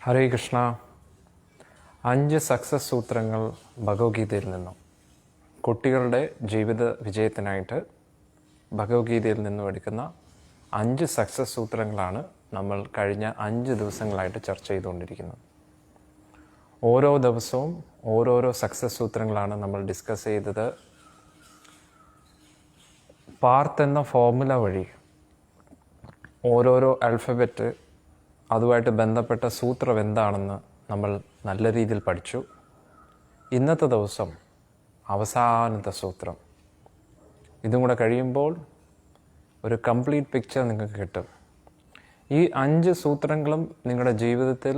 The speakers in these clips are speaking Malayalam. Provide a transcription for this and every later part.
ഹരേ കൃഷ്ണ. 5 സക്സസ് സൂത്രങ്ങൾ ഭഗവത്ഗീതയിൽ നിന്നും കുട്ടികളുടെ ജീവിത വിജയത്തിനായിട്ട് ഭഗവത്ഗീതയിൽ നിന്നും എടുക്കുന്ന 5 സക്സസ് സൂത്രങ്ങളാണ് നമ്മൾ കഴിഞ്ഞ 5 ദിവസങ്ങളായിട്ട് ചർച്ച ചെയ്തുകൊണ്ടിരിക്കുന്നത്. ഓരോ ദിവസവും ഓരോരോ സക്സസ് സൂത്രങ്ങളാണ് നമ്മൾ ഡിസ്കസ് ചെയ്തത്. പാർത്ത് എന്ന ഫോർമുല വഴി ഓരോരോ ആൽഫബറ്റ് അതുമായിട്ട് ബന്ധപ്പെട്ട സൂത്രം എന്താണെന്ന് നമ്മൾ നല്ല രീതിയിൽ പഠിച്ചു. ഇന്നത്തെ ദിവസം അവസാനത്തെ സൂത്രം. ഇതും കൂടെ കഴിയുമ്പോൾ ഒരു കംപ്ലീറ്റ് പിക്ചർ നിങ്ങൾക്ക് കിട്ടും. ഈ 5 സൂത്രങ്ങളും നിങ്ങളുടെ ജീവിതത്തിൽ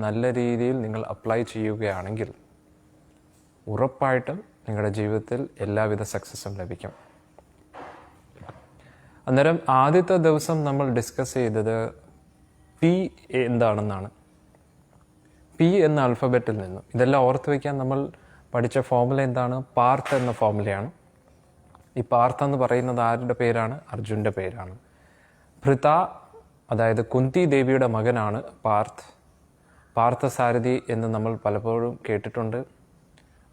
നല്ല രീതിയിൽ നിങ്ങൾ അപ്ലൈ ചെയ്യുകയാണെങ്കിൽ ഉറപ്പായിട്ടും നിങ്ങളുടെ ജീവിതത്തിൽ എല്ലാവിധ സക്സസ്സും ലഭിക്കും. അന്നേരം ആദ്യത്തെ ദിവസം നമ്മൾ ഡിസ്കസ് ചെയ്തത് പി എന്താണെന്നാണ്. പി എന്ന ആൽഫബറ്റിൽ നിന്നും ഇതെല്ലാം ഓർത്ത് വയ്ക്കാൻ നമ്മൾ പഠിച്ച ഫോർമുല എന്താണ്? പാർത്ത് എന്ന ഫോർമുലയാണ്. ഈ പാർത്ത് എന്ന് പറയുന്നത് ആരുടെ പേരാണ്? അർജുൻ്റെ പേരാണ്. ഭൃത, അതായത് കുന്തി ദേവിയുടെ മകനാണ് പാർത്ത്. പാർത്ഥസാരഥി എന്ന് നമ്മൾ പലപ്പോഴും കേട്ടിട്ടുണ്ട്.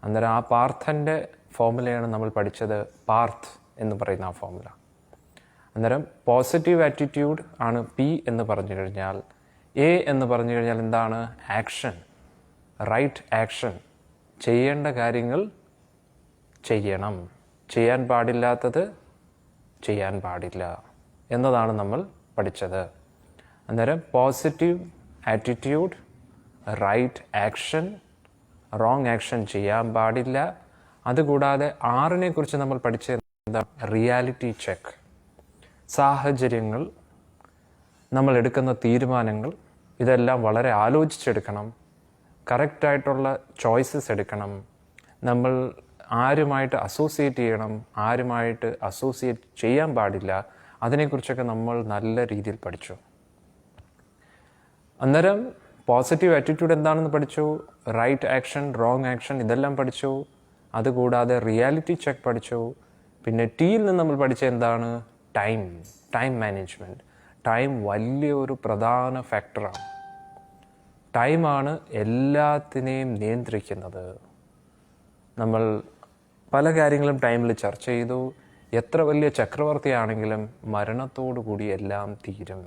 അന്നേരം ആ പാർത്ഥൻ്റെ ഫോർമുലയാണ് നമ്മൾ പഠിച്ചത്, പാർത്ത് എന്ന് പറയുന്ന ആ ഫോർമുല. അന്നേരം പോസിറ്റീവ് ആറ്റിറ്റ്യൂഡ് ആണ് പി എന്ന് പറഞ്ഞു കഴിഞ്ഞാൽ. എ എന്ന് പറഞ്ഞു കഴിഞ്ഞാൽ എന്താണ്? Action, right action. ചെയ്യേണ്ട കാര്യങ്ങൾ ചെയ്യണം, ചെയ്യാൻ പാടില്ലാത്തത് ചെയ്യാൻ പാടില്ല എന്നതാണ് നമ്മൾ പഠിച്ചത്. അന്നേരം positive attitude, right action, wrong action ചെയ്യാൻ പാടില്ല. അതുകൂടാതെ 6നെ കുറിച്ച് നമ്മൾ പഠിച്ചത് എന്താ? Reality check. സാഹചര്യങ്ങൾ, നമ്മൾ എടുക്കുന്ന തീരുമാനങ്ങൾ, ഇതെല്ലാം വളരെ ആലോചിച്ചെടുക്കണം. കറക്റ്റായിട്ടുള്ള ചോയ്സസ് എടുക്കണം. നമ്മൾ ആരുമായിട്ട് അസോസിയേറ്റ് ചെയ്യണം, ആരുമായിട്ട് അസോസിയേറ്റ് ചെയ്യാൻ പാടില്ല, അതിനെക്കുറിച്ചൊക്കെ നമ്മൾ നല്ല രീതിയിൽ പഠിച്ചു. അന്നേരം പോസിറ്റീവ് ആറ്റിറ്റ്യൂഡ് എന്താണെന്ന് പഠിച്ചു, റൈറ്റ് ആക്ഷൻ, റോങ് ആക്ഷൻ ഇതെല്ലാം പഠിച്ചു. അതുകൂടാതെ റിയാലിറ്റി ചെക്ക് പഠിച്ചു. പിന്നെ ടിയിൽ നിന്ന് നമ്മൾ പഠിച്ച എന്താണ്? Time management. ടൈം വലിയൊരു പ്രധാന ഫാക്ടറാണ്. ടൈമാണ് എല്ലാത്തിനെയും നിയന്ത്രിക്കുന്നത്. നമ്മൾ പല കാര്യങ്ങളും ടൈമിൽ ചർച്ച ചെയ്തു. എത്ര വലിയ ചക്രവർത്തിയാണെങ്കിലും മരണത്തോടു കൂടി എല്ലാം തീരും.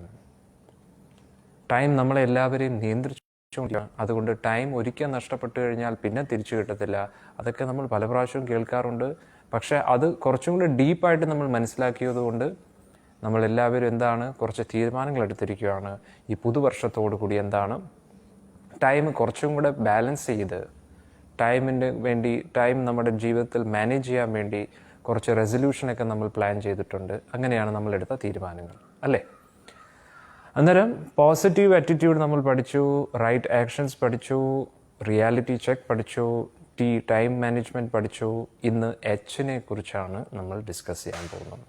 ടൈം നമ്മളെ എല്ലാവരെയും നിയന്ത്രിച്ചുകൊണ്ടിരിക്കുകയാണ്. അതുകൊണ്ട് ടൈം ഒരിക്കൽ നഷ്ടപ്പെട്ടു കഴിഞ്ഞാൽ പിന്നെ തിരിച്ചു കിട്ടത്തില്ല. അതൊക്കെ നമ്മൾ പല പ്രാവശ്യവും കേൾക്കാറുണ്ട്. പക്ഷേ അത് കുറച്ചും കൂടി ഡീപ്പായിട്ട് നമ്മൾ മനസ്സിലാക്കിയത് കൊണ്ട് നമ്മളെല്ലാവരും എന്താണ്, കുറച്ച് തീരുമാനങ്ങൾ എടുത്തിരിക്കുകയാണ്. ഈ പുതുവർഷത്തോടു കൂടി എന്താണ്, ടൈം കുറച്ചും കൂടെ ബാലൻസ് ചെയ്ത് ടൈമിന് വേണ്ടി, ടൈം നമ്മുടെ ജീവിതത്തിൽ മാനേജ് ചെയ്യാൻ വേണ്ടി കുറച്ച് റെസൊല്യൂഷനൊക്കെ നമ്മൾ പ്ലാൻ ചെയ്തിട്ടുണ്ട്. അങ്ങനെയാണ് നമ്മളെടുത്ത തീരുമാനങ്ങൾ, അല്ലേ? അന്നേരം പോസിറ്റീവ് ആറ്റിറ്റ്യൂഡ് നമ്മൾ പഠിച്ചു, റൈറ്റ് ആക്ഷൻസ് പഠിച്ചു, റിയാലിറ്റി ചെക്ക് പഠിച്ചു, ടൈം മാനേജ്മെൻറ്റ് പഠിച്ചു. ഇന്ന് എച്ചിനെ കുറിച്ചാണ് നമ്മൾ ഡിസ്കസ് ചെയ്യാൻ പോകുന്നത്.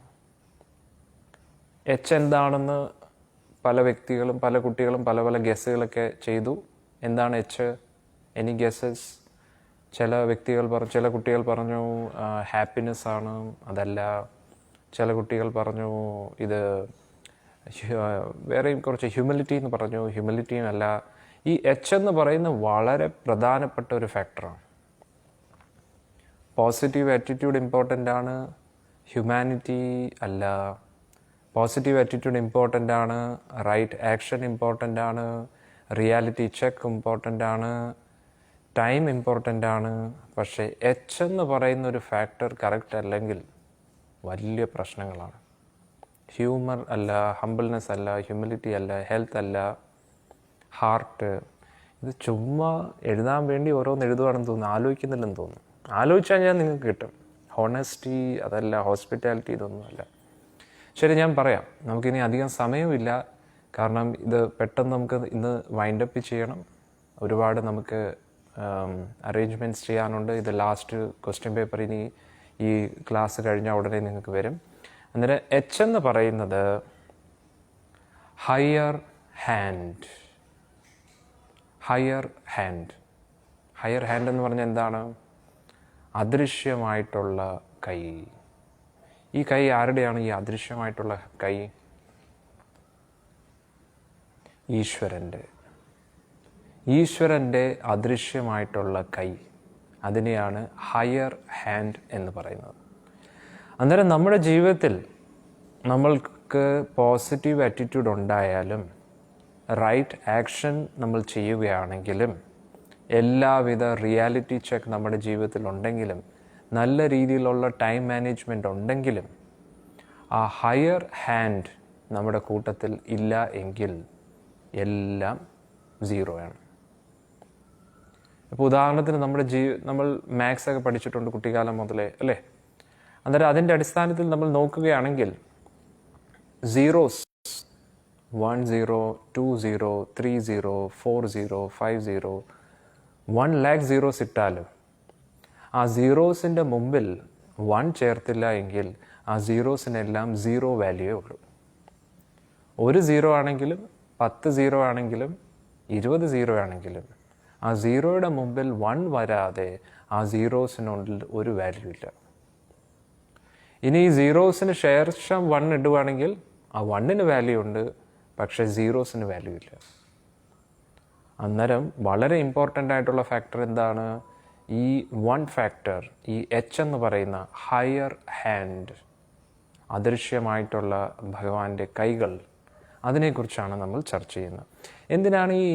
എച്ച് എന്താണെന്ന് പല വ്യക്തികളും പല കുട്ടികളും പല പല ഗസ്സുകളൊക്കെ ചെയ്തു. എന്താണ് എച്ച്? എനി ഗസ്സസ്? ചില കുട്ടികൾ പറഞ്ഞു ഹാപ്പിനെസ് ആണ്. അതല്ല. ചില കുട്ടികൾ പറഞ്ഞു ഇത് വേറെയും കുറച്ച് ഹ്യൂമിലിറ്റി എന്ന് പറഞ്ഞു. ഹ്യൂമിലിറ്റിയും അല്ല. ഈ എച്ച് എന്ന് പറയുന്നത് വളരെ പ്രധാനപ്പെട്ട ഒരു ഫാക്ടറാണ്. പോസിറ്റീവ് ആറ്റിറ്റ്യൂഡ് ഇമ്പോർട്ടൻ്റ് ആണ്, ഹ്യൂമാനിറ്റി അല്ല. പോസിറ്റീവ് ആറ്റിറ്റ്യൂഡ് ഇമ്പോർട്ടൻ്റ് ആണ്, റൈറ്റ് ആക്ഷൻ ഇമ്പോർട്ടൻ്റ് ആണ്, റിയാലിറ്റി ചെക്ക് ഇമ്പോർട്ടൻ്റ് ആണ്, ടൈം ഇമ്പോർട്ടൻ്റ് ആണ്. പക്ഷേ എച്ച് എന്ന് പറയുന്ന ഒരു ഫാക്ടർ കറക്റ്റ് അല്ലെങ്കിൽ വലിയ പ്രശ്നങ്ങളാണ്. ഹ്യൂമർ അല്ല, ഹംബിൾനെസ് അല്ല, ഹ്യൂമിലിറ്റി അല്ല, ഹെൽത്ത് അല്ല, ഹാർട്ട്. ഇത് ചുമ്മാ എഴുതാൻ വേണ്ടി ഓരോന്ന് എഴുതുകയാണെന്ന് തോന്നുന്നു, ആലോചിക്കുന്നില്ലെന്ന് തോന്നുന്നു. ആലോചിച്ചാൽ ഞാൻ നിങ്ങൾക്ക് കിട്ടും. ഹോണസ്റ്റി അതല്ല, ഹോസ്പിറ്റാലിറ്റി ഇതൊന്നുമല്ല. ശരി, ഞാൻ പറയാം. നമുക്കിനി അധികം സമയമില്ല. കാരണം ഇത് പെട്ടെന്ന് നമുക്ക് ഇന്ന് വൈൻഡപ്പ് ചെയ്യണം. ഒരുപാട് നമുക്ക് അറേഞ്ച്മെൻറ്റ്സ് ചെയ്യാനുണ്ട്. ഇത് ലാസ്റ്റ് ക്വസ്റ്റ്യൻ പേപ്പർ ഇനി ഈ ക്ലാസ് കഴിഞ്ഞാൽ ഉടനെ നിങ്ങൾക്ക് വരും. അന്നേരം എച്ച് എന്ന് പറയുന്നത് ഹയർ ഹാൻഡ്. ഹയർ ഹാൻഡ് എന്ന് പറഞ്ഞാൽ എന്താണ്? അദൃശ്യമായിട്ടുള്ള കൈ. ഈ കൈ ആരുടെയാണ്? ഈ അദൃശ്യമായിട്ടുള്ള കൈ ഈശ്വരൻ്റെ. ഈശ്വരൻ്റെ അദൃശ്യമായിട്ടുള്ള കൈ, അതിനെയാണ് ഹയർ ഹാൻഡ് എന്ന് പറയുന്നത്. അന്നേരം നമ്മുടെ ജീവിതത്തിൽ നമ്മൾക്ക് പോസിറ്റീവ് ആറ്റിറ്റ്യൂഡ് ഉണ്ടായാലും റൈറ്റ് ആക്ഷൻ നമ്മൾ ചെയ്യുകയാണെങ്കിലും എല്ലാവിധ റിയാലിറ്റി ചെക്ക് നമ്മുടെ ജീവിതത്തിൽ ഉണ്ടെങ്കിലും നല്ല രീതിയിലുള്ള ടൈം മാനേജ്മെൻറ്റ് ഉണ്ടെങ്കിലും ആ ഹയർ ഹാൻഡ് നമ്മുടെ കൂട്ടത്തിൽ ഇല്ല എങ്കിൽ എല്ലാം സീറോയാണ്. ഇപ്പോൾ ഉദാഹരണത്തിന് നമ്മൾ മാത്സ് ഒക്കെ പഠിച്ചിട്ടുണ്ട് കുട്ടിക്കാലം മുതലേ അല്ലേ? അന്നേരം അതിൻ്റെ അടിസ്ഥാനത്തിൽ നമ്മൾ നോക്കുകയാണെങ്കിൽ സീറോസ് 1 0 2 0 3 0 4 0 5 0 1 lakh zeros ഇട്ടാലും ആ സീറോസിൻ്റെ മുമ്പിൽ 1 ചേർത്തില്ല എങ്കിൽ ആ സീറോസിനെല്ലാം സീറോ വാല്യൂവേ ഉള്ളൂ. 1 സീറോ ആണെങ്കിലും 10 സീറോ ആണെങ്കിലും 20 സീറോ ആണെങ്കിലും ആ സീറോയുടെ മുമ്പിൽ 1 വരാതെ ആ സീറോസിനുള്ളിൽ ഒരു വാല്യൂ ഇല്ല. ഇനി ഈ സീറോസിന് ശേഷം 1 ഇടുവാണെങ്കിൽ ആ 1ന് വാല്യൂ ഉണ്ട്, പക്ഷേ സീറോസിന് വാല്യൂ ഇല്ല. അന്നേരം വളരെ ഇമ്പോർട്ടൻ്റ് ആയിട്ടുള്ള ഫാക്ടർ എന്താണ്? ഈ 1 ഫാക്ടർ, ഈ എച്ച് എന്ന് പറയുന്ന ഹയർ ഹാൻഡ്, അദൃശ്യമായിട്ടുള്ള ഭഗവാന്റെ കൈകൾ, അതിനെക്കുറിച്ചാണ് നമ്മൾ ചർച്ച ചെയ്യുന്നത്. എന്തിനാണ് ഈ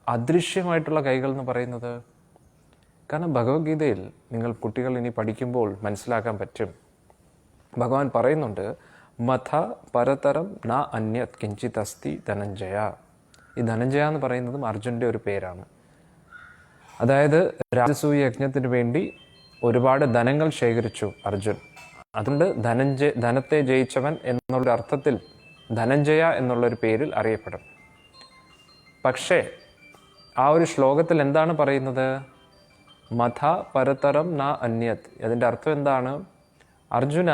അദൃശ്യമായിട്ടുള്ള കൈകൾ എന്ന് പറയുന്നത്? കാരണം ഭഗവത്ഗീതയിൽ നിങ്ങൾ കുട്ടികൾ ഇനി പഠിക്കുമ്പോൾ മനസ്സിലാക്കാൻ പറ്റും. ഭഗവാൻ പറയുന്നുണ്ട്, മഥ പരതരം ന അന്യത് കിഞ്ചിത് അസ്തി ധനഞ്ജയ. ഈ ധനഞ്ജയ എന്ന് പറയുന്നതും അർജുൻ്റെ ഒരു പേരാണ്. അതായത് രാജസൂയ യജ്ഞത്തിന് വേണ്ടി ഒരുപാട് ധനങ്ങൾ ശേഖരിച്ചു അർജുൻ. അതുകൊണ്ട് ധനത്തെ ജയിച്ചവൻ എന്നുള്ള അർത്ഥത്തിൽ ധനഞ്ജയ എന്നുള്ളൊരു പേരിൽ അറിയപ്പെടും. പക്ഷേ ആ ഒരു ശ്ലോകത്തിൽ എന്താണ് പറയുന്നത്? മഥ പരതരം ന അന്യത്. അതിൻ്റെ അർത്ഥം എന്താണ്? അർജുന,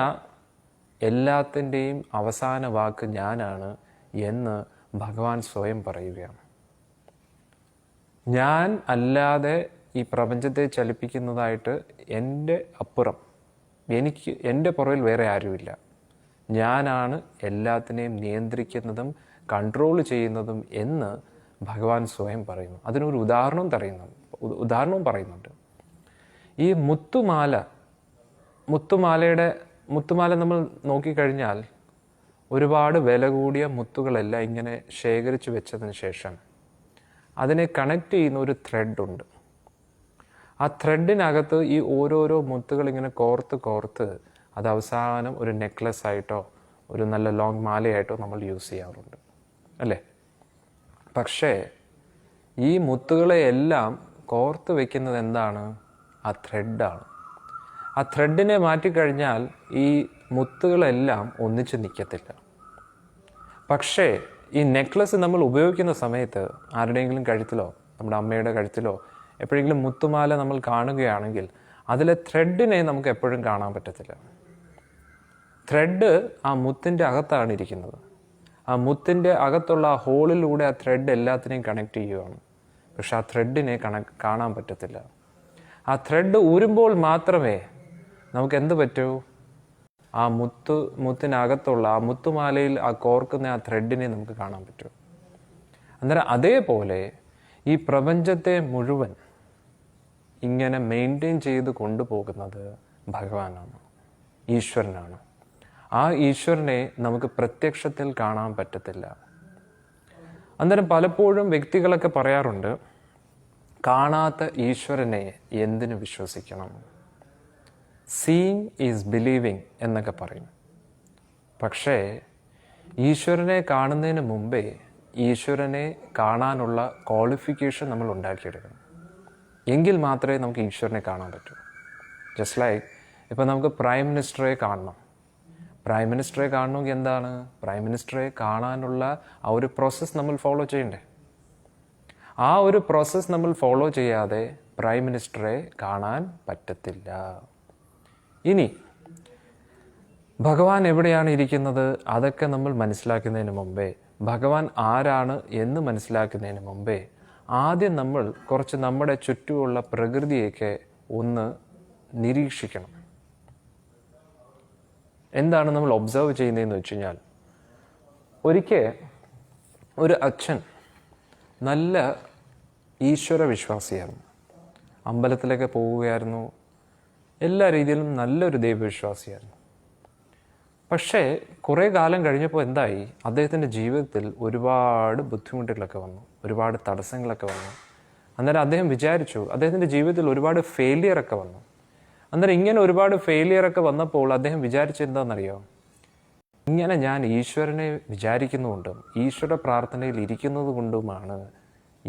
എല്ലാത്തിൻ്റെയും അവസാന വാക്ക് ഞാനാണ് എന്ന് ഭഗവാൻ സ്വയം പറയുകയാണ്. ഞാൻ അല്ലാതെ ഈ പ്രപഞ്ചത്തെ ചലിപ്പിക്കുന്നതായിട്ട് എൻ്റെ അപ്പുറം, എൻ്റെ പുറകിൽ വേറെ ആരുമില്ല. ഞാനാണ് എല്ലാത്തിനെയും നിയന്ത്രിക്കുന്നതും കൺട്രോൾ ചെയ്യുന്നതും എന്ന് ഭഗവാൻ സ്വയം പറയുന്നു. അതിനൊരു ഉദാഹരണവും പറയുന്നുണ്ട്. ഈ മുത്തുമാല നമ്മൾ നോക്കിക്കഴിഞ്ഞാൽ ഒരുപാട് വില കൂടിയ മുത്തുകളെല്ലാം ഇങ്ങനെ ശേഖരിച്ച് വെച്ചതിന് ശേഷം അതിനെ കണക്ട് ചെയ്യുന്ന ഒരു ത്രെഡുണ്ട്. ആ ത്രെഡിനകത്ത് ഈ ഓരോരോ മുത്തുകൾ ഇങ്ങനെ കോർത്ത് അത് അവസാനം ഒരു നെക്ലസ് ആയിട്ടോ ഒരു നല്ല ലോങ് മാലയായിട്ടോ നമ്മൾ യൂസ് ചെയ്യാറുണ്ട് അല്ലേ? പക്ഷേ ഈ മുത്തുകളെ എല്ലാം കോർത്ത് വയ്ക്കുന്നത് എന്താണ്? ആ ത്രെഡാണ്. ആ ത്രെഡിനെ മാറ്റിക്കഴിഞ്ഞാൽ ഈ മുത്തുകളെല്ലാം ഒന്നിച്ച് നിൽക്കത്തില്ല. പക്ഷേ ഈ നെക്ലസ് നമ്മൾ ഉപയോഗിക്കുന്ന സമയത്ത് ആരുടെയെങ്കിലും കഴുത്തിലോ നമ്മുടെ അമ്മയുടെ കഴുത്തിലോ എപ്പോഴെങ്കിലും മുത്തുമാല നമ്മൾ കാണുകയാണെങ്കിൽ അതിലെ ത്രെഡിനെ നമുക്ക് എപ്പോഴും കാണാൻ പറ്റത്തില്ല. ത്രെഡ് ആ മുത്തിൻ്റെ അകത്താണ് ഇരിക്കുന്നത്. ആ മുത്തിൻ്റെ അകത്തുള്ള ആ ഹോളിലൂടെ ആ ത്രെഡ് എല്ലാത്തിനെയും കണക്ട് ചെയ്യുകയാണ്. പക്ഷെ ആ ത്രെഡിനെ കാണാൻ പറ്റത്തില്ല. ആ ത്രെഡ് ഊരുമ്പോൾ മാത്രമേ നമുക്ക് എന്ത് പറ്റൂ? ആ മുത്തിനകത്തുള്ള ആ മുത്തുമാലയിൽ ആ കോർക്കുന്ന ആ ത്രെഡിനെ നമുക്ക് കാണാൻ പറ്റൂ. അന്നേരം അതേപോലെ ഈ പ്രപഞ്ചത്തെ മുഴുവൻ ഇങ്ങനെ മെയിൻറ്റെയിൻ ചെയ്ത് കൊണ്ടുപോകുന്നത് ഭഗവാനാണ്, ഈശ്വരനാണ്. ആ ഈശ്വരനെ നമുക്ക് പ്രത്യക്ഷത്തിൽ കാണാൻ പറ്റത്തില്ല. അന്നേരം പലപ്പോഴും വ്യക്തികളൊക്കെ പറയാറുണ്ട്, കാണാത്ത ഈശ്വരനെ എന്തിനു വിശ്വസിക്കണം? സീയിങ് ഈസ് ബിലീവിങ് എന്നൊക്കെ പറയും. പക്ഷേ ഈശ്വരനെ കാണുന്നതിന് മുമ്പേ ഈശ്വരനെ കാണാനുള്ള ക്വാളിഫിക്കേഷൻ നമ്മൾ ഉണ്ടാക്കിയെടുക്കണം. എങ്കിൽ മാത്രമേ നമുക്ക് ഈശ്വരനെ കാണാൻ പറ്റൂ. ജസ്റ്റ് ലൈക്ക് ഇപ്പം നമുക്ക് പ്രൈം മിനിസ്റ്ററെ കാണണം. പ്രൈം മിനിസ്റ്ററെ കാണണമെങ്കിൽ എന്താണ്? പ്രൈം മിനിസ്റ്ററെ കാണാനുള്ള ആ ഒരു പ്രോസസ്സ് നമ്മൾ ഫോളോ ചെയ്യണ്ടേ? ആ ഒരു പ്രോസസ്സ് നമ്മൾ ഫോളോ ചെയ്യാതെ പ്രൈം മിനിസ്റ്ററെ കാണാൻ പറ്റത്തില്ല. ഇനി ഭഗവാൻ എവിടെയാണ് ഇരിക്കുന്നത് അതൊക്കെ നമ്മൾ മനസ്സിലാക്കുന്നതിന് മുമ്പേ, ഭഗവാൻ ആരാണ് എന്ന് മനസ്സിലാക്കുന്നതിന് മുമ്പേ ആദ്യം നമ്മൾ കുറച്ച് നമ്മുടെ ചുറ്റുമുള്ള പ്രകൃതിയൊക്കെ ഒന്ന് നിരീക്ഷിക്കണം. എന്താണ് നമ്മൾ ഒബ്സർവ് ചെയ്യുന്നതെന്ന് വെച്ച് കഴിഞ്ഞാൽ, ഒരിക്കൽ ഒരു അച്ഛൻ നല്ല ഈശ്വര വിശ്വാസിയായിരുന്നു. അമ്പലത്തിലൊക്കെ പോവുകയായിരുന്നു. എല്ലാ രീതിയിലും നല്ലൊരു ദൈവവിശ്വാസിയായിരുന്നു. പക്ഷേ കുറേ കാലം കഴിഞ്ഞപ്പോൾ എന്തായി, അദ്ദേഹത്തിൻ്റെ ജീവിതത്തിൽ ഒരുപാട് ബുദ്ധിമുട്ടുകളൊക്കെ വന്നു, ഒരുപാട് തടസ്സങ്ങളൊക്കെ വന്നു. അന്നേരം അദ്ദേഹം വിചാരിച്ചു, അദ്ദേഹത്തിൻ്റെ ജീവിതത്തിൽ ഒരുപാട് ഫെയിലിയറൊക്കെ വന്നു. അന്നേരം ഇങ്ങനെ ഒരുപാട് ഫെയിലിയറൊക്കെ വന്നപ്പോൾ അദ്ദേഹം വിചാരിച്ചെന്താണെന്നറിയോ, ഇങ്ങനെ ഞാൻ ഈശ്വരനെ വിചാരിക്കുന്നുകൊണ്ടും ഈശ്വര പ്രാർത്ഥനയിൽ ഇരിക്കുന്നത് കൊണ്ടുമാണ്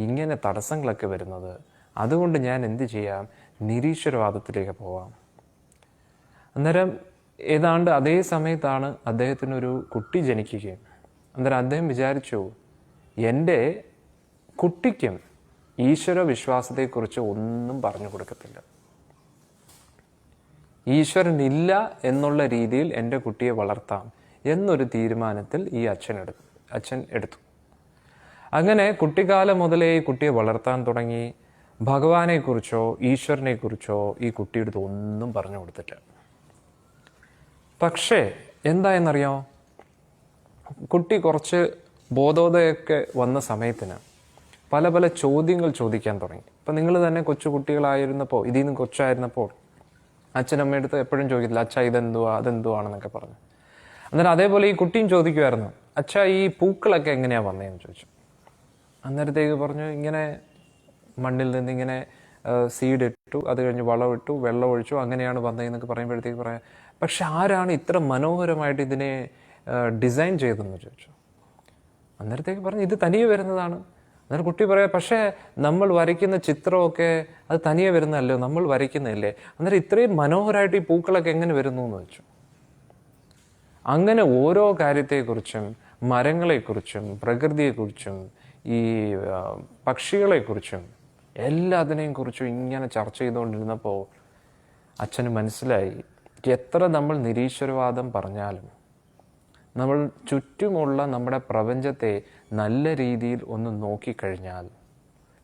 ഇങ്ങനെ തടസ്സങ്ങളൊക്കെ വരുന്നത്. അതുകൊണ്ട് ഞാൻ എന്ത് ചെയ്യാം, നിരീശ്വരവാദത്തിലേക്ക് പോവാം. അന്നേരം ഏതാണ്ട് അതേ സമയത്താണ് അദ്ദേഹത്തിനൊരു കുട്ടി ജനിക്കുകയും. അന്നേരം അദ്ദേഹം വിചാരിച്ചു, എൻ്റെ കുട്ടിക്കും ഈശ്വര വിശ്വാസത്തെക്കുറിച്ച് ഒന്നും പറഞ്ഞു കൊടുക്കത്തില്ല. ഈശ്വരനില്ല എന്നുള്ള രീതിയിൽ എൻ്റെ കുട്ടിയെ വളർത്താം എന്നൊരു തീരുമാനത്തിൽ ഈ അച്ഛൻ എടുത്തു. അങ്ങനെ കുട്ടിക്കാലം മുതലേ ഈ കുട്ടിയെ വളർത്താൻ തുടങ്ങി. ഭഗവാനെക്കുറിച്ചോ ഈശ്വരനെക്കുറിച്ചോ ഈ കുട്ടിയുടെ അടുത്ത് ഒന്നും പറഞ്ഞു കൊടുത്തില്ല. പക്ഷേ എന്തായെന്നറിയോ, കുട്ടി കുറച്ച് ബോധോദയമൊക്കെ വന്ന സമയത്തിന് പല പല ചോദ്യങ്ങൾ ചോദിക്കാൻ തുടങ്ങി. ഇപ്പം നിങ്ങൾ തന്നെ കൊച്ചു കുട്ടികളായിരുന്നപ്പോൾ, ഇതിൽ നിന്ന് കൊച്ചായിരുന്നപ്പോൾ അച്ഛനമ്മയടുത്ത് എപ്പോഴും ചോദിക്കില്ല, അച്ഛാ ഇതെന്തുവാ അതെന്തുവാണെന്നൊക്കെ പറഞ്ഞു. അന്നേരം അതേപോലെ ഈ കുട്ടിയും ചോദിക്കുമായിരുന്നു, അച്ഛാ ഈ പൂക്കളൊക്കെ എങ്ങനെയാണ് വന്നതെന്ന് ചോദിച്ചു. അന്നേരത്തേക്ക് പറഞ്ഞു, ഇങ്ങനെ മണ്ണിൽ നിന്ന് ഇങ്ങനെ സീഡ് ഇട്ടു, അത് കഴിഞ്ഞ് വളമിട്ടു, വെള്ളം ഒഴിച്ചു, അങ്ങനെയാണ് വന്നതെന്നൊക്കെ പറയുമ്പോഴത്തേക്ക് പറയാം, പക്ഷെ ആരാണ് ഇത്ര മനോഹരമായിട്ട് ഇതിനെ ഡിസൈൻ ചെയ്തതെന്ന് ചോദിച്ചു. അന്നേരത്തേക്ക് പറഞ്ഞു, ഇത് തനിയെ വരുന്നതാണ്. അന്നേരം കുട്ടി പറയാം, പക്ഷേ നമ്മൾ വരയ്ക്കുന്ന ചിത്രമൊക്കെ അത് തനിയെ വരുന്നതല്ലോ, നമ്മൾ വരയ്ക്കുന്നില്ലേ, അന്നേരം ഇത്രയും മനോഹരമായിട്ട് ഈ പൂക്കളൊക്കെ എങ്ങനെ വരുന്നു എന്ന് വെച്ചു. അങ്ങനെ ഓരോ കാര്യത്തെക്കുറിച്ചും, മരങ്ങളെക്കുറിച്ചും പ്രകൃതിയെക്കുറിച്ചും ഈ പക്ഷികളെക്കുറിച്ചും എല്ലാത്തിനെയും കുറിച്ചും ഇങ്ങനെ ചർച്ച ചെയ്തുകൊണ്ടിരുന്നപ്പോൾ അച്ഛന് മനസ്സിലായി, എത്ര നമ്മൾ നിരീശ്വരവാദം പറഞ്ഞാലും നമ്മൾ ചുറ്റുമുള്ള നമ്മുടെ പ്രപഞ്ചത്തെ നല്ല രീതിയിൽ ഒന്ന് നോക്കിക്കഴിഞ്ഞാൽ,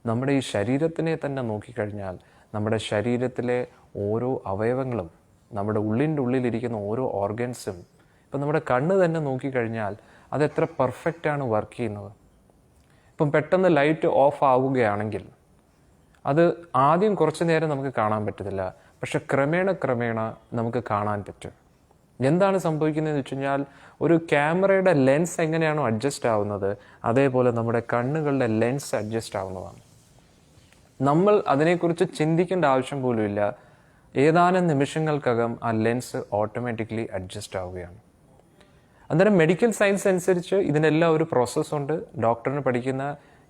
നമ്മുടെ ഈ ശരീരത്തിനെ തന്നെ നോക്കിക്കഴിഞ്ഞാൽ, നമ്മുടെ ശരീരത്തിലെ ഓരോ അവയവങ്ങളും, നമ്മുടെ ഉള്ളിൻ്റെ ഉള്ളിലിരിക്കുന്ന ഓരോ ഓർഗൻസും, ഇപ്പം നമ്മുടെ കണ്ണ് തന്നെ നോക്കിക്കഴിഞ്ഞാൽ അതെത്ര പെർഫെക്റ്റാണ് വർക്ക് ചെയ്യുന്നത്. ഇപ്പം പെട്ടെന്ന് ലൈറ്റ് ഓഫ് ആവുകയാണെങ്കിൽ അത് ആദ്യം കുറച്ച് നേരം നമുക്ക് കാണാൻ പറ്റത്തില്ല, പക്ഷെ ക്രമേണ നമുക്ക് കാണാൻ പറ്റും. എന്താണ് സംഭവിക്കുന്നതെന്ന് വെച്ച് കഴിഞ്ഞാൽ, ഒരു ക്യാമറയുടെ ലെൻസ് എങ്ങനെയാണോ അഡ്ജസ്റ്റ് ആവുന്നത്, അതേപോലെ നമ്മുടെ കണ്ണുകളുടെ ലെൻസ് അഡ്ജസ്റ്റ് ആവുന്നതാണ്. നമ്മൾ അതിനെക്കുറിച്ച് ചിന്തിക്കേണ്ട ആവശ്യം പോലുമില്ല, ഏതാനും നിമിഷങ്ങൾക്കകം ആ ലെൻസ് ഓട്ടോമാറ്റിക്കലി അഡ്ജസ്റ്റ് ആവുകയാണ്. അന്നേരം മെഡിക്കൽ സയൻസ് അനുസരിച്ച് ഇതിനെല്ലാം ഒരു പ്രോസസ്സുണ്ട്. ഡോക്ടറിന് പഠിക്കുന്ന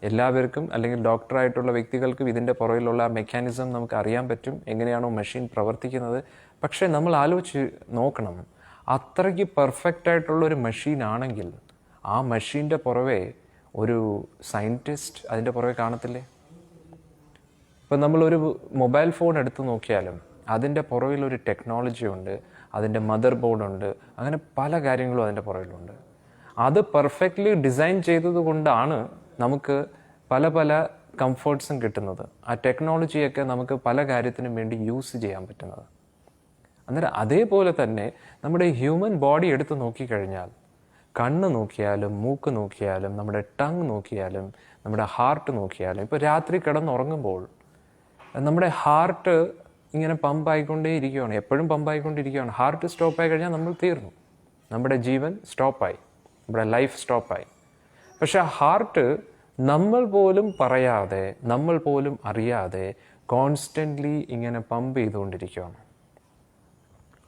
എല്ലാവർക്കും, അല്ലെങ്കിൽ ഡോക്ടറായിട്ടുള്ള വ്യക്തികൾക്കും ഇതിൻ്റെ പുറകിലുള്ള മെക്കാനിസം നമുക്ക് അറിയാൻ പറ്റും, എങ്ങനെയാണോ മെഷീൻ പ്രവർത്തിക്കുന്നത്. പക്ഷേ നമ്മൾ ആലോചിച്ച് നോക്കണം, അത്രയ്ക്ക് പെർഫെക്റ്റ് ആയിട്ടുള്ളൊരു മെഷീനാണെങ്കിൽ ആ മെഷീൻ്റെ പുറവെ ഒരു സയൻറ്റിസ്റ്റ് അതിൻ്റെ പുറവെ കാണത്തില്ലേ? ഇപ്പം നമ്മളൊരു മൊബൈൽ ഫോൺ എടുത്ത് നോക്കിയാലും അതിൻ്റെ പുറകിലൊരു ടെക്നോളജി ഉണ്ട്, അതിൻ്റെ മദർ ബോർഡുണ്ട്, അങ്ങനെ പല കാര്യങ്ങളും അതിൻ്റെ പുറകിലുണ്ട്. അത് പെർഫെക്റ്റ്ലി ഡിസൈൻ ചെയ്തത് കൊണ്ടാണ് നമുക്ക് പല പല കംഫർട്ട്സും കിട്ടുന്നത്. ആ ടെക്നോളജിയൊക്കെ നമുക്ക് പല കാര്യത്തിനും വേണ്ടി യൂസ് ചെയ്യാൻ പറ്റുന്നത്. അന്നേരം അതേപോലെ തന്നെ നമ്മുടെ ഹ്യൂമൻ ബോഡി എടുത്ത് നോക്കിക്കഴിഞ്ഞാൽ, കണ്ണ് നോക്കിയാലും മൂക്ക് നോക്കിയാലും നമ്മുടെ ടങ് നോക്കിയാലും നമ്മുടെ ഹാർട്ട് നോക്കിയാലും, ഇപ്പോൾ രാത്രി കിടന്നുറങ്ങുമ്പോൾ നമ്മുടെ ഹാർട്ട് ഇങ്ങനെ പമ്പായിക്കൊണ്ടേ ഇരിക്കുകയാണ്, എപ്പോഴും പമ്പായിക്കൊണ്ടിരിക്കുകയാണ്. ഹാർട്ട് സ്റ്റോപ്പായി കഴിഞ്ഞാൽ നമ്മൾ തീർന്നു, നമ്മുടെ ജീവൻ സ്റ്റോപ്പായി, നമ്മുടെ ലൈഫ് സ്റ്റോപ്പായി. പക്ഷെ ആ ഹാർട്ട് നമ്മൾ പോലും പറയാതെ, നമ്മൾ പോലും അറിയാതെ കോൺസ്റ്റൻ്റ്ലി ഇങ്ങനെ പമ്പ് ചെയ്തുകൊണ്ടിരിക്കുകയാണ്.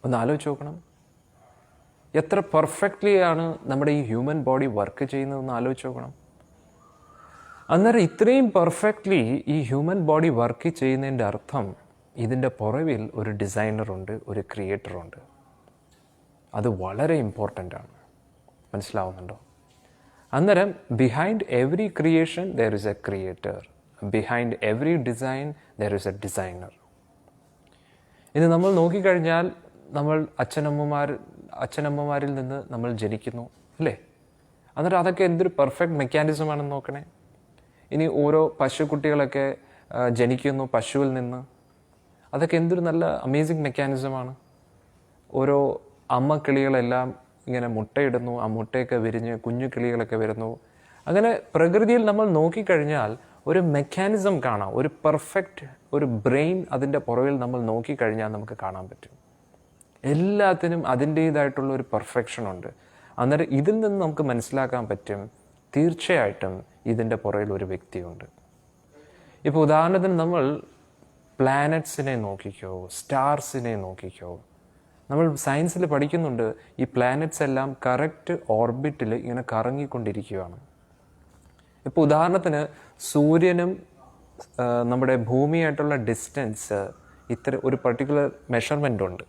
ഒന്ന് ആലോചിച്ച് നോക്കണം, എത്ര പെർഫെക്റ്റ്ലി ആണ് നമ്മുടെ ഈ ഹ്യൂമൻ ബോഡി വർക്ക് ചെയ്യുന്നതെന്ന് ആലോചിച്ച് നോക്കണം. അന്നേരം ഇത്രയും പെർഫെക്റ്റ്ലി ഈ ഹ്യൂമൻ ബോഡി വർക്ക് ചെയ്യുന്നതിൻ്റെ അർത്ഥം, ഇതിൻ്റെ പുറവിൽ ഒരു ഡിസൈനറുണ്ട്, ഒരു ക്രിയേറ്ററുണ്ട്. അത് വളരെ ഇമ്പോർട്ടൻ്റ് ആണ്. മനസ്സിലാവുന്നുണ്ടോ? അന്നേരം behind every creation there is A creator, behind every design there is A designer. ഇനി നമ്മൾ നോക്കിക്കഴിഞ്ഞാൽ, നമ്മൾ അച്ഛനമ്മമാരിൽ നിന്ന് നമ്മൾ ജനിക്കുന്നു അല്ലേ? അന്നേരം അതൊക്കെ എന്തൊരു പെർഫെക്റ്റ് മെക്കാനിസമാണെന്ന് നോക്കണേ. ഇനി ഓരോ പശുക്കുട്ടികളൊക്കെ ജനിക്കുന്നു പശുവിൽ നിന്ന്, അതൊക്കെ എന്തൊരു നല്ല അമേസിങ് മെക്കാനിസമാണ്. ഓരോ അമ്മ കിളികളെല്ലാം ഇങ്ങനെ മുട്ടയിടുന്നു, ആ മുട്ടയൊക്കെ വിരിഞ്ഞ് കുഞ്ഞു കിളികളൊക്കെ വരുന്നു. അങ്ങനെ പ്രകൃതിയിൽ നമ്മൾ നോക്കിക്കഴിഞ്ഞാൽ ഒരു മെക്കാനിസം കാണാം, ഒരു പെർഫെക്റ്റ് ഒരു ബ്രെയിൻ അതിൻ്റെ പുറകിൽ നമ്മൾ നോക്കിക്കഴിഞ്ഞാൽ നമുക്ക് കാണാൻ പറ്റും. എല്ലാത്തിനും അതിൻ്റേതായിട്ടുള്ള ഒരു പെർഫെക്ഷൻ ഉണ്ട്. അന്നേരം ഇതിൽ നിന്ന് നമുക്ക് മനസ്സിലാക്കാൻ പറ്റും, തീർച്ചയായിട്ടും ഇതിൻ്റെ പുറകിൽ ഒരു വ്യക്തിയുണ്ട്. ഇപ്പോൾ ഉദാഹരണത്തിന് നമ്മൾ പ്ലാനറ്റ്സിനെ നോക്കിക്കോ, സ്റ്റാർസിനെ നോക്കിക്കോ. നമ്മൾ സയൻസിൽ പഠിക്കുന്നുണ്ട്, ഈ പ്ലാനറ്റ്സ് എല്ലാം കറക്റ്റ് ഓർബിറ്റിൽ ഇങ്ങനെ കറങ്ങിക്കൊണ്ടിരിക്കുകയാണ്. ഇപ്പോൾ ഉദാഹരണത്തിന് സൂര്യനും നമ്മുടെ ഭൂമിയായിട്ടുള്ള ഡിസ്റ്റൻസ് ഇത്ര ഒരു പർട്ടിക്കുലർ മെഷർമെൻ്റ് ഉണ്ട്.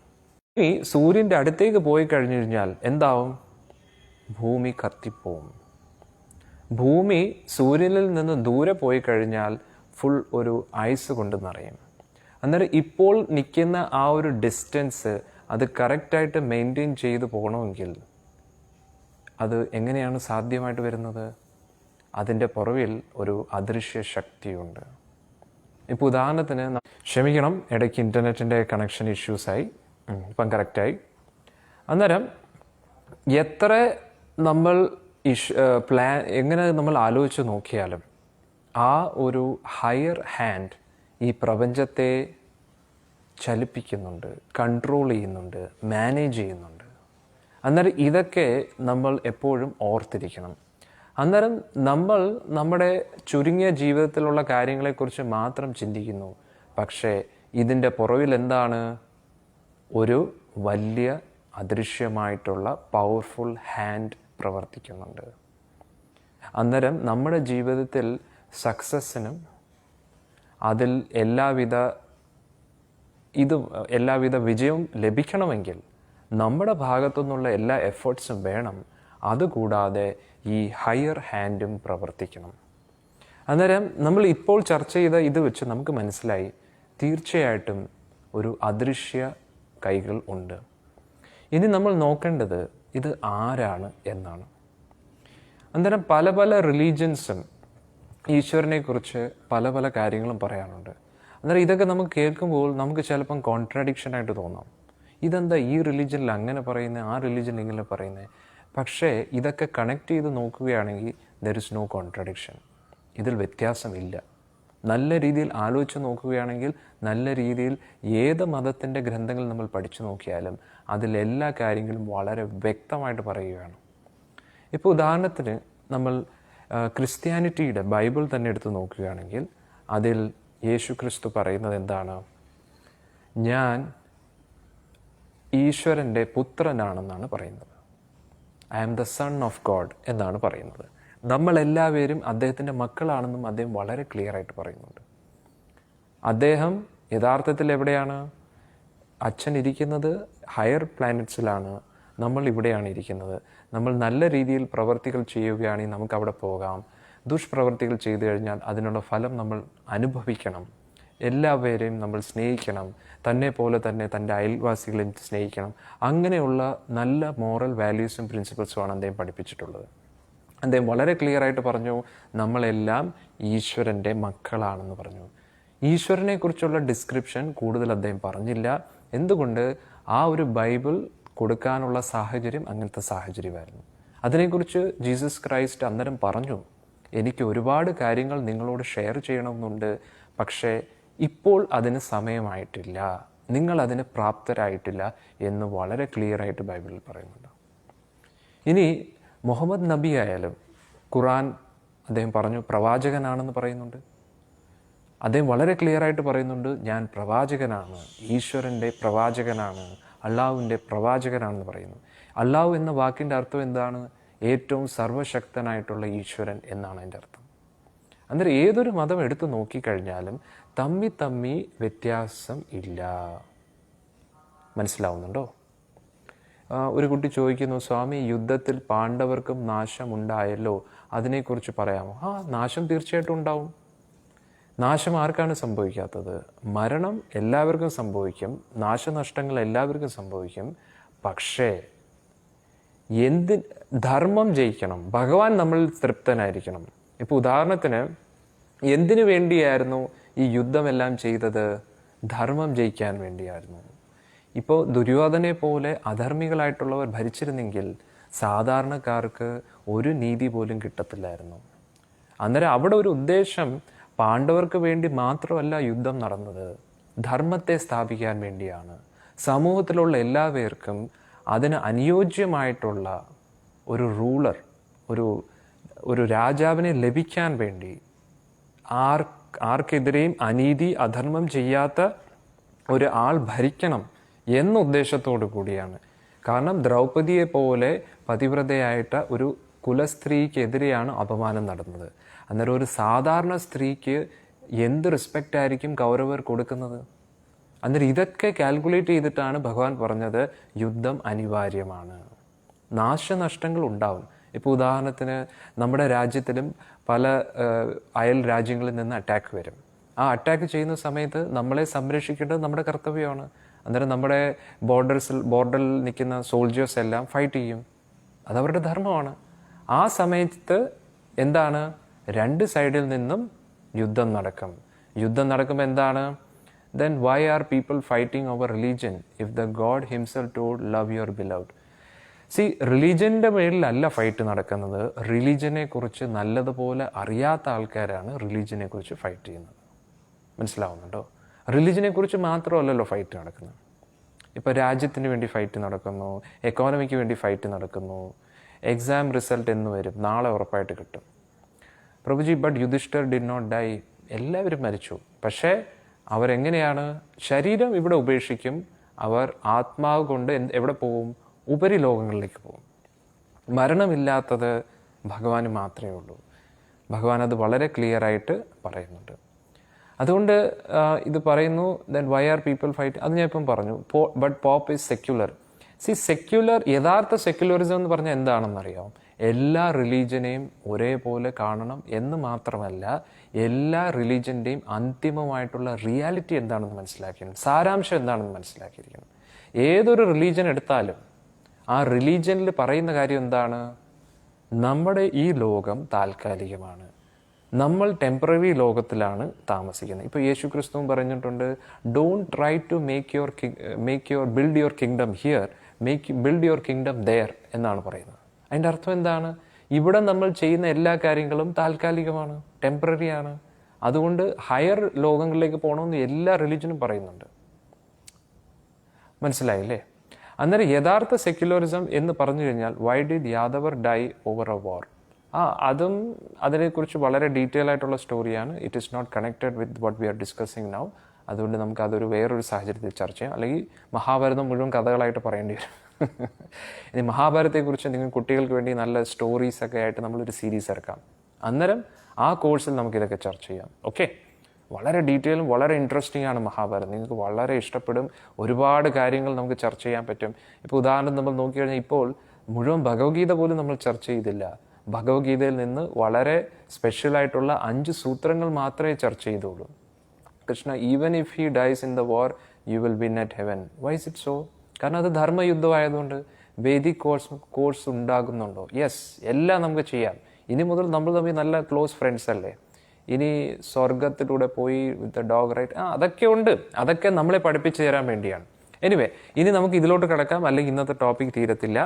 ഈ സൂര്യൻ്റെ അടുത്തേക്ക് പോയി കഴിഞ്ഞു കഴിഞ്ഞാൽ എന്താവും? ഭൂമി കത്തിപ്പോവും. ഭൂമി സൂര്യനിൽ നിന്ന് ദൂരെ പോയി കഴിഞ്ഞാൽ ഫുൾ ഒരു ഐസ് കൊണ്ട് നിറയും. അന്നേരം ഇപ്പോൾ നിൽക്കുന്ന ആ ഒരു ഡിസ്റ്റൻസ് അത് കറക്റ്റായിട്ട് മെയിൻറ്റെയിൻ ചെയ്തു പോകണമെങ്കിൽ അത് എങ്ങനെയാണ് സാധ്യമായിട്ട് വരുന്നത്? അതിൻ്റെ പുറകിൽ ഒരു അദൃശ്യ ശക്തിയുണ്ട്. ഇപ്പോൾ ഉദാഹരണത്തിന് ക്ഷമിക്കണം, ഇടയ്ക്ക് ഇൻ്റർനെറ്റിൻ്റെ കണക്ഷൻ ഇഷ്യൂസായി, ഇപ്പം കറക്റ്റായി. അന്നേരം എത്ര നമ്മൾ എങ്ങനെ നമ്മൾ ആലോചിച്ച് നോക്കിയാലും ആ ഒരു ഹയർ ഹാൻഡ് ഈ പ്രപഞ്ചത്തെ ചലിപ്പിക്കുന്നുണ്ട്, കൺട്രോൾ ചെയ്യുന്നുണ്ട്, മാനേജ് ചെയ്യുന്നുണ്ട്. അന്നേരം ഇതൊക്കെ നമ്മൾ എപ്പോഴും ഓർത്തിരിക്കണം. അന്നേരം നമ്മൾ നമ്മുടെ ചുരുങ്ങിയ ജീവിതത്തിലുള്ള കാര്യങ്ങളെക്കുറിച്ച് മാത്രം ചിന്തിക്കുന്നു. പക്ഷേ ഇതിൻ്റെ പുറകിൽ എന്താണ്? ഒരു വലിയ അദൃശ്യമായിട്ടുള്ള പവർഫുൾ ഹാൻഡ് പ്രവർത്തിക്കുന്നുണ്ട്. അന്നേരം നമ്മുടെ ജീവിതത്തിൽ സക്സസ്സിനും അതിൽ എല്ലാവിധ വിജയവും ലഭിക്കണമെങ്കിൽ നമ്മുടെ ഭാഗത്തു നിന്നുള്ള എല്ലാ എഫേർട്സും വേണം. അതുകൂടാതെ ഈ ഹയർ ഹാൻഡും പ്രവർത്തിക്കണം. അന്നേരം നമ്മൾ ഇപ്പോൾ ചർച്ച ചെയ്ത ഇത് വെച്ച് നമുക്ക് മനസ്സിലായി, തീർച്ചയായിട്ടും ഒരു അദൃശ്യ കൈകൾ ഉണ്ട്. ഇനി നമ്മൾ നോക്കേണ്ടത് ഇത് ആരാണ് എന്നാണ്. അന്നേരം പല പല റിലീജിയൻസും ഈശ്വരനെക്കുറിച്ച് പല പല കാര്യങ്ങളും പറയാനുണ്ട്. അന്നേരം ഇതൊക്കെ നമുക്ക് കേൾക്കുമ്പോൾ നമുക്ക് ചിലപ്പം കോൺട്രാഡിക്ഷനായിട്ട് തോന്നാം. ഇതെന്താ ഈ റിലീജിയനിൽ അങ്ങനെ പറയുന്നത്, ആ റിലീജിയനിൽ ഇങ്ങനെ പറയുന്നത്? പക്ഷേ ഇതൊക്കെ കണക്ട് ചെയ്ത് നോക്കുകയാണെങ്കിൽ ദർ ഇസ് നോ കോൺട്രഡിക്ഷൻ. ഇതിൽ വ്യത്യാസമില്ല. നല്ല രീതിയിൽ ആലോചിച്ച് നോക്കുകയാണെങ്കിൽ, നല്ല രീതിയിൽ ഏത് മതത്തിൻ്റെ ഗ്രന്ഥങ്ങൾ നമ്മൾ പഠിച്ചു നോക്കിയാലും അതിലെല്ലാ കാര്യങ്ങളും വളരെ വ്യക്തമായിട്ട് പറയുകയാണ്. ഇപ്പോൾ ഉദാഹരണത്തിന് നമ്മൾ ക്രിസ്ത്യാനിറ്റിയുടെ ബൈബിൾ തന്നെ എടുത്ത് നോക്കുകയാണെങ്കിൽ അതിൽ യേശു ക്രിസ്തു പറയുന്നത് എന്താണ്? ഞാൻ ഈശ്വരൻ്റെ പുത്രനാണെന്നാണ് പറയുന്നത്. I am the son of God എന്നാണ് പറയുന്നത്. നമ്മളെല്ലാവരും അദ്ദേഹത്തിൻ്റെ മക്കളാണെന്നും അദ്ദേഹം വളരെ ക്ലിയർ ആയിട്ട് പറയുന്നുണ്ട്. അദ്ദേഹം യഥാർത്ഥത്തിൽ എവിടെയാണ്? അച്ഛൻ ഇരിക്കുന്നത് ഹയർ പ്ലാനറ്റ്സിലാണ്, നമ്മൾ ഇവിടെയാണ് ഇരിക്കുന്നത്. നമ്മൾ നല്ല രീതിയിൽ പ്രവർത്തികൾ ചെയ്യുകയാണെങ്കിൽ നമുക്ക് അവിടെ പോകാം. ദുഷ്പ്രവർത്തികൾ ചെയ്തു കഴിഞ്ഞാൽ അതിനുള്ള ഫലം നമ്മൾ അനുഭവിക്കണം. എല്ലാവരെയും നമ്മൾ സ്നേഹിക്കണം, തന്നെ പോലെ തന്നെ തൻ്റെ അയൽവാസികളെയും സ്നേഹിക്കണം. അങ്ങനെയുള്ള നല്ല മോറൽ വാല്യൂസും പ്രിൻസിപ്പിൾസുമാണ് അദ്ദേഹം പഠിപ്പിച്ചിട്ടുള്ളത്. അദ്ദേഹം വളരെ ക്ലിയർ ആയിട്ട് പറഞ്ഞു, നമ്മളെല്ലാം ഈശ്വരൻ്റെ മക്കളാണെന്ന് പറഞ്ഞു. ഈശ്വരനെക്കുറിച്ചുള്ള ഡിസ്ക്രിപ്ഷൻ കൂടുതൽ അദ്ദേഹം പറഞ്ഞില്ല. എന്തുകൊണ്ട്? ആ ഒരു ബൈബിൾ കൊടുക്കാനുള്ള സാഹചര്യം അങ്ങനത്തെ സാഹചര്യമായിരുന്നു. അതിനെക്കുറിച്ച് ജീസസ് ക്രൈസ്റ്റ് അന്നേരം പറഞ്ഞു, എനിക്ക് ഒരുപാട് കാര്യങ്ങൾ നിങ്ങളോട് ഷെയർ ചെയ്യണമെന്നുണ്ട്, പക്ഷേ ഇപ്പോൾ അതിന് സമയമായിട്ടില്ല, നിങ്ങൾ അതിന് പ്രാപ്തരായിട്ടില്ല എന്ന് വളരെ ക്ലിയർ ആയിട്ട് ബൈബിളിൽ പറയുന്നുണ്ട്. ഇനി മുഹമ്മദ് നബി ആയാലും ഖുറാൻ അദ്ദേഹം പറഞ്ഞു പ്രവാചകനാണെന്ന് പറയുന്നുണ്ട്. അദ്ദേഹം വളരെ ക്ലിയർ ആയിട്ട് പറയുന്നുണ്ട്, ഞാൻ പ്രവാചകനാണ്, ഈശ്വരൻ്റെ പ്രവാചകനാണ്, അള്ളാഹുവിൻ്റെ പ്രവാചകനാണെന്ന് പറയുന്നു. അള്ളാഹു എന്ന വാക്കിൻ്റെ അർത്ഥം എന്താണ്? ഏറ്റവും സർവശക്തനായിട്ടുള്ള ഈശ്വരൻ എന്നാണ് അതിൻ്റെ അർത്ഥം. അന്നേരം ഏതൊരു മതം എടുത്തു നോക്കിക്കഴിഞ്ഞാലും തമ്മി വ്യത്യാസം ഇല്ല. മനസ്സിലാവുന്നുണ്ടോ? ഒരു കുട്ടി ചോദിക്കുന്നു, സ്വാമി യുദ്ധത്തിൽ പാണ്ഡവർക്കും നാശമുണ്ടായല്ലോ, അതിനെക്കുറിച്ച് പറയാമോ? നാശം തീർച്ചയായിട്ടും ഉണ്ടാവും. നാശം ആർക്കാണ് സംഭവിക്കാത്തത്? മരണം എല്ലാവർക്കും സംഭവിക്കും, നാശനഷ്ടങ്ങൾ എല്ലാവർക്കും സംഭവിക്കും. പക്ഷേ ധർമ്മം ജയിക്കണം, ഭഗവാൻ നമ്മൾ തൃപ്തനായിരിക്കണം. ഇപ്പോൾ ഉദാഹരണത്തിന് എന്തിനു വേണ്ടിയായിരുന്നു ഈ യുദ്ധമെല്ലാം ചെയ്തത്? ധർമ്മം ജയിക്കാൻ വേണ്ടിയായിരുന്നു. ഇപ്പോൾ ദുര്യോധനെ പോലെ അധർമ്മികളായിട്ടുള്ളവർ ഭരിച്ചിരുന്നെങ്കിൽ സാധാരണക്കാർക്ക് ഒരു നീതി പോലും കിട്ടത്തില്ലായിരുന്നു. അന്നേരം അവിടെ ഒരു ഉദ്ദേശം പാണ്ഡവർക്ക് വേണ്ടി മാത്രമല്ല യുദ്ധം നടന്നത്, ധർമ്മത്തെ സ്ഥാപിക്കാൻ വേണ്ടിയാണ്. സമൂഹത്തിലുള്ള എല്ലാവർക്കും അതിന് അനുയോജ്യമായിട്ടുള്ള ഒരു റൂളർ, ഒരു രാജാവിനെ ലഭിക്കാൻ വേണ്ടി, ആർക്കെതിരെയും അനീതി അധർമ്മം ചെയ്യാത്ത ഒരു ആൾ ഭരിക്കണം എന്ന ഉദ്ദേശത്തോടു കൂടിയാണ്. കാരണം ദ്രൗപദിയെ പോലെ പതിവ്രതയായിട്ട് ഒരു കുലസ്ത്രീക്കെതിരെയാണ് അപമാനം നടന്നത്. അന്നേരം ഒരു സാധാരണ സ്ത്രീക്ക് എന്ത് റെസ്പെക്റ്റ് ആയിരിക്കും കൗരവർ കൊടുക്കുന്നത്? അന്നേരം ഇതൊക്കെ കാൽക്കുലേറ്റ് ചെയ്തിട്ടാണ് ഭഗവാൻ പറഞ്ഞത് യുദ്ധം അനിവാര്യമാണ്. നാശനഷ്ടങ്ങൾ ഉണ്ടാവും. ഇപ്പോൾ ഉദാഹരണത്തിന് നമ്മുടെ രാജ്യത്തിലും പല അയൽ രാജ്യങ്ങളിൽ നിന്ന് അറ്റാക്ക് വരും. ആ അറ്റാക്ക് ചെയ്യുന്ന സമയത്ത് നമ്മളെ സംരക്ഷിക്കേണ്ടത് നമ്മുടെ കർത്തവ്യമാണ്. അന്നേരം നമ്മുടെ ബോർഡറിൽ നിൽക്കുന്ന സോൾജേഴ്സ് എല്ലാം ഫൈറ്റ് ചെയ്യും. അതവരുടെ ധർമ്മമാണ്. ആ സമയത്ത് എന്താണ്, രണ്ട് സൈഡിൽ നിന്നും യുദ്ധം നടക്കും. യുദ്ധം നടക്കുമ്പോൾ എന്താണ്, then why are people fighting over religion if the God himself told love your beloved? റിലീജിയൻ്റെ മേളിലല്ല ഫൈറ്റ് നടക്കുന്നത്. റിലീജിയനെ കുറിച്ച് നല്ലതുപോലെ അറിയാത്ത ആൾക്കാരാണ് റിലീജിയനെ കുറിച്ച് ഫൈറ്റ് ചെയ്യുന്നത്. മനസ്സിലാവുന്നുണ്ടോ? റിലീജിയനെ കുറിച്ച് മാത്രമല്ലല്ലോ ഫൈറ്റ് നടക്കുന്നത്. ഇപ്പോൾ രാജ്യത്തിന് വേണ്ടി ഫൈറ്റ് നടക്കുന്നു, എക്കോണമിക്ക് വേണ്ടി ഫൈറ്റ് നടക്കുന്നു. എക്സാം റിസൾട്ട് എന്ന് വരും, നാളെ ഉറപ്പായിട്ട് കിട്ടും. പ്രഭുജി, ബട്ട് യുധിഷ്ഠിർ ഡിഡ് നോട്ട് ഡൈ. എല്ലാവരും മരിച്ചു. പക്ഷേ അവരെങ്ങനെയാണ്? ശരീരം ഇവിടെ ഉപേക്ഷിക്കും, അവർ ആത്മാവ് കൊണ്ട് എവിടെ പോവും? ഉപരിലോകങ്ങളിലേക്ക് പോകും. മരണമില്ലാത്തത് ഭഗവാന് മാത്രമേ ഉള്ളൂ. ഭഗവാൻ അത് വളരെ ക്ലിയർ ആയിട്ട് പറയുന്നുണ്ട്. അതുകൊണ്ട് ഇത് പറയുന്നു, then why are people fight, അത് ഞാൻ ഇപ്പം പറഞ്ഞു. But pope is secular. Secular, യഥാർത്ഥ സെക്യുലറിസം എന്ന് പറഞ്ഞാൽ എന്താണെന്നറിയാം? എല്ലാ റിലീജിയനെയും ഒരേപോലെ കാണണം എന്ന് മാത്രമല്ല, എല്ലാ റിലീജിയൻ്റെയും അന്തിമമായിട്ടുള്ള റിയാലിറ്റി എന്താണെന്ന് മനസ്സിലാക്കിയിരിക്കണം, സാരാംശം എന്താണെന്ന് മനസ്സിലാക്കിയിരിക്കണം. ഏതൊരു റിലീജിയൻ എടുത്താലും ആ റിലീജിയനിൽ പറയുന്ന കാര്യം എന്താണ്? നമ്മുടെ ഈ ലോകം താൽക്കാലികമാണ്, നമ്മൾ ടെമ്പററി ലോകത്തിലാണ് താമസിക്കുന്നത്. ഇപ്പോൾ യേശു ക്രിസ്തുവും പറഞ്ഞിട്ടുണ്ട്, don't try to build your kingdom here, build your kingdom there എന്നാണ് പറയുന്നത്. അതിൻ്റെ അർത്ഥം എന്താണ്? ഇവിടെ നമ്മൾ ചെയ്യുന്ന എല്ലാ കാര്യങ്ങളും താൽക്കാലികമാണ്, ടെമ്പററി ആണ്. അതുകൊണ്ട് ഹയർ ലോകങ്ങളിലേക്ക് പോകണമെന്ന് എല്ലാ റിലീജിയനും പറയുന്നുണ്ട്. മനസ്സിലായില്ലേ? അന്നേരം യഥാർത്ഥ സെക്യുലറിസം എന്ന് പറഞ്ഞു കഴിഞ്ഞാൽ, വൈ ഡിഡ് യാദവർ ഡൈ ഓവർ എ വാർ? അതും അതിനെക്കുറിച്ച് വളരെ ഡീറ്റെയിൽ ആയിട്ടുള്ള സ്റ്റോറിയാണ്. It is not connected with what we are discussing now. അതുകൊണ്ട് നമുക്ക് അതൊരു വേറൊരു സാഹചര്യത്തിൽ ചർച്ച ചെയ്യാം. അല്ലെങ്കിൽ മഹാഭാരതം മുഴുവൻ കഥകളായിട്ട് പറയേണ്ടി വരും. ഇനി മഹാഭാരതത്തെക്കുറിച്ച് നിങ്ങൾ കുട്ടികൾക്ക് വേണ്ടി നല്ല സ്റ്റോറീസൊക്കെ ആയിട്ട് നമ്മളൊരു സീരീസ് ഇറക്കാം. അന്നേരം ആ കോഴ്സിൽ നമുക്കിതൊക്കെ ചർച്ച ചെയ്യാം. ഓക്കെ, വളരെ ഡീറ്റെയിലും വളരെ ഇൻട്രസ്റ്റിംഗ് ആണ് മഹാഭാരതം. നിങ്ങൾക്ക് വളരെ ഇഷ്ടപ്പെടും. ഒരുപാട് കാര്യങ്ങൾ നമുക്ക് ചർച്ച ചെയ്യാൻ പറ്റും. ഇപ്പോൾ ഉദാഹരണം നമ്മൾ നോക്കിക്കഴിഞ്ഞാൽ, ഇപ്പോൾ മുഴുവൻ ഭഗവത്ഗീത പോലും നമ്മൾ ചർച്ച ചെയ്തില്ല. ഭഗവത്ഗീതയിൽ നിന്ന് വളരെ സ്പെഷ്യലായിട്ടുള്ള 5 സൂത്രങ്ങൾ മാത്രമേ ചർച്ച ചെയ്തുള്ളൂ. Krishna, even if he dies in the war you will win at heaven. Why is it so? കാരണം അത് ധർമ്മയുദ്ധമായതുകൊണ്ട്. വേദിക് കോഴ്സ് ഉണ്ടാകുന്നുണ്ടോ? യെസ്, എല്ലാം നമുക്ക് ചെയ്യാം. ഇനി മുതൽ നമ്മൾ തമ്മിൽ നല്ല ക്ലോസ് ഫ്രണ്ട്സ് അല്ലേ? ഇനി സ്വർഗത്തിലൂടെ പോയി വിത്ത് ഡോഗ് റൈറ്റ്, അതൊക്കെ ഉണ്ട്. അതൊക്കെ നമ്മളെ പഠിപ്പിച്ചു തരാൻ വേണ്ടിയാണ്. എനിവേ, ഇനി നമുക്ക് ഇതിലോട്ട് കിടക്കാം, അല്ലെങ്കിൽ ഇന്നത്തെ ടോപ്പിക് തീരത്തില്ല.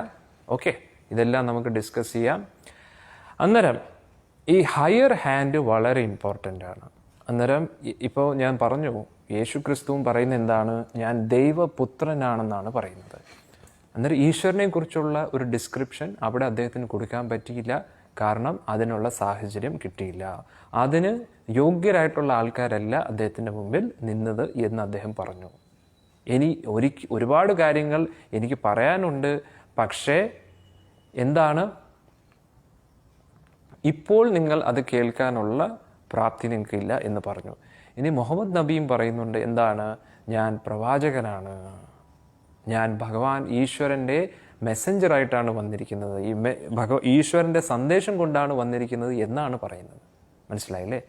ഓക്കെ, ഇതെല്ലാം നമുക്ക് ഡിസ്കസ് ചെയ്യാം. അന്നേരം ഈ ഹയർ ഹാൻഡ് വളരെ ഇമ്പോർട്ടൻ്റ് ആണ്. അന്നേരം ഇപ്പോൾ ഞാൻ പറഞ്ഞു, യേശു ക്രിസ്തുവും പറയുന്നത് എന്താണ്? ഞാൻ ദൈവപുത്രനാണെന്നാണ് പറയുന്നത്. അന്നേരം ഈശ്വരനെ കുറിച്ചുള്ള ഒരു ഡിസ്ക്രിപ്ഷൻ അവിടെ അദ്ദേഹത്തിന് കൊടുക്കാൻ പറ്റിയില്ല. കാരണം അതിനുള്ള സാഹചര്യം കിട്ടിയില്ല. അതിന് യോഗ്യരായിട്ടുള്ള ആൾക്കാരല്ല അദ്ദേഹത്തിൻ്റെ മുമ്പിൽ നിന്നത് എന്ന് അദ്ദേഹം പറഞ്ഞു. ഒരുപാട് കാര്യങ്ങൾ എനിക്ക് പറയാനുണ്ട്, പക്ഷേ എന്താണ്, ഇപ്പോൾ നിങ്ങൾ അത് കേൾക്കാനുള്ള പ്രാപ്തി നിങ്ങൾക്കില്ല എന്ന് പറഞ്ഞു. ഇനി മുഹമ്മദ് നബിയും പറയുന്നുണ്ട്, എന്താണ്? ഞാൻ പ്രവാചകനാണ്, ഞാൻ ഭഗവാൻ ഈശ്വരൻ്റെ മെസ്സഞ്ചറായിട്ടാണ് വന്നിരിക്കുന്നത്, ഈശ്വരൻ്റെ സന്ദേശം കൊണ്ടാണ് വന്നിരിക്കുന്നത് എന്നാണ് പറയുന്നത്. മനസ്സിലായില്ലേ?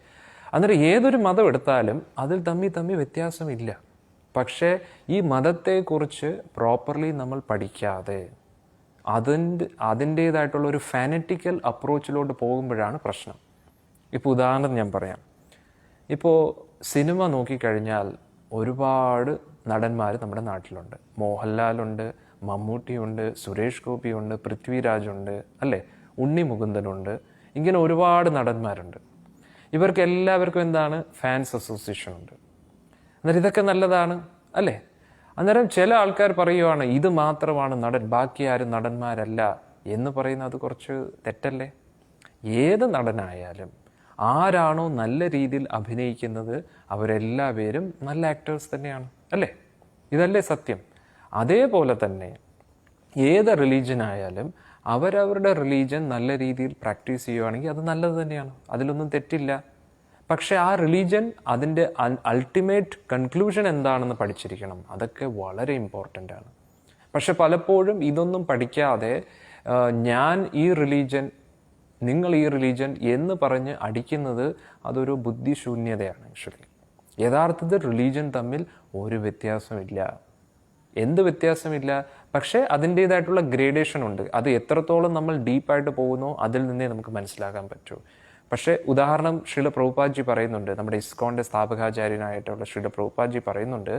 അന്നേരം ഏതൊരു മതം എടുത്താലും അതിൽ തമ്മിൽ വ്യത്യാസമില്ല. പക്ഷേ ഈ മതത്തെക്കുറിച്ച് പ്രോപ്പർലി നമ്മൾ പഠിക്കാതെ അതിൻ്റേതായിട്ടുള്ള ഒരു ഫാനറ്റിക്കൽ അപ്രോച്ചിലോട്ട് പോകുമ്പോഴാണ് പ്രശ്നം. ഇപ്പോൾ ഉദാഹരണം ഞാൻ പറയാം. ഇപ്പോൾ സിനിമ നോക്കിക്കഴിഞ്ഞാൽ ഒരുപാട് നടന്മാർ നമ്മുടെ നാട്ടിലുണ്ട്. മോഹൻലാലുണ്ട്, മമ്മൂട്ടിയുണ്ട്, സുരേഷ് ഗോപിയുണ്ട്, പൃഥ്വിരാജുണ്ട്, അല്ലേ, ഉണ്ണി മുകുന്ദനുണ്ട്. ഇങ്ങനെ ഒരുപാട് നടന്മാരുണ്ട്. ഇവർക്ക് എല്ലാവർക്കും എന്താണ് ഫാൻസ് അസോസിയേഷൻ ഉണ്ട്. അന്നേരം ഇതൊക്കെ നല്ലതാണ് അല്ലേ? അന്നേരം ചില ആൾക്കാർ പറയുവാണ് ഇത് മാത്രമാണ് നടൻ, ബാക്കി ആരും നടന്മാരല്ല എന്ന് പറയുന്നത് അത് കുറച്ച് തെറ്റല്ലേ? ഏത് നടനായാലും ആരാണോ നല്ല രീതിയിൽ അഭിനയിക്കുന്നത് അവരെല്ലാവരും നല്ല ആക്ടേഴ്സ് തന്നെയാണ് അല്ലേ? ഇതല്ലേ സത്യം? അതേപോലെ തന്നെ ഏത് റിലീജിയൻ ആയാലും അവരവരുടെ റിലീജിയൻ നല്ല രീതിയിൽ പ്രാക്ടീസ് ചെയ്യുകയാണെങ്കിൽ അത് നല്ലത് തന്നെയാണ്, അതിലൊന്നും തെറ്റില്ല. പക്ഷെ ആ റിലീജിയൻ അതിൻ്റെ അൾട്ടിമേറ്റ് കൺക്ലൂഷൻ എന്താണെന്ന് പഠിച്ചിരിക്കണം. അതൊക്കെ വളരെ ഇമ്പോർട്ടൻ്റ് ആണ്. പക്ഷെ പലപ്പോഴും ഇതൊന്നും പഠിക്കാതെ ഞാൻ ഈ റിലീജിയൻ, നിങ്ങൾ ഈ റിലീജിയൻ എന്ന് പറഞ്ഞ് അടിക്കുന്നത് അതൊരു ബുദ്ധിശൂന്യതയാണ്. ആക്ച്വലി യഥാർത്ഥത്തിൽ റിലീജിയൻ തമ്മിൽ ഒരു വ്യത്യാസമില്ല. എന്ത് വ്യത്യാസമില്ല? പക്ഷേ അതിൻ്റേതായിട്ടുള്ള ഗ്രേഡേഷൻ ഉണ്ട്. അത് എത്രത്തോളം നമ്മൾ ഡീപ്പായിട്ട് പോകുന്നോ അതിൽ നിന്നേ നമുക്ക് മനസ്സിലാക്കാൻ പറ്റൂ. പക്ഷേ ഉദാഹരണം ശ്രീല പ്രഭുപാദ്ജി പറയുന്നുണ്ട്, നമ്മുടെ ഇസ്കോണിൻ്റെ സ്ഥാപകാചാര്യനായിട്ടുള്ള ശ്രീല പ്രഭുപാദ്ജി പറയുന്നുണ്ട്,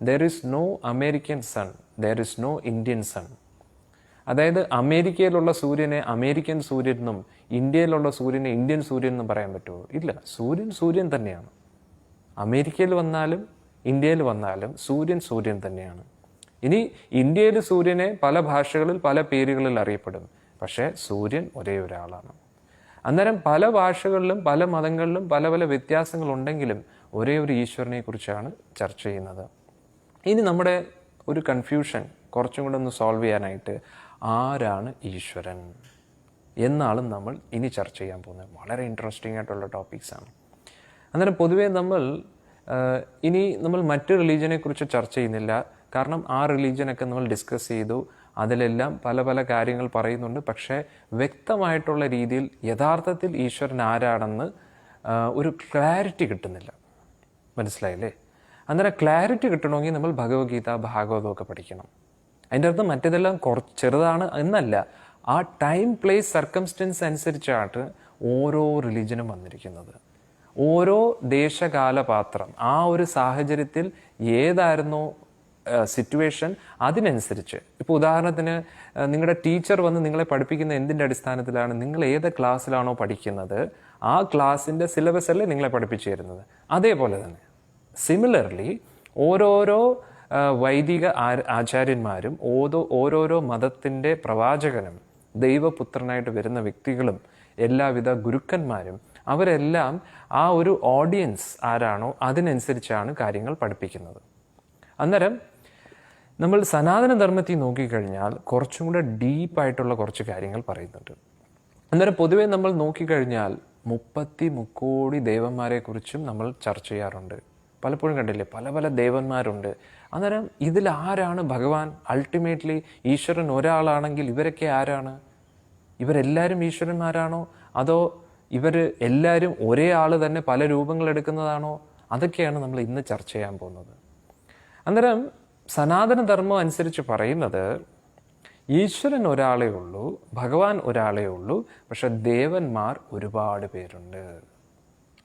there is no American sun, there is no Indian sun. അതായത് അമേരിക്കയിലുള്ള സൂര്യനെ അമേരിക്കൻ സൂര്യൻ എന്നും ഇന്ത്യയിലുള്ള സൂര്യനെ ഇന്ത്യൻ സൂര്യൻ എന്നും പറയാൻ പറ്റുമോ? ഇല്ല. സൂര്യൻ സൂര്യൻ തന്നെയാണ്. അമേരിക്കയിൽ വന്നാലും ഇന്ത്യയിൽ വന്നാലും സൂര്യൻ സൂര്യൻ തന്നെയാണ്. ഇനി ഇന്ത്യയിൽ സൂര്യനെ പല ഭാഷകളിൽ പല പേരുകളിൽ അറിയപ്പെടും, പക്ഷേ സൂര്യൻ ഒരേ ഒരാളാണ്. അന്നേരം പല ഭാഷകളിലും പല മതങ്ങളിലും പല പല വ്യത്യാസങ്ങളുണ്ടെങ്കിലും ഒരേ ഒരു ഈശ്വരനെ കുറിച്ചാണ് ചർച്ച ചെയ്യുന്നത്. ഇനി നമ്മുടെ ഒരു കൺഫ്യൂഷൻ കുറച്ചും കൂടെ ഒന്ന് സോൾവ് ചെയ്യാനായിട്ട് ആരാണ് ഈശ്വരൻ എന്നാണ് നമ്മൾ ഇനി ചർച്ച ചെയ്യാൻ പോകുന്നത്. വളരെ ഇൻട്രസ്റ്റിംഗ് ആയിട്ടുള്ള ടോപ്പിക്സാണ്. അന്നേരം പൊതുവേ ഇനി നമ്മൾ മറ്റ് റിലീജിയനെ കുറിച്ച് ചർച്ച ചെയ്യുന്നില്ല. കാരണം ആ റിലീജിയനൊക്കെ നമ്മൾ ഡിസ്കസ് ചെയ്തു, അതിലെല്ലാം പല പല കാര്യങ്ങൾ പറയുന്നുണ്ട്. പക്ഷേ വ്യക്തമായിട്ടുള്ള രീതിയിൽ യഥാർത്ഥത്തിൽ ഈശ്വരൻ ആരാണെന്ന് ഒരു ക്ലാരിറ്റി കിട്ടുന്നില്ല. മനസ്സിലായില്ലേ? അന്നേരം ക്ലാരിറ്റി കിട്ടണമെങ്കിൽ നമ്മൾ ഭഗവത്ഗീത ഭാഗവതമൊക്കെ പഠിക്കണം. അതിൻ്റെ അർത്ഥം മറ്റേതെല്ലാം ചെറുതാണ് എന്നല്ല. ആ ടൈം പ്ലേസ് സർക്കംസ്റ്റൻസ് അനുസരിച്ചാണ് ഓരോ റിലീജിയനും വന്നിരിക്കുന്നത്. ഓരോ ദേശകാലപാത്രം, ആ ഒരു സാഹചര്യത്തിൽ ഏതായിരുന്നോ സിറ്റുവേഷൻ അതിനനുസരിച്ച്. ഇപ്പോൾ ഉദാഹരണത്തിന് നിങ്ങളുടെ ടീച്ചർ വന്ന് നിങ്ങളെ പഠിപ്പിക്കുന്ന എന്തിൻ്റെ അടിസ്ഥാനത്തിലാണ്? നിങ്ങൾ ഏത് ക്ലാസ്സിലാണോ പഠിക്കുന്നത് ആ ക്ലാസ്സിൻ്റെ സിലബസ് അല്ലേ നിങ്ങളെ പഠിപ്പിച്ചു തരുന്നത്. അതേപോലെ തന്നെ സിമിലർലി ഓരോരോ വൈദിക ആചാര്യന്മാരും ഓരോരോ മതത്തിൻ്റെ പ്രവാചകനും ദൈവപുത്രനായിട്ട് വരുന്ന വ്യക്തികളും എല്ലാവിധ ഗുരുക്കന്മാരും അവരെല്ലാം ആ ഒരു ഓഡിയൻസ് ആരാണോ അതിനനുസരിച്ചാണ് കാര്യങ്ങൾ പഠിപ്പിക്കുന്നത്. അന്നേരം നമ്മൾ സനാതനധർമ്മത്തിൽ നോക്കിക്കഴിഞ്ഞാൽ കുറച്ചും കൂടെ ഡീപ്പായിട്ടുള്ള കുറച്ച് കാര്യങ്ങൾ പറയുന്നുണ്ട്. അന്നേരം പൊതുവെ നമ്മൾ നോക്കിക്കഴിഞ്ഞാൽ 33 കോടി ദേവന്മാരെക്കുറിച്ചും നമ്മൾ ചർച്ച ചെയ്യാറുണ്ട്. പലപ്പോഴും കണ്ടില്ലേ, പല പല ദേവന്മാരുണ്ട്. അന്നേരം ഇതിൽ ആരാണ് ഭഗവാൻ? അൾട്ടിമേറ്റ്ലി ഈശ്വരൻ ഒരാളാണെങ്കിൽ ഇവരൊക്കെ ആരാണ്? ഇവരെല്ലാവരും ഈശ്വരന്മാരാണോ? അതോ ഇവർ എല്ലാവരും ഒരേ ആൾ തന്നെ പല രൂപങ്ങൾ എടുക്കുന്നതാണോ? അതൊക്കെയാണ് നമ്മൾ ഇന്ന് ചർച്ച ചെയ്യാൻ പോകുന്നത്. അന്നേരം സനാതനധർമ്മം അനുസരിച്ച് പറയുന്നത് ഈശ്വരൻ ഒരാളേ ഉള്ളൂ, ഭഗവാൻ ഒരാളേ ഉള്ളൂ, പക്ഷെ ദേവന്മാർ ഒരുപാട് പേരുണ്ട്.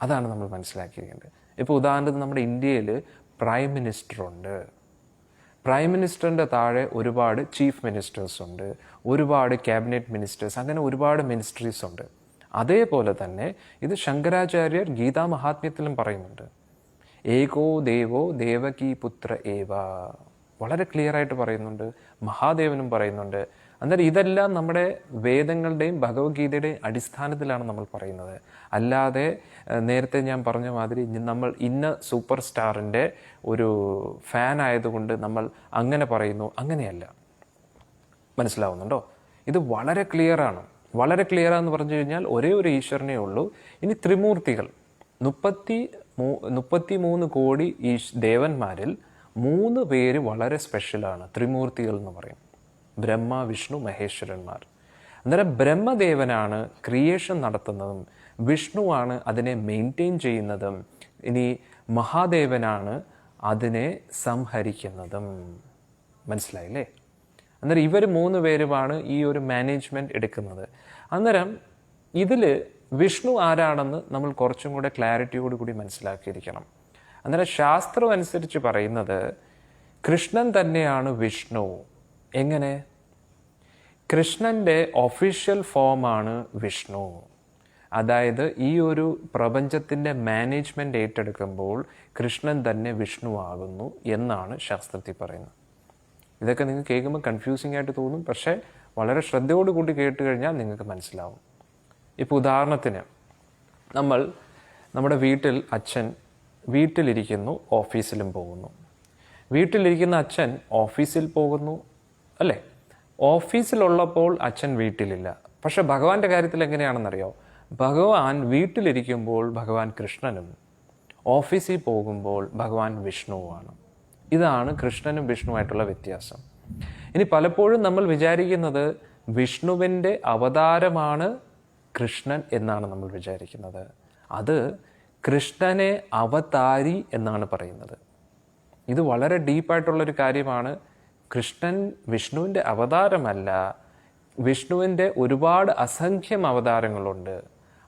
അതാണ് നമ്മൾ മനസ്സിലാക്കിയിരിക്കേണ്ടത്. ഇപ്പോൾ ഉദാഹരണത്തിന് നമ്മുടെ ഇന്ത്യയിൽ പ്രൈം മിനിസ്റ്റർ ഉണ്ട്. പ്രൈം മിനിസ്റ്ററിൻ്റെ താഴെ ഒരുപാട് ചീഫ് മിനിസ്റ്റേഴ്സ് ഉണ്ട്, ഒരുപാട് ക്യാബിനറ്റ് മിനിസ്റ്റേഴ്സ്, അങ്ങനെ ഒരുപാട് മിനിസ്ട്രീസ് ഉണ്ട്. അതേപോലെ തന്നെ ഇത് ശങ്കരാചാര്യർ ഗീതാ മഹാത്മ്യത്തിലും പറയുന്നുണ്ട്. ഏകോ ദേവോ ദേവകീ പുത്ര ഏവ, വളരെ ക്ലിയർ ആയിട്ട് പറയുന്നുണ്ട്. മഹാദേവനും പറയുന്നുണ്ട്. അന്നേരം ഇതെല്ലാം നമ്മുടെ വേദങ്ങളുടെയും ഭഗവത്ഗീതയുടെയും അടിസ്ഥാനത്തിലാണ് നമ്മൾ പറയുന്നത്. അല്ലാതെ നേരത്തെ ഞാൻ പറഞ്ഞ മാതിരി നമ്മൾ ഇന്ന സൂപ്പർ സ്റ്റാറിൻ്റെ ഒരു ഫാൻ ആയതുകൊണ്ട് നമ്മൾ അങ്ങനെ പറയുന്നു, അങ്ങനെയല്ല. മനസ്സിലാവുന്നുണ്ടോ? ഇത് വളരെ ക്ലിയറാണ്. വളരെ ക്ലിയറാന്ന് പറഞ്ഞു കഴിഞ്ഞാൽ ഒരേ ഒരു ഈശ്വരനേ ഉള്ളൂ. ഇനി ത്രിമൂർത്തികൾ 33 കോടി ദേവന്മാരിൽ 3 പേര് വളരെ സ്പെഷ്യലാണ്. ത്രിമൂർത്തികൾ എന്ന് പറയും, ബ്രഹ്മ വിഷ്ണു മഹേശ്വരന്മാർ. അന്നേരം ബ്രഹ്മദേവനാണ് ക്രിയേഷൻ നടത്തുന്നതും വിഷ്ണുവാണ് അതിനെ മെയിൻറ്റെയിൻ ചെയ്യുന്നതും ഇനി മഹാദേവനാണ് അതിനെ സംഹരിക്കുന്നതും. മനസ്സിലായില്ലേ? അന്നേരം ഇവർ 3 പേരുമാണ് ഈ ഒരു മാനേജ്മെൻറ്റ് എടുക്കുന്നത്. അന്നേരം ഇതിൽ വിഷ്ണു ആരാണെന്ന് നമ്മൾ കുറച്ചും കൂടെ ക്ലാരിറ്റിയോടുകൂടി മനസ്സിലാക്കിയിരിക്കണം. അന്നേരം ശാസ്ത്രം അനുസരിച്ച് പറയുന്നത് കൃഷ്ണൻ തന്നെയാണ് വിഷ്ണു. എങ്ങനെ? കൃഷ്ണൻ്റെ ഒഫീഷ്യൽ ഫോമാണ് വിഷ്ണു. അതായത് ഈ ഒരു പ്രപഞ്ചത്തിൻ്റെ മാനേജ്മെൻറ്റ് ഏറ്റെടുക്കുമ്പോൾ കൃഷ്ണൻ തന്നെ വിഷ്ണു ആകുന്നു എന്നാണ് ശാസ്ത്രത്തിൽ പറയുന്നത്. ഇതൊക്കെ നിങ്ങൾക്ക് കേൾക്കുമ്പോൾ കൺഫ്യൂസിംഗ് ആയിട്ട് തോന്നും, പക്ഷേ വളരെ ശ്രദ്ധയോട് കൂടി കേട്ട് കഴിഞ്ഞാൽ നിങ്ങൾക്ക് മനസ്സിലാവും. ഇപ്പോൾ ഉദാഹരണത്തിന് നമ്മുടെ വീട്ടിൽ അച്ഛൻ വീട്ടിലിരിക്കുന്നു, ഓഫീസിലും പോകുന്നു. വീട്ടിലിരിക്കുന്ന അച്ഛൻ ഓഫീസിൽ പോകുന്നു അല്ലേ? ഓഫീസിലുള്ളപ്പോൾ അച്ഛൻ വീട്ടിലില്ല. പക്ഷെ ഭഗവാന്റെ കാര്യത്തിൽ എങ്ങനെയാണെന്നറിയോ? ഭഗവാൻ വീട്ടിലിരിക്കുമ്പോൾ ഭഗവാൻ കൃഷ്ണനും, ഓഫീസിൽ പോകുമ്പോൾ ഭഗവാൻ വിഷ്ണുവുമാണ്. ഇതാണ് കൃഷ്ണനും വിഷ്ണുവായിട്ടുള്ള വ്യത്യാസം. ഇനി പലപ്പോഴും നമ്മൾ വിചാരിക്കുന്നത് വിഷ്ണുവിൻ്റെ അവതാരമാണ് കൃഷ്ണൻ എന്നാണ് നമ്മൾ വിചാരിക്കുന്നത്. അത് കൃഷ്ണനെ അവതാരി എന്നാണ് പറയുന്നത്. ഇത് വളരെ ഡീപ്പായിട്ടുള്ളൊരു കാര്യമാണ്. കൃഷ്ണൻ വിഷ്ണുവിൻ്റെ അവതാരമല്ല, വിഷ്ണുവിൻ്റെ ഒരുപാട് അസംഖ്യം അവതാരങ്ങളുണ്ട്.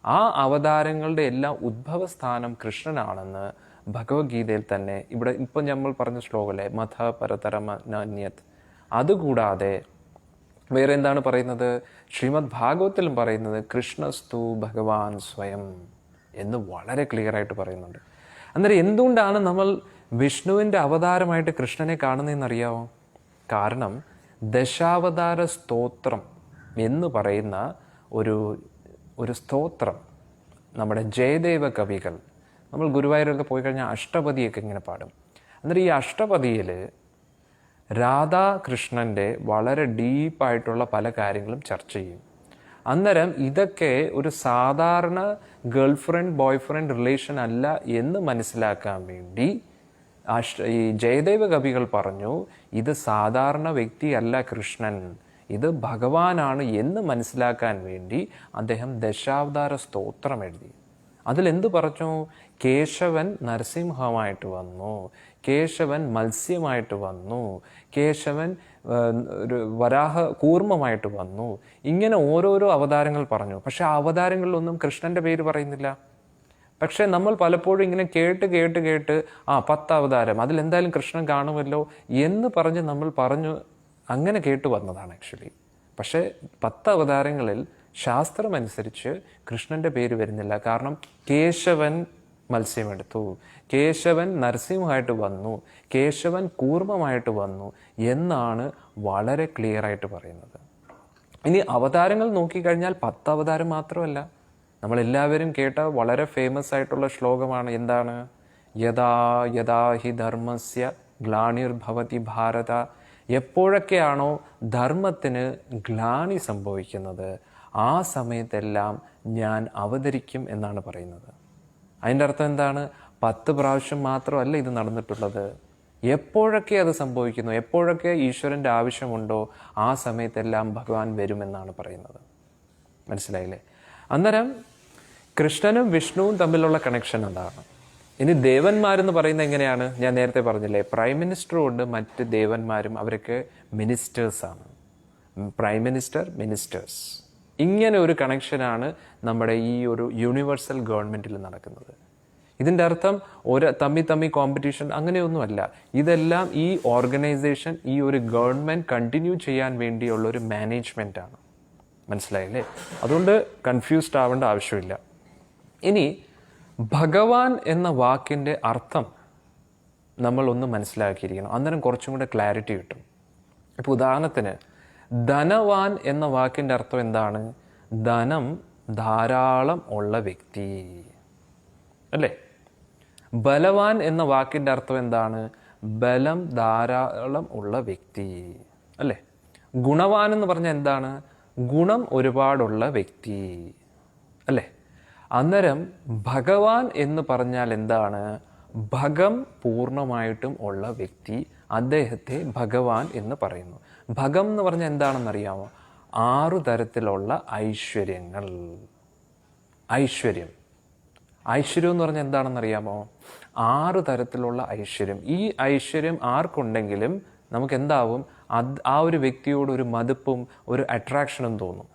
ആ അവതാരങ്ങളുടെ എല്ലാം ഉദ്ഭവസ്ഥാനം കൃഷ്ണനാണെന്ന് ഭഗവത്ഗീതയിൽ തന്നെ ഇപ്പം നമ്മൾ പറഞ്ഞ ശ്ലോകല്ലേ, മഥ പരതരമന്യത്. അതുകൂടാതെ വേറെ എന്താണ് പറയുന്നത്? ശ്രീമദ് ഭാഗവത്തിലും പറയുന്നത് കൃഷ്ണസ്തു ഭഗവാൻ സ്വയം എന്ന് വളരെ ക്ലിയർ ആയിട്ട് പറയുന്നുണ്ട്. അന്നേരം എന്തുകൊണ്ടാണ് നമ്മൾ വിഷ്ണുവിൻ്റെ അവതാരമായിട്ട് കൃഷ്ണനെ കാണുന്നതെന്നറിയാമോ? കാരണം ദശാവതാര സ്തോത്രം എന്ന് പറയുന്ന ഒരു സ്തോത്രം നമ്മുടെ ജയദേവ കവികൾ, നമ്മൾ ഗുരുവായൂരൊക്കെ പോയി കഴിഞ്ഞാൽ അഷ്ടപതിയൊക്കെ ഇങ്ങനെ പാടും. അന്നേരം ഈ അഷ്ടപതിയിൽ രാധാകൃഷ്ണൻ്റെ വളരെ ഡീപ്പായിട്ടുള്ള പല കാര്യങ്ങളും ചർച്ച ചെയ്യും. അന്നേരം ഇതൊക്കെ ഒരു സാധാരണ ഗേൾഫ്രണ്ട് ബോയ്ഫ്രണ്ട് റിലേഷൻ അല്ല എന്ന് മനസ്സിലാക്കാൻ വേണ്ടി ഈ ജയദേവ കവികൾ പറഞ്ഞു, ഇത് സാധാരണ വ്യക്തിയല്ല കൃഷ്ണൻ, ഇത് ഭഗവാനാണ് എന്ന് മനസ്സിലാക്കാൻ വേണ്ടി അദ്ദേഹം ദശാവതാര സ്തോത്രം എഴുതി. അതിലെന്ത് പറഞ്ഞു? കേശവൻ നരസിംഹമായിട്ട് വന്നു, കേശവൻ മത്സ്യമായിട്ട് വന്നു, കേശവൻ ഒരു വരാഹ കൂർമ്മമായിട്ട് വന്നു. ഇങ്ങനെ ഓരോരോ അവതാരങ്ങൾ പറഞ്ഞു. പക്ഷെ ആ അവതാരങ്ങളിലൊന്നും കൃഷ്ണൻ്റെ പേര് പറയുന്നില്ല. പക്ഷെ നമ്മൾ പലപ്പോഴും ഇങ്ങനെ കേട്ട് 10 അവതാരം, അതിലെന്തായാലും കൃഷ്ണൻ കാണുമല്ലോ എന്ന് പറഞ്ഞ് നമ്മൾ അങ്ങനെ കേട്ടു വന്നതാണ് ആക്ച്വലി. പക്ഷേ 10 അവതാരങ്ങളിൽ ശാസ്ത്രമനുസരിച്ച് കൃഷ്ണൻ്റെ പേര് വരുന്നില്ല. കാരണം കേശവൻ മത്സ്യമെടുത്തു, കേശവൻ നരസിംഹമായിട്ട് വന്നു, കേശവൻ കൂർമ്മമായിട്ട് വന്നു എന്നാണ് വളരെ ക്ലിയർ ആയിട്ട് പറയുന്നത്. ഇനി അവതാരങ്ങൾ നോക്കിക്കഴിഞ്ഞാൽ 10 അവതാരം മാത്രമല്ല, നമ്മളെല്ലാവരും കേട്ട വളരെ ഫേമസ് ആയിട്ടുള്ള ശ്ലോകമാണ്. എന്താണ്? യഥാ യഥാ ഹി ധർമ്മസ്യ ഗ്ലാനിർഭവതി ഭാരത. എപ്പോഴൊക്കെയാണോ ധർമ്മത്തിന് ഗ്ലാനി സംഭവിക്കുന്നത് ആ സമയത്തെല്ലാം ഞാൻ അവതരിക്കും എന്നാണ് പറയുന്നത്. അതിൻ്റെ അർത്ഥം എന്താണ്? 10 പ്രാവശ്യം മാത്രമല്ല ഇത് നടന്നിട്ടുള്ളത്. എപ്പോഴൊക്കെ അത് സംഭവിക്കുന്നു, എപ്പോഴൊക്കെ ഈശ്വരൻ്റെ ആവശ്യമുണ്ടോ ആ സമയത്തെല്ലാം ഭഗവാൻ വരുമെന്നാണ് പറയുന്നത്. മനസ്സിലായില്ലേ? അന്നേരം കൃഷ്ണനും വിഷ്ണുവും തമ്മിലുള്ള കണക്ഷൻ എന്താണ്? ഇനി ദേവന്മാരെന്ന് പറയുന്നത് എങ്ങനെയാണ്? ഞാൻ നേരത്തെ പറഞ്ഞില്ലേ, പ്രൈം മിനിസ്റ്ററും ഉണ്ട്, മറ്റ് ദേവന്മാരും, അവരൊക്കെ മിനിസ്റ്റേഴ്സാണ്. പ്രൈം മിനിസ്റ്റർ, മിനിസ്റ്റേഴ്സ്, ഇങ്ങനെ ഒരു കണക്ഷനാണ് നമ്മുടെ ഈ ഒരു യൂണിവേഴ്സൽ ഗവൺമെൻറ്റിൽ നടക്കുന്നത്. ഇതിൻ്റെ അർത്ഥം തമ്മി കോമ്പറ്റീഷൻ അങ്ങനെയൊന്നുമല്ല. ഇതെല്ലാം ഈ ഓർഗനൈസേഷൻ, ഈ ഒരു ഗവൺമെൻറ് കണ്ടിന്യൂ ചെയ്യാൻ വേണ്ടിയുള്ളൊരു മാനേജ്മെൻറ്റാണ്. മനസ്സിലായില്ലേ? അതുകൊണ്ട് കൺഫ്യൂസ്ഡ് ആവേണ്ട ആവശ്യമില്ല. ഇനി ഭഗവാൻ എന്ന വാക്കിൻ്റെ അർത്ഥം നമ്മളൊന്ന് മനസ്സിലാക്കിയിരിക്കണം. അന്നേരം കുറച്ചും കൂടെ ക്ലാരിറ്റി കിട്ടും. ഇപ്പോൾ ഉദാഹരണത്തിന് ധനവാൻ എന്ന വാക്കിൻ്റെ അർത്ഥം എന്താണ്? ധനം ധാരാളം ഉള്ള വ്യക്തി അല്ലേ? ബലവാൻ എന്ന വാക്കിൻ്റെ അർത്ഥം എന്താണ്? ബലം ധാരാളം ഉള്ള വ്യക്തി അല്ലേ? ഗുണവാൻ എന്ന് പറഞ്ഞാൽ എന്താണ്? ഗുണം ഒരുപാടുള്ള വ്യക്തി അല്ലേ? അന്നേരം ഭഗവാൻ എന്ന് പറഞ്ഞാൽ എന്താണ്? ഭഗം പൂർണ്ണമായിട്ടും ഉള്ള വ്യക്തി, അദ്ദേഹത്തെ ഭഗവാൻ എന്ന് പറയുന്നു. ഭഗം എന്ന് പറഞ്ഞാൽ എന്താണെന്നറിയാമോ? 6 തരത്തിലുള്ള ഐശ്വര്യങ്ങൾ. ഐശ്വര്യം എന്ന് പറഞ്ഞാൽ എന്താണെന്നറിയാമോ? 6 തരത്തിലുള്ള ഐശ്വര്യം. ഈ ഐശ്വര്യം ആർക്കുണ്ടെങ്കിലും നമുക്ക് എന്താവും? ആ ഒരു വ്യക്തിയോട് ഒരു മതിപ്പും ഒരു അട്രാക്ഷനും തോന്നും.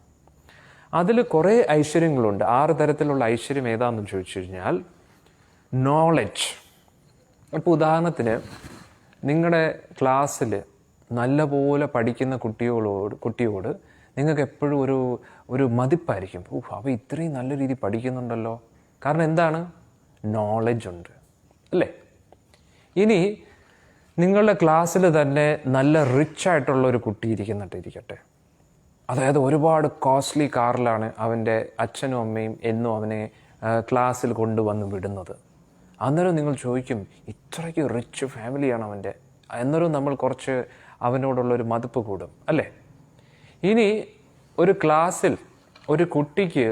അതിൽ കുറേ ഐശ്വര്യങ്ങളുണ്ട്. 6 തരത്തിലുള്ള ഐശ്വര്യം ഏതാണെന്ന് ചോദിച്ചു കഴിഞ്ഞാൽ നോളജ്. ഇപ്പോൾ ഉദാഹരണത്തിന് നിങ്ങളുടെ ക്ലാസ്സിൽ നല്ലപോലെ പഠിക്കുന്ന കുട്ടിയോട് നിങ്ങൾക്ക് എപ്പോഴും ഒരു മതിപ്പായിരിക്കും. അവ ഇത്രയും നല്ല രീതിയിൽ പഠിക്കുന്നുണ്ടല്ലോ. കാരണം എന്താണ്? നോളജ് ഉണ്ട്, അല്ലേ? ഇനി നിങ്ങളുടെ ക്ലാസ്സിൽ തന്നെ നല്ല റിച്ച് ആയിട്ടുള്ള ഒരു കുട്ടി ഇരിക്കട്ടെ. അതായത് ഒരുപാട് കോസ്റ്റ്ലി കാറിലാണ് അവൻ്റെ അച്ഛനും അമ്മയും എന്നും അവനെ ക്ലാസ്സിൽ കൊണ്ടുവന്ന് വിടുന്നത്. അന്നേരം നിങ്ങൾ ചോദിക്കും, ഇത്രയ്ക്ക് റിച്ച് ഫാമിലിയാണ് അവൻ്റെ. അന്നേരം നമ്മൾ കുറച്ച് അവനോടുള്ളൊരു മതിപ്പ് കൂടും, അല്ലേ? ഇനി ഒരു ക്ലാസ്സിൽ ഒരു കുട്ടിക്ക്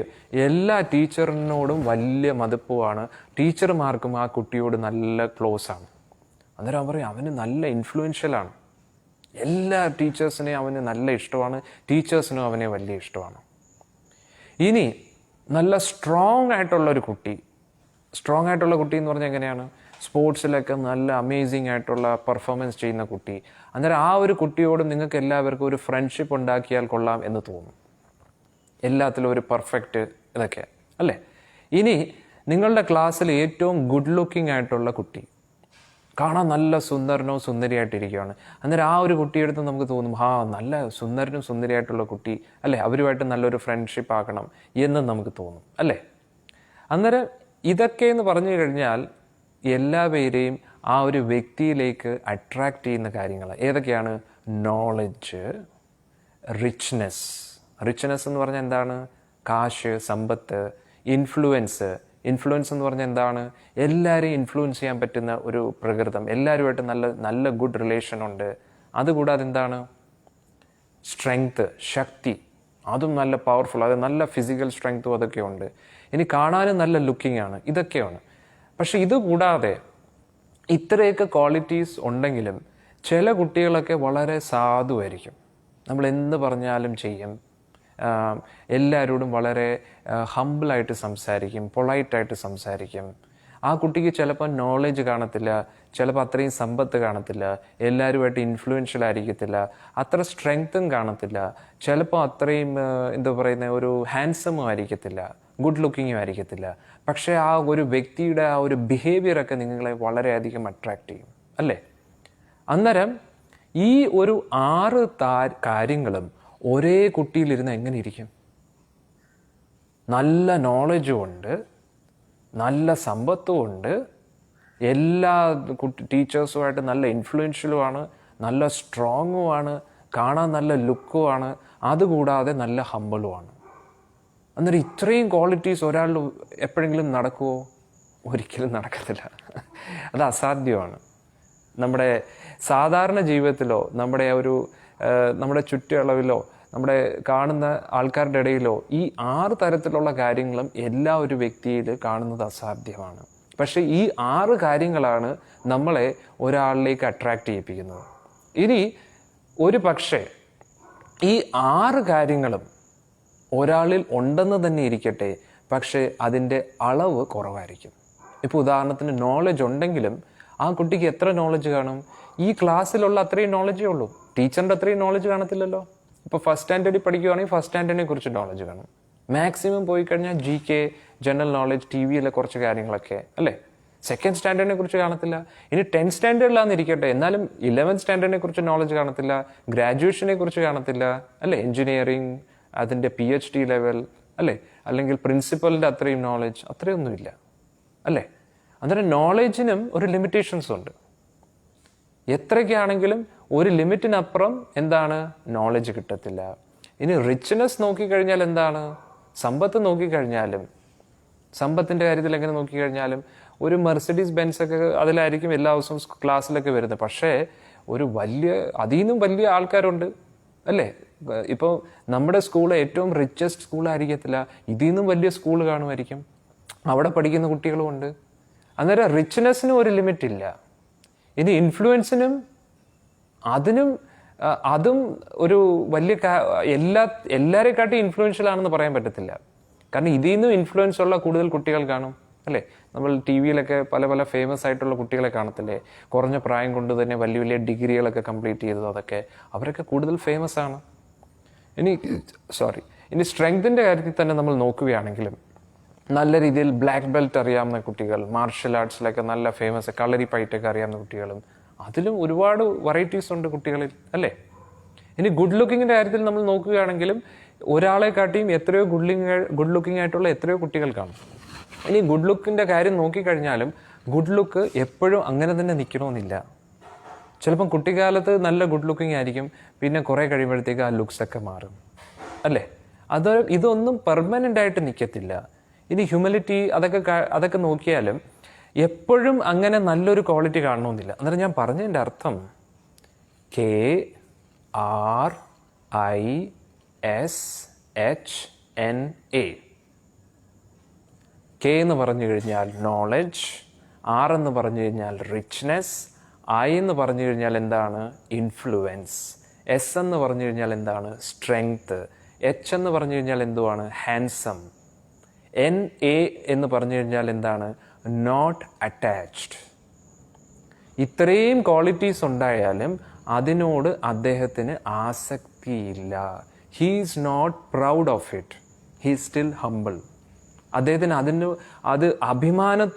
എല്ലാ ടീച്ചറിനോടും വലിയ മതിപ്പുമാണ്, ടീച്ചർമാർക്കും ആ കുട്ടിയോട് നല്ല ക്ലോസ് ആണ്. അന്നേരം അവർ പറയും അവന് നല്ല ഇൻഫ്ലുവൻഷ്യലാണ്, എല്ലാ ടീച്ചേഴ്സിനെയും അവന് നല്ല ഇഷ്ടമാണ്, ടീച്ചേഴ്സിനും അവനെ വലിയ ഇഷ്ടമാണ്. ഇനി നല്ല സ്ട്രോങ് ആയിട്ടുള്ള കുട്ടി എന്ന് പറഞ്ഞാൽ എങ്ങനെയാണ്? സ്പോർട്സിലൊക്കെ നല്ല അമേസിങ് ആയിട്ടുള്ള പെർഫോമൻസ് ചെയ്യുന്ന കുട്ടി. അന്നേരം ആ ഒരു കുട്ടിയോട് നിങ്ങൾക്ക് എല്ലാവർക്കും ഒരു ഫ്രണ്ട്ഷിപ്പ് ഉണ്ടാക്കിയാൽ കൊള്ളാം എന്ന് തോന്നും. എല്ലാത്തിലും ഒരു പെർഫെക്റ്റ് ഇതൊക്കെ, അല്ലേ? ഇനി നിങ്ങളുടെ ക്ലാസ്സിൽ ഏറ്റവും ഗുഡ് ലുക്കിംഗ് ആയിട്ടുള്ള കുട്ടി, കാണാൻ നല്ല സുന്ദരനോ സുന്ദരിയായിട്ടിരിക്കുകയാണ്. അന്നേരം ആ ഒരു കുട്ടിയെടുത്ത് നമുക്ക് തോന്നും, നല്ല സുന്ദരനും സുന്ദരിയായിട്ടുള്ള കുട്ടി, അല്ലേ? അവരുമായിട്ട് നല്ലൊരു ഫ്രണ്ട്ഷിപ്പ് ആക്കണം എന്ന് നമുക്ക് തോന്നും, അല്ലേ? അന്നേരം ഇതൊക്കെ എന്ന് പറഞ്ഞു കഴിഞ്ഞാൽ എല്ലാവരെയും ആ ഒരു വ്യക്തിയിലേക്ക് അട്രാക്റ്റ് ചെയ്യുന്ന കാര്യങ്ങൾ ഏതൊക്കെയാണ്? നോളജ്, റിച്ച്നെസ് എന്ന് പറഞ്ഞാൽ എന്താണ്? കാശ്, സമ്പത്ത്. ഇൻഫ്ലുവൻസ് എന്ന് പറഞ്ഞാൽ എന്താണ്? എല്ലാവരെയും ഇൻഫ്ലുവൻസ് ചെയ്യാൻ പറ്റുന്ന ഒരു പ്രകൃതം, എല്ലാവരുമായിട്ട് നല്ല ഗുഡ് റിലേഷൻ ഉണ്ട്. അതുകൂടാതെ എന്താണ്? സ്ട്രെങ്ത്, ശക്തി, അതും നല്ല പവർഫുൾ, അത് നല്ല ഫിസിക്കൽ സ്ട്രെങ്ത്തും അതൊക്കെ ഉണ്ട്. ഇനി കാണാനും നല്ല ലുക്കിംഗ് ആണ്. ഇതൊക്കെയാണ്. പക്ഷെ ഇത് കൂടാതെ ഇത്രയൊക്കെ ക്വാളിറ്റീസ് ഉണ്ടെങ്കിലും ചില കുട്ടികളൊക്കെ വളരെ സാധുവായിരിക്കും. നമ്മൾ എന്ത് പറഞ്ഞാലും ചെയ്യും, എല്ലാവരോടും വളരെ ഹംബിളായിട്ട് സംസാരിക്കും, പൊളൈറ്റായിട്ട് സംസാരിക്കും. ആ കുട്ടിക്ക് ചിലപ്പോൾ നോളജ് കാണത്തില്ല, ചിലപ്പോൾ അത്രയും സമ്പത്ത് കാണത്തില്ല, എല്ലാവരുമായിട്ട് ഇൻഫ്ലുവൻഷ്യൽ ആയിരിക്കത്തില്ല, അത്ര സ്ട്രെങ്ത്തും കാണത്തില്ല, ചിലപ്പോൾ അത്രയും ഒരു ഹാൻഡ്സമും ആയിരിക്കത്തില്ല, ഗുഡ് ലുക്കിങ്ങും ആയിരിക്കത്തില്ല. പക്ഷേ ആ ഒരു വ്യക്തിയുടെ ആ ഒരു ബിഹേവിയറൊക്കെ നിങ്ങളെ വളരെയധികം അട്രാക്റ്റ് ചെയ്യും, അല്ലേ? അന്നേരം ഈ ഒരു 6 കാര്യങ്ങളും ഒരേ കുട്ടിയിലിരുന്ന് എങ്ങനെ ഇരിക്കും? നല്ല നോളജും ഉണ്ട്, നല്ല സമ്പത്തും ഉണ്ട്, എല്ലാ ടീച്ചേഴ്സുമായിട്ട് നല്ല ഇൻഫ്ലുവൻഷ്യലുമാണ്, നല്ല സ്ട്രോങ്ങുമാണ്, കാണാൻ നല്ല ലുക്കുമാണ്, അതുകൂടാതെ നല്ല ഹമ്പിളുമാണ്. അന്നേരം ഇത്രയും ക്വാളിറ്റീസ് ഒരാൾ എപ്പോഴെങ്കിലും നടക്കുമോ? ഒരിക്കലും നടക്കത്തില്ല. അത് അസാധ്യമാണ്. നമ്മുടെ സാധാരണ ജീവിതത്തിലോ നമ്മുടെ ചുറ്റളവിലോ നമ്മുടെ കാണുന്ന ആൾക്കാരുടെ ഇടയിലോ ഈ 6 തരത്തിലുള്ള കാര്യങ്ങളും എല്ലാ ഒരു വ്യക്തിയിൽ കാണുന്നത് അസാധ്യമാണ്. പക്ഷെ ഈ 6 കാര്യങ്ങളാണ് നമ്മളെ ഒരാളിലേക്ക് അട്രാക്റ്റ് ചെയ്യിപ്പിക്കുന്നത്. ഇനി ഒരു പക്ഷേ ഈ 6 കാര്യങ്ങളും ഒരാളിൽ ഉണ്ടെന്ന് തന്നെ ഇരിക്കട്ടെ, പക്ഷേ അതിൻ്റെ അളവ് കുറവായിരിക്കും. ഇപ്പോൾ ഉദാഹരണത്തിന് നോളജ് ഉണ്ടെങ്കിലും ആ കുട്ടിക്ക് എത്ര നോളജ് കാണും? ഈ ക്ലാസ്സിലുള്ള അത്രയും നോളജേ ഉള്ളൂ, ടീച്ചറിൻ്റെ അത്രയും നോളജ് കാണത്തില്ലല്ലോ. ഇപ്പോൾ ഫസ്റ്റ് സ്റ്റാൻഡേർഡിൽ പഠിക്കുകയാണെങ്കിൽ ഫസ്റ്റ് സ്റ്റാൻഡേർഡിനെ കുറിച്ച് നോളജ് കാണും. മാക്സിമം പോയി കഴിഞ്ഞാൽ GK, ജനറൽ നോളജ്, TV-യിലെ കുറച്ച് കാര്യങ്ങളൊക്കെ, അല്ലേ? സെക്കൻഡ് സ്റ്റാൻഡേർഡിനെ കുറിച്ച് കാണത്തില്ല. ഇനി 10th സ്റ്റാൻഡേർഡിലാന്നിരിക്കട്ടെ, എന്നാലും 11th സ്റ്റാൻഡേർഡിനെ കുറിച്ച് നോളജ് കാണത്തില്ല, ഗ്രാജുവേഷനെ കുറിച്ച് കാണത്തില്ല, അല്ലേ? എഞ്ചിനീയറിങ്, അതിൻ്റെ PhD ലെവൽ, അല്ലേ? അല്ലെങ്കിൽ പ്രിൻസിപ്പലിൻ്റെ അത്രയും നോളജ് അത്രയൊന്നുമില്ല, അല്ലേ? അന്നേരം നോളജിനും ഒരു ലിമിറ്റേഷൻസ് ഉണ്ട്. എത്രയ്ക്കാണെങ്കിലും ഒരു ലിമിറ്റിനപ്പുറം എന്താണ്? നോളജ് കിട്ടത്തില്ല. ഇനി റിച്ച്നെസ് നോക്കിക്കഴിഞ്ഞാൽ എന്താണ്? സമ്പത്ത് നോക്കിക്കഴിഞ്ഞാലും, സമ്പത്തിൻ്റെ കാര്യത്തിൽ എങ്ങനെ നോക്കിക്കഴിഞ്ഞാലും ഒരു മെർസിഡീസ് ബെൻസ് ഒക്കെ അതിലായിരിക്കും എല്ലാ ദിവസവും ക്ലാസ്സിലൊക്കെ വരുന്നത്. പക്ഷേ അതിൽ നിന്നും വലിയ ആൾക്കാരുണ്ട്, അല്ലേ? ഇപ്പോൾ നമ്മുടെ സ്കൂൾ ഏറ്റവും റിച്ചസ്റ്റ് സ്കൂളായിരിക്കത്തില്ല, ഇതിൽ നിന്നും വലിയ സ്കൂൾ കാണുമായിരിക്കും, അവിടെ പഠിക്കുന്ന കുട്ടികളുമുണ്ട്. അന്നേരം റിച്ച്നെസ്സിനും ഒരു ലിമിറ്റ് ഇല്ല. ഇനി ഇൻഫ്ലുവൻസിനും അതും ഒരു വലിയ എല്ലാവരെക്കാട്ടും ഇൻഫ്ലുവൻഷ്യൽ ആണെന്ന് പറയാൻ പറ്റത്തില്ല. കാരണം ഇതിൽ നിന്നും ഇൻഫ്ലുവൻസ് ഉള്ള കൂടുതൽ കുട്ടികൾ കാണും, അല്ലേ? നമ്മൾ TV-യിലൊക്കെ പല ഫേമസ് ആയിട്ടുള്ള കുട്ടികളെ കാണത്തില്ലേ? കുറഞ്ഞ പ്രായം കൊണ്ട് തന്നെ വലിയ വലിയ ഡിഗ്രികളൊക്കെ കംപ്ലീറ്റ് ചെയ്തത്, അവരൊക്കെ കൂടുതൽ ഫേമസ് ആണ്. ഇനി സ്ട്രെങ്തിൻ്റെ കാര്യത്തിൽ തന്നെ നമ്മൾ നോക്കുകയാണെങ്കിലും നല്ല രീതിയിൽ ബ്ലാക്ക് ബെൽറ്റ് അറിയാവുന്ന കുട്ടികൾ, മാർഷൽ ആർട്സിലൊക്കെ നല്ല ഫേമസ്, കളരി ഫൈറ്റൊക്കെ അറിയാവുന്ന കുട്ടികളും, അതിലും ഒരുപാട് വെറൈറ്റീസ് ഉണ്ട് കുട്ടികളിൽ, അല്ലേ? ഇനി ഗുഡ് ലുക്കിങ്ങിൻ്റെ കാര്യത്തിൽ നമ്മൾ നോക്കുകയാണെങ്കിലും ഒരാളെ കാട്ടിയും എത്രയോ ഗുഡ് ലുക്കിംഗ് ആയിട്ടുള്ള എത്രയോ കുട്ടികൾ കാണും. ഇനി ഗുഡ് ലുക്കിൻ്റെ കാര്യം നോക്കിക്കഴിഞ്ഞാലും ഗുഡ് ലുക്ക് എപ്പോഴും അങ്ങനെ തന്നെ നിൽക്കണമെന്നില്ല. ചിലപ്പം കുട്ടിക്കാലത്ത് നല്ല ഗുഡ് ലുക്കിംഗ് ആയിരിക്കും, പിന്നെ കുറേ കഴിയുമ്പോഴത്തേക്ക് ആ ലുക്സൊക്കെ മാറും, അല്ലേ? ഇതൊന്നും പെർമനൻ്റ് ആയിട്ട് നിൽക്കത്തില്ല. ഇനി ഹ്യൂമിലിറ്റി അതൊക്കെ നോക്കിയാലും എപ്പോഴും അങ്ങനെ നല്ലൊരു ക്വാളിറ്റി കാണണമെന്നില്ല. അന്നേരം ഞാൻ പറഞ്ഞതിൻ്റെ അർത്ഥം KRISHNA. കെ എന്ന് പറഞ്ഞു കഴിഞ്ഞാൽ നോളജ്, ആർ എന്ന് പറഞ്ഞു കഴിഞ്ഞാൽ റിച്ച്നെസ്, ഐ എന്ന് പറഞ്ഞു കഴിഞ്ഞാൽ എന്താണ്? ഇൻഫ്ലുവൻസ്, എസ് എന്ന് പറഞ്ഞു കഴിഞ്ഞാൽ എന്താണ്? സ്ട്രെങ്ത്, എച്ച് എന്ന് പറഞ്ഞു കഴിഞ്ഞാൽ എന്തുവാണ്? ഹാൻസം, NA എന്ന് പറഞ്ഞു കഴിഞ്ഞാൽ എന്താണ്? Not attached. ഇത്രയും ക്വാളിറ്റീസ് ഉണ്ടായാലും അതിനോട് അദ്ദേഹത്തിന് ആസക്തിയില്ല. He is not proud of it, he is still humble. അദ്ദേഹത്തിന് അത് അഭിമാനം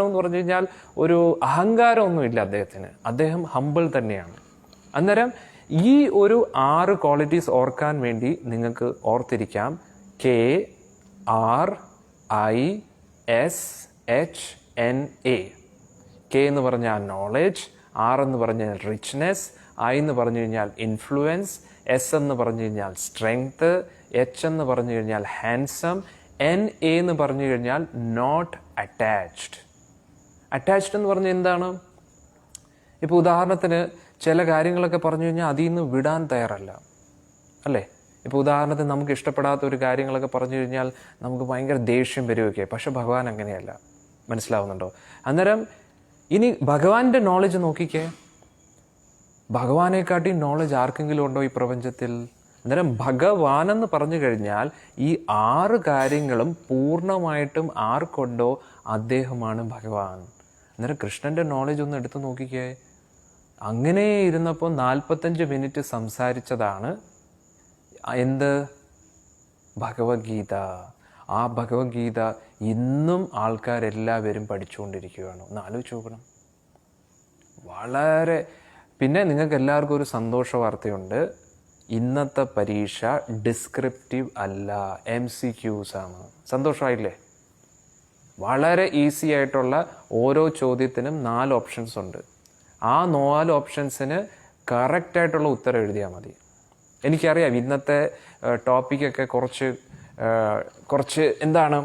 എന്ന് പറഞ്ഞു കഴിഞ്ഞാൽ ഒരു അഹങ്കാരമൊന്നുമില്ല അദ്ദേഹത്തിന്. അദ്ദേഹം ഹംബിൾ തന്നെയാണ്. അന്നേരം ഈ ഒരു 6 ക്വാളിറ്റീസ് ഓർക്കാൻ വേണ്ടി നിങ്ങൾക്ക് ഓർത്തിരിക്കാം. KRISHNA. കെ എന്ന് പറഞ്ഞാൽ നോളജ്, ആർ എന്ന് പറഞ്ഞാൽ റിച്ച്നെസ്, ഐ എന്ന് പറഞ്ഞു കഴിഞ്ഞാൽ ഇൻഫ്ലുവൻസ്, എസ് എന്ന് പറഞ്ഞു കഴിഞ്ഞാൽ സ്ട്രെങ്ത്, എച്ച് എന്ന് പറഞ്ഞു കഴിഞ്ഞാൽ ഹാൻസം, NA എന്ന് പറഞ്ഞു കഴിഞ്ഞാൽ നോട്ട് അറ്റാച്ച്ഡ്. അറ്റാച്ച്ഡ് എന്ന് പറഞ്ഞാൽ എന്താണ്? ഇപ്പോൾ ഉദാഹരണത്തിന് ചില കാര്യങ്ങളൊക്കെ പറഞ്ഞു കഴിഞ്ഞാൽ അതിൽ നിന്ന് വിടാൻ തയ്യാറല്ല, അല്ലേ? ഇപ്പോൾ ഉദാഹരണത്തിന് നമുക്ക് ഇഷ്ടപ്പെടാത്ത ഒരു കാര്യങ്ങളൊക്കെ പറഞ്ഞു കഴിഞ്ഞാൽ നമുക്ക് ഭയങ്കര ദേഷ്യം വരികയൊക്കെ. പക്ഷെ ഭഗവാൻ അങ്ങനെയല്ല. മനസ്സിലാവുന്നുണ്ടോ? അന്നേരം ഇനി ഭഗവാന്റെ നോളജ് നോക്കിക്കേ. ഭഗവാനെക്കാട്ടി നോളജ് ആർക്കെങ്കിലും ഉണ്ടോ ഈ പ്രപഞ്ചത്തിൽ? അന്നേരം ഭഗവാൻ എന്ന് പറഞ്ഞു കഴിഞ്ഞാൽ ഈ 6 കാര്യങ്ങളും പൂർണ്ണമായിട്ടും ആർക്കുണ്ടോ അദ്ദേഹമാണ് ഭഗവാൻ. അന്നേരം കൃഷ്ണന്റെ നോളജ് ഒന്ന് എടുത്തു നോക്കിക്കേ. അങ്ങനെ ഇരുന്നപ്പോൾ 45 മിനിറ്റ് സംസാരിച്ചതാണ് എന്ത്? ഭഗവത്ഗീത. ആ ഭഗവത്ഗീത ഇന്നും ആൾക്കാരെല്ലാവരും പഠിച്ചുകൊണ്ടിരിക്കുകയാണ്. ഒന്ന് ആലോചിച്ച് നോക്കണം. വളരെ. പിന്നെ നിങ്ങൾക്ക് എല്ലാവർക്കും ഒരു സന്തോഷ വാർത്തയുണ്ട്. ഇന്നത്തെ പരീക്ഷ ഡിസ്ക്രിപ്റ്റീവ് അല്ല, MCQs ആണ്. സന്തോഷമായില്ലേ? വളരെ ഈസി ആയിട്ടുള്ള ഓരോ ചോദ്യത്തിനും 4 ഓപ്ഷൻസ് ഉണ്ട്. ആ 4 ഓപ്ഷൻസിന് കറക്റ്റായിട്ടുള്ള ഉത്തരം എഴുതിയാൽ മതി. എനിക്കറിയാം ഇന്നത്തെ ടോപ്പിക്കൊക്കെ കുറച്ച് എന്താണ്,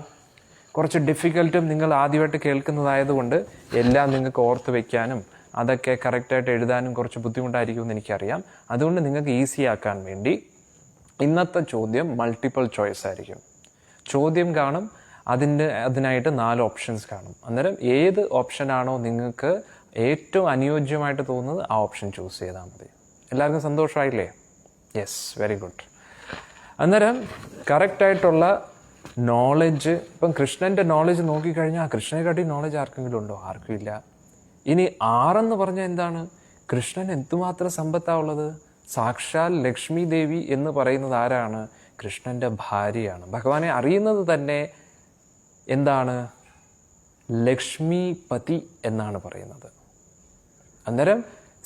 കുറച്ച് ഡിഫിക്കൽട്ടും നിങ്ങൾ ആദ്യമായിട്ട് കേൾക്കുന്നതായതുകൊണ്ട് എല്ലാം നിങ്ങൾക്ക് ഓർത്ത് വയ്ക്കാനും അതൊക്കെ കറക്റ്റായിട്ട് എഴുതാനും കുറച്ച് ബുദ്ധിമുട്ടായിരിക്കുമെന്ന് എനിക്കറിയാം. അതുകൊണ്ട് നിങ്ങൾക്ക് ഈസി ആക്കാൻ വേണ്ടി ഇന്നത്തെ ചോദ്യം മൾട്ടിപ്പിൾ ചോയ്സ് ആയിരിക്കും. ചോദ്യം കാണും, അതിനായിട്ട് 4 ഓപ്ഷൻസ് കാണും. അന്നേരം ഏത് ഓപ്ഷനാണോ നിങ്ങൾക്ക് ഏറ്റവും അനുയോജ്യമായിട്ട് തോന്നുന്നത് ആ ഓപ്ഷൻ ചൂസ് ചെയ്താൽ മതി. എല്ലാവർക്കും സന്തോഷമായില്ലേ? Yes, very good. അന്നേരം കറക്റ്റായിട്ടുള്ള നോളജ്, ഇപ്പം കൃഷ്ണൻ്റെ നോളജ് നോക്കിക്കഴിഞ്ഞാൽ കൃഷ്ണനെക്കാട്ടി നോളജ് ആർക്കെങ്കിലും ഉണ്ടോ? ആർക്കും ഇല്ല. ഇനി 6 എന്ന് പറഞ്ഞാൽ എന്താണ്? കൃഷ്ണൻ എന്തുമാത്രം സമ്പത്താണുള്ളത്. സാക്ഷാൽ ലക്ഷ്മി ദേവി എന്ന് പറയുന്നത് ആരാണ്? കൃഷ്ണൻ്റെ ഭാര്യയാണ്. ഭഗവാനെ അറിയുന്നത് തന്നെ എന്താണ്? ലക്ഷ്മിപതി എന്നാണ് പറയുന്നത്. അന്നേരം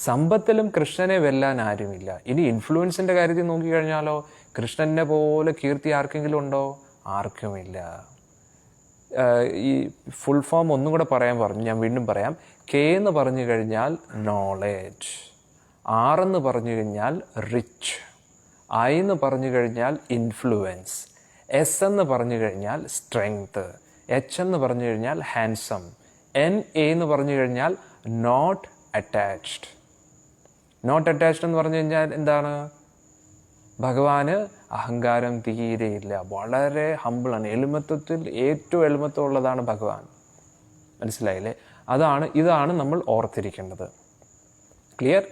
സമ്പത്തിലും കൃഷ്ണനെ വെല്ലാൻ ആരുമില്ല. ഇനി ഇൻഫ്ലുവൻസിൻ്റെ കാര്യത്തിൽ നോക്കിക്കഴിഞ്ഞാലോ കൃഷ്ണനെ പോലെ കീർത്തി ആർക്കെങ്കിലും ഉണ്ടോ? ആർക്കുമില്ല. ഈ ഫുൾ ഫോം ഒന്നും കൂടെ പറയാൻ പറഞ്ഞു, ഞാൻ വീണ്ടും പറയാം. കെ എന്ന് പറഞ്ഞു കഴിഞ്ഞാൽ നോളേജ്, ആർ എന്ന് പറഞ്ഞു കഴിഞ്ഞാൽ റിച്ച്, ഐ എന്ന് പറഞ്ഞു കഴിഞ്ഞാൽ ഇൻഫ്ലുവൻസ്, എസ് എന്ന് പറഞ്ഞു കഴിഞ്ഞാൽ സ്ട്രെങ്ത്, എച്ച് എന്ന് പറഞ്ഞു കഴിഞ്ഞാൽ ഹാൻസം, NA എന്ന് പറഞ്ഞു കഴിഞ്ഞാൽ നോട്ട് അറ്റാച്ച്ഡ്. നോട്ട് അറ്റാച്ച്ഡ് എന്ന് പറഞ്ഞു കഴിഞ്ഞാൽ എന്താണ്? ഭഗവാന് അഹങ്കാരം തീരെയില്ല, വളരെ ഹമ്പിളാണ്. എളിമത്വത്തിൽ ഏറ്റവും എളിമത്വമുള്ളതാണ് ഭഗവാൻ. മനസ്സിലായില്ലേ? ഇതാണ് നമ്മൾ ഓർത്തിരിക്കേണ്ടത്. ക്ലിയർ?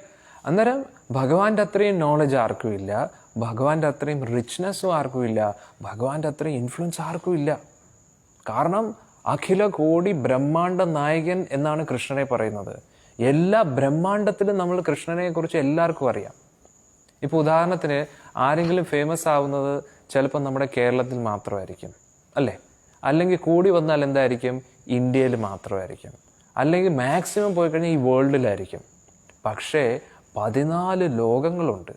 അന്നേരം ഭഗവാന്റെ അത്രയും നോളജ് ആർക്കും ഇല്ല, ഭഗവാന്റെ അത്രയും റിച്ച്നെസ്സും ആർക്കും ഇല്ല, ഭഗവാന്റെ അത്രയും ഇൻഫ്ലുവൻസ് ആർക്കും ഇല്ല. കാരണം അഖില കോടി ബ്രഹ്മാണ്ട നായകൻ എന്നാണ് കൃഷ്ണനെ പറയുന്നത്. എല്ലാ ബ്രഹ്മാണ്ടത്തിലും നമ്മൾ കൃഷ്ണനെ കുറിച്ച് എല്ലാവർക്കും അറിയാം. ഇപ്പോൾ ഉദാഹരണത്തിന് ആരെങ്കിലും ഫേമസ് ആവുന്നത് ചിലപ്പോൾ നമ്മുടെ കേരളത്തിൽ മാത്രമായിരിക്കും, അല്ലേ? അല്ലെങ്കിൽ കൂടി വന്നാൽ എന്തായിരിക്കും? ഇന്ത്യയിൽ മാത്രമായിരിക്കും. അല്ലെങ്കിൽ മാക്സിമം പോയി കഴിഞ്ഞാൽ ഈ വേൾഡിലായിരിക്കും. പക്ഷേ 14 ലോകങ്ങളുണ്ട്.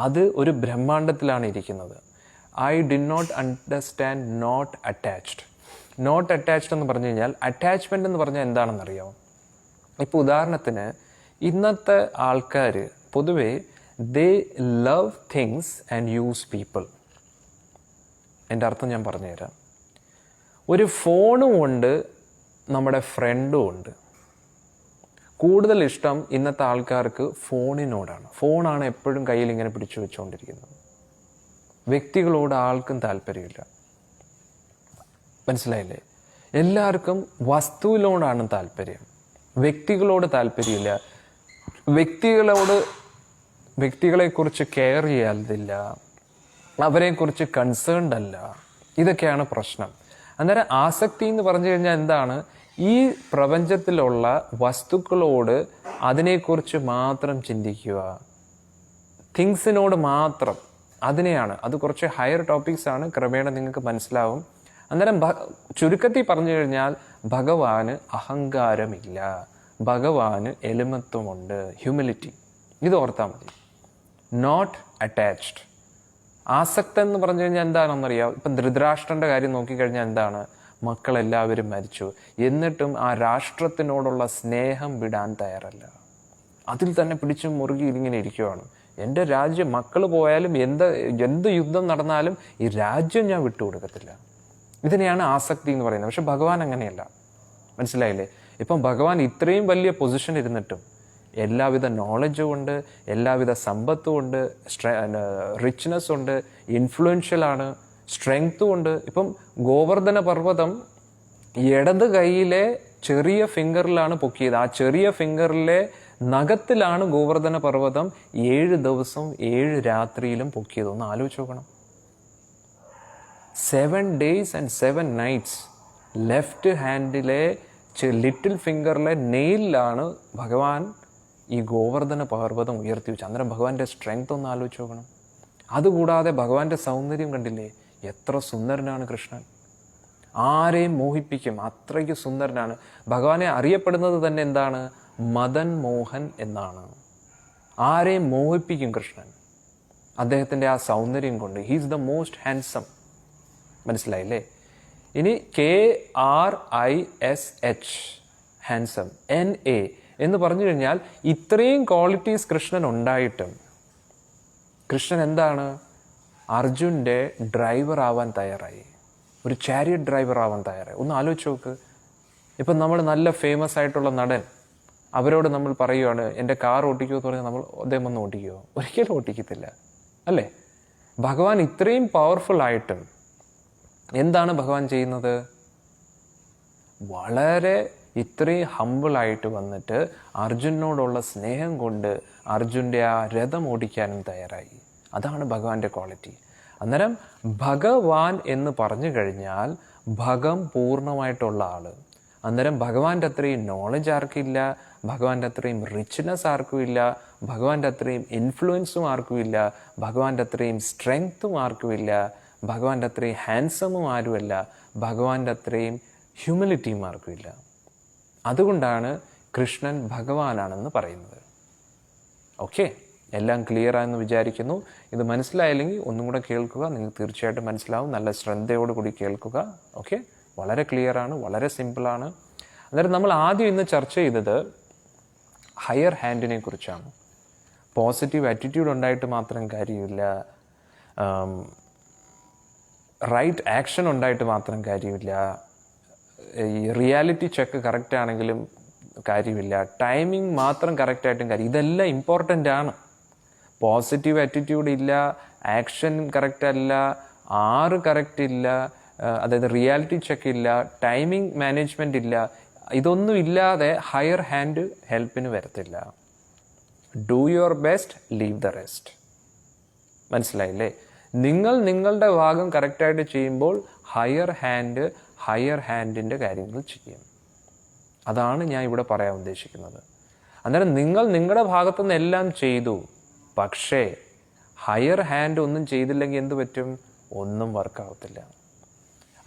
അത് ഒരു ബ്രഹ്മാണ്ടത്തിലാണ് ഇരിക്കുന്നത്. I did not understand not attached. Not attached എന്ന് പറഞ്ഞു കഴിഞ്ഞാൽ അറ്റാച്ച്മെൻ്റ് എന്ന് പറഞ്ഞാൽ എന്താണെന്നറിയാമോ? ഇപ്പോൾ ഉദാഹരണത്തിന് ഇന്നത്തെ ആൾക്കാർ പൊതുവേ ദേ love things and use people. എൻ്റെ അർത്ഥം ഞാൻ പറഞ്ഞുതരാം. ഒരു ഫോണും ഉണ്ട്, നമ്മുടെ ഫ്രണ്ടും ഉണ്ട്. കൂടുതൽ ഇഷ്ടം ഇന്നത്തെ ആൾക്കാർക്ക് ഫോണിനോടാണ്. ഫോണാണ് എപ്പോഴും കയ്യിൽ ഇങ്ങനെ പിടിച്ചു വെച്ചുകൊണ്ടിരിക്കുന്നത്. വ്യക്തികളോട് ആൾക്കും താല്പര്യമില്ല. മനസ്സിലായില്ലേ? എല്ലാവർക്കും വസ്തുവിനോടാണ് താല്പര്യം, വ്യക്തികളോട് താല്പര്യമില്ല. വ്യക്തികളെക്കുറിച്ച് കെയർ ചെയ്യാതില്ല, അവരെക്കുറിച്ച് കൺസേൺഡ് അല്ല. ഇതൊക്കെയാണ് പ്രശ്നം. അന്നേരം ആസക്തി എന്ന് പറഞ്ഞു കഴിഞ്ഞാൽ എന്താണ്? ഈ പ്രപഞ്ചത്തിലുള്ള വസ്തുക്കളോട് അതിനെക്കുറിച്ച് മാത്രം ചിന്തിക്കുക, തിങ്സിനോട് മാത്രം. അതിനെയാണ്. അത് കുറച്ച് ഹയർ ടോപ്പിക്സ് ആണ്, ക്രമേണ നിങ്ങൾക്ക് മനസ്സിലാവും. അന്നേരം ചുരുക്കത്തിൽ പറഞ്ഞു കഴിഞ്ഞാൽ ഭഗവാന് അഹങ്കാരമില്ല, ഭഗവാന് എളിമത്വമുണ്ട്, ഹ്യൂമിലിറ്റി. ഇത് ഓർത്താൽ മതി. Not attached. ആസക്തൻ എന്ന് പറഞ്ഞു കഴിഞ്ഞാൽ എന്താണെന്നറിയാം? ഇപ്പം ധൃതരാഷ്ട്രന്റെ കാര്യം നോക്കിക്കഴിഞ്ഞാൽ എന്താണ്? മക്കളെല്ലാവരും മരിച്ചു, എന്നിട്ടും ആ രാഷ്ട്രത്തിനോടുള്ള സ്നേഹം വിടാൻ തയ്യാറല്ല. അതിൽ തന്നെ പിടിച്ചും മുറുകി ഇങ്ങനെ ഇരിക്കുവാണ്. എൻ്റെ രാജ്യം, മക്കൾ പോയാലും എന്ത് യുദ്ധം നടന്നാലും ഈ രാജ്യം ഞാൻ വിട്ടുകൊടുക്കത്തില്ല. ഇതിനെയാണ് ആസക്തി എന്ന് പറയുന്നത്. പക്ഷെ ഭഗവാൻ അങ്ങനെയല്ല. മനസ്സിലായില്ലേ? ഇപ്പം ഭഗവാൻ ഇത്രയും വലിയ പൊസിഷൻ ഇരുന്നിട്ടും എല്ലാവിധ നോളജും ഉണ്ട്, എല്ലാവിധ സമ്പത്തും ഉണ്ട്, റിച്ച്നെസ് ഉണ്ട്, ഇൻഫ്ലുവൻഷ്യലാണ്, സ്ട്രെങ്ത്തും ഉണ്ട്. ഇപ്പം ഗോവർദ്ധന പർവ്വതം ഇടത് കൈയിലെ ചെറിയ ഫിംഗറിലാണ് പൊക്കിയത്. ആ ചെറിയ ഫിംഗറിലെ നഖത്തിലാണ് ഗോവർദ്ധന പർവ്വതം 7 ദിവസവും 7 രാത്രിയിലും പൊക്കിയത്. ഒന്ന് ആലോചിച്ച് നോക്കണം. 7 days and 7 nights ലെഫ്റ്റ് ഹാൻഡിലെ ലിറ്റിൽ ഫിംഗറിലെ നെയിലാണ് ഭഗവാൻ ഈ ഗോവർദ്ധന പർവ്വതം ഉയർത്തി വെച്ചു. അന്നേരം ഭഗവാന്റെ സ്ട്രെങ്ത് ഒന്ന് ആലോചിച്ച് നോക്കണം. അതുകൂടാതെ ഭഗവാന്റെ സൗന്ദര്യം കണ്ടില്ലേ? എത്ര സുന്ദരനാണ് കൃഷ്ണൻ. ആരെയും മോഹിപ്പിക്കും, അത്രയ്ക്ക് സുന്ദരനാണ്. ഭഗവാനെ അറിയപ്പെടുന്നത് തന്നെ എന്താണ്? മദൻ മോഹൻ എന്നാണ്. ആരെയും മോഹിപ്പിക്കും കൃഷ്ണൻ അദ്ദേഹത്തിൻ്റെ ആ സൗന്ദര്യം കൊണ്ട്. He's the most handsome. മനസ്സിലായില്ലേ? ഇനി KRISH ഹാൻസം, NA എന്ന് പറഞ്ഞു കഴിഞ്ഞാൽ ഇത്രയും ക്വാളിറ്റീസ് കൃഷ്ണൻ ഉണ്ടായിട്ടും കൃഷ്ണൻ എന്താണ്? അർജുൻ്റെ ഡ്രൈവർ ആവാൻ തയ്യാറായി, ഒരു ചാരിയറ്റ് ഡ്രൈവർ ആവാൻ തയ്യാറായി. ഒന്ന് ആലോചിച്ച് നോക്ക്. ഇപ്പം നമ്മൾ നല്ല ഫേമസ് ആയിട്ടുള്ള നടൻ, അവരോട് നമ്മൾ പറയുവാണ് എൻ്റെ കാർ ഓട്ടിക്കുമോ എന്ന് പറഞ്ഞാൽ അദ്ദേഹം ഒന്ന് ഓട്ടിക്കുമോ? ഒരിക്കലും ഓട്ടിക്കത്തില്ല, അല്ലേ? ഭഗവാൻ ഇത്രയും പവർഫുൾ ആയിട്ടും എന്താണ് ഭഗവാൻ ചെയ്യുന്നത്? വളരെ ഇത്രയും ഹമ്പിളായിട്ട് വന്നിട്ട് അർജുനോടുള്ള സ്നേഹം കൊണ്ട് അർജുൻ്റെ ആ രഥം ഓടിക്കാനും തയ്യാറായി. അതാണ് ഭഗവാന്റെ ക്വാളിറ്റി. അന്നേരം ഭഗവാൻ എന്ന് പറഞ്ഞു കഴിഞ്ഞാൽ ഭഗം പൂർണ്ണമായിട്ടുള്ള ആള്. അന്നേരം ഭഗവാന്റെ അത്രയും നോളജ് ആർക്കില്ല, ഭഗവാന്റെ അത്രയും റിച്ച്നെസ് ആർക്കും ഇല്ല, ഭഗവാന്റെ അത്രയും ഇൻഫ്ലുവൻസും ആർക്കും ഇല്ല, ഭഗവാന്റെ അത്രയും സ്ട്രെങ്ത്തും ആർക്കും ഇല്ല, ഭഗവാന്റെ അത്രയും ഹാൻസമും ആരുമല്ല, ഭഗവാന്റെ അത്രയും ഹ്യൂമിലിറ്റിയും ആർക്കും ഇല്ല. അതുകൊണ്ടാണ് കൃഷ്ണൻ ഭഗവാനാണെന്ന് പറയുന്നത്. ഓക്കെ, എല്ലാം ക്ലിയർ ആയെന്ന് വിചാരിക്കുന്നു. ഇത് മനസ്സിലായില്ലെങ്കിൽ ഒന്നും കൂടെ കേൾക്കുക, നിങ്ങൾക്ക് തീർച്ചയായിട്ടും മനസ്സിലാവും. നല്ല ശ്രദ്ധയോടുകൂടി കേൾക്കുക. ഓക്കെ, വളരെ ക്ലിയർ ആണ്, വളരെ സിമ്പിളാണ്. അന്നേരം നമ്മൾ ആദ്യം ഇന്ന് ചർച്ച ചെയ്തത് ഹയർ ഹാൻഡിനെ കുറിച്ചാണ്. പോസിറ്റീവ് ആറ്റിറ്റ്യൂഡ് ഉണ്ടായിട്ട് മാത്രം കാര്യമില്ല, റൈറ്റ് ആക്ഷൻ ഉണ്ടായിട്ട് മാത്രം കാര്യമില്ല, ഈ റിയാലിറ്റി ചെക്ക് കറക്റ്റ് ആണെങ്കിലും കാര്യമില്ല, ടൈമിംഗ് മാത്രം കറക്റ്റായിട്ടും കാര്യം. ഇതെല്ലാം ഇമ്പോർട്ടൻ്റ് ആണ്. പോസിറ്റീവ് ആറ്റിറ്റ്യൂഡ് ഇല്ല, ആക്ഷൻ കറക്റ്റ് അല്ല, കറക്റ്റ് ഇല്ല, അതായത് റിയാലിറ്റി ചെക്ക് ഇല്ല, ടൈമിംഗ് മാനേജ്മെൻ്റ് ഇല്ല, ഇതൊന്നും ഇല്ലാതെ ഹയർ ഹാൻഡ് ഹെൽപ്പിന് വരത്തില്ല. Do your best, leave the rest. മനസ്സിലായില്ലേ? നിങ്ങൾ നിങ്ങളുടെ ഭാഗം കറക്റ്റായിട്ട് ചെയ്യുമ്പോൾ ഹയർ ഹാൻഡിൻ്റെ കാര്യങ്ങൾ ചെയ്യും. അതാണ് ഞാൻ ഇവിടെ പറയാൻ ഉദ്ദേശിക്കുന്നത്. അന്നേരം നിങ്ങൾ നിങ്ങളുടെ ഭാഗത്തുനിന്ന് എല്ലാം ചെയ്തു, പക്ഷേ ഹയർ ഹാൻഡ് ഒന്നും ചെയ്തില്ലെങ്കിൽ എന്ത് പറ്റും? ഒന്നും വർക്കാവത്തില്ല.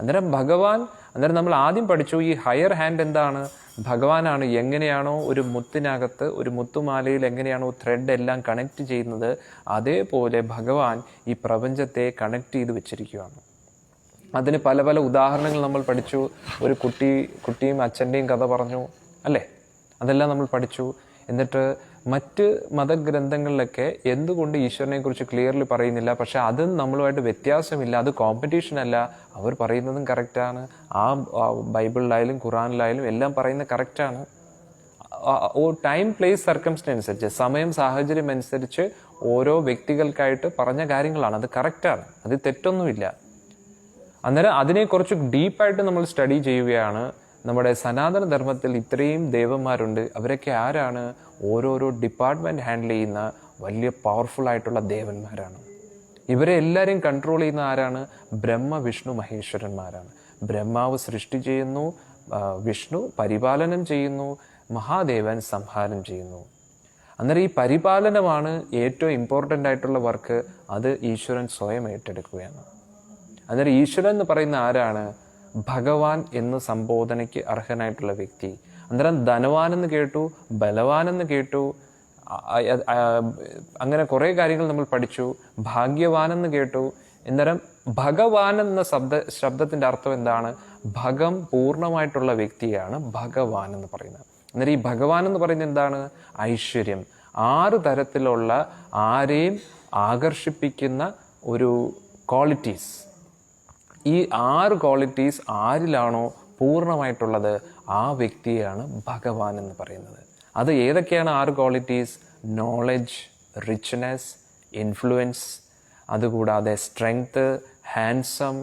അന്നേരം നമ്മൾ ആദ്യം പഠിച്ചു ഈ ഹയർ ഹാൻഡ് എന്താണ്? ഭഗവാനാണ്. എങ്ങനെയാണോ ഒരു മുത്തിനകത്ത് ഒരു മുത്തുമാലയിൽ എങ്ങനെയാണോ ത്രെഡ് എല്ലാം കണക്ട് ചെയ്യുന്നത്, അതേപോലെ ഭഗവാൻ ഈ പ്രപഞ്ചത്തെ കണക്ട് ചെയ്ത് വെച്ചിരിക്കുകയാണ്. അതിന് പല പല ഉദാഹരണങ്ങൾ നമ്മൾ പഠിച്ചു. ഒരു കുട്ടിയും അച്ഛൻ്റെയും കഥ പറഞ്ഞു, അല്ലേ? അതെല്ലാം നമ്മൾ പഠിച്ചു. എന്നിട്ട് മറ്റ് മതഗ്രന്ഥങ്ങളിലൊക്കെ എന്തുകൊണ്ട് ഈശ്വരനെ കുറിച്ച് ക്ലിയർലി പറയുന്നില്ല? പക്ഷെ അതും നമ്മളുമായിട്ട് വ്യത്യാസമില്ല, അത് കോമ്പറ്റീഷൻ അല്ല. അവർ പറയുന്നതും കറക്റ്റാണ്. ആ ബൈബിളിലായാലും ഖുറാനിലായാലും എല്ലാം പറയുന്നത് കറക്റ്റാണ്. ടൈം പ്ലേസ് സർക്കംസ്റ്റൻസ് അനുസരിച്ച്, സമയം സാഹചര്യം അനുസരിച്ച് ഓരോ വ്യക്തികൾക്കായിട്ട് പറഞ്ഞ കാര്യങ്ങളാണ്. അത് കറക്റ്റാണ്, അത് തെറ്റൊന്നുമില്ല. അന്നേരം അതിനെ കുറച്ച് ഡീപ്പായിട്ട് നമ്മൾ സ്റ്റഡി ചെയ്യുകയാണ്. നമ്മുടെ സനാതന ധർമ്മത്തിൽ ഇത്രയും ദേവന്മാരുണ്ട്. അവരൊക്കെ ആരാണ്? ഓരോരോ ഡിപ്പാർട്ട്മെന്റ് ഹാൻഡിൽ ചെയ്യുന്ന വലിയ പവർഫുൾ ആയിട്ടുള്ള ദേവന്മാരാണ്. ഇവരെ എല്ലാവരെയും കൺട്രോൾ ചെയ്യുന്ന ആരാണ്? ബ്രഹ്മ വിഷ്ണു മഹേശ്വരന്മാരാണ്. ബ്രഹ്മാവ് സൃഷ്ടി ചെയ്യുന്നു, വിഷ്ണു പരിപാലനം ചെയ്യുന്നു, മഹാദേവൻ സംഹാരം ചെയ്യുന്നു. അന്നേരം ഈ പരിപാലനമാണ് ഏറ്റവും ഇമ്പോർട്ടൻ്റ് ആയിട്ടുള്ള വർക്ക്. അത് ഈശ്വരൻ സ്വയം ഏറ്റെടുക്കുകയാണ്. അന്നേരം ഈശ്വരൻ എന്ന് പറയുന്ന ആരാണ്? ഭഗവാൻ എന്ന സംബോധനയ്ക്ക് അർഹനായിട്ടുള്ള വ്യക്തി. അന്നേരം ധനവാനെന്ന് കേട്ടു, ബലവാനെന്ന് കേട്ടു, അങ്ങനെ കുറേ കാര്യങ്ങൾ നമ്മൾ പഠിച്ചു. ഭാഗ്യവാനെന്ന് കേട്ടു. അന്നേരം ഭഗവാൻ എന്ന ശബ്ദത്തിന്റെ അർത്ഥം എന്താണ്? ഭഗം പൂർണ്ണമായിട്ടുള്ള വ്യക്തിയാണ് ഭഗവാൻ എന്ന് പറയുന്നത്. അന്നേരം ഈ ഭഗവാൻ എന്ന് പറയുന്നത് എന്താണ്? ഐശ്വര്യം. 6 തരത്തിലുള്ള ആരെയും ആകർഷിപ്പിക്കുന്ന ഒരു ക്വാളിറ്റീസ്. ഈ 6 ക്വാളിറ്റീസ് ആരിലാണോ പൂർണ്ണമായിട്ടുള്ളത് ആ വ്യക്തിയാണ് ഭഗവാൻ എന്ന് പറയുന്നത്. അത് ഏതൊക്കെയാണ് 6 ക്വാളിറ്റീസ്? നോളജ്, റിച്ച്നെസ്, ഇൻഫ്ലുവൻസ്, അതുകൂടാതെ സ്ട്രെങ്ത്, ഹാൻസം,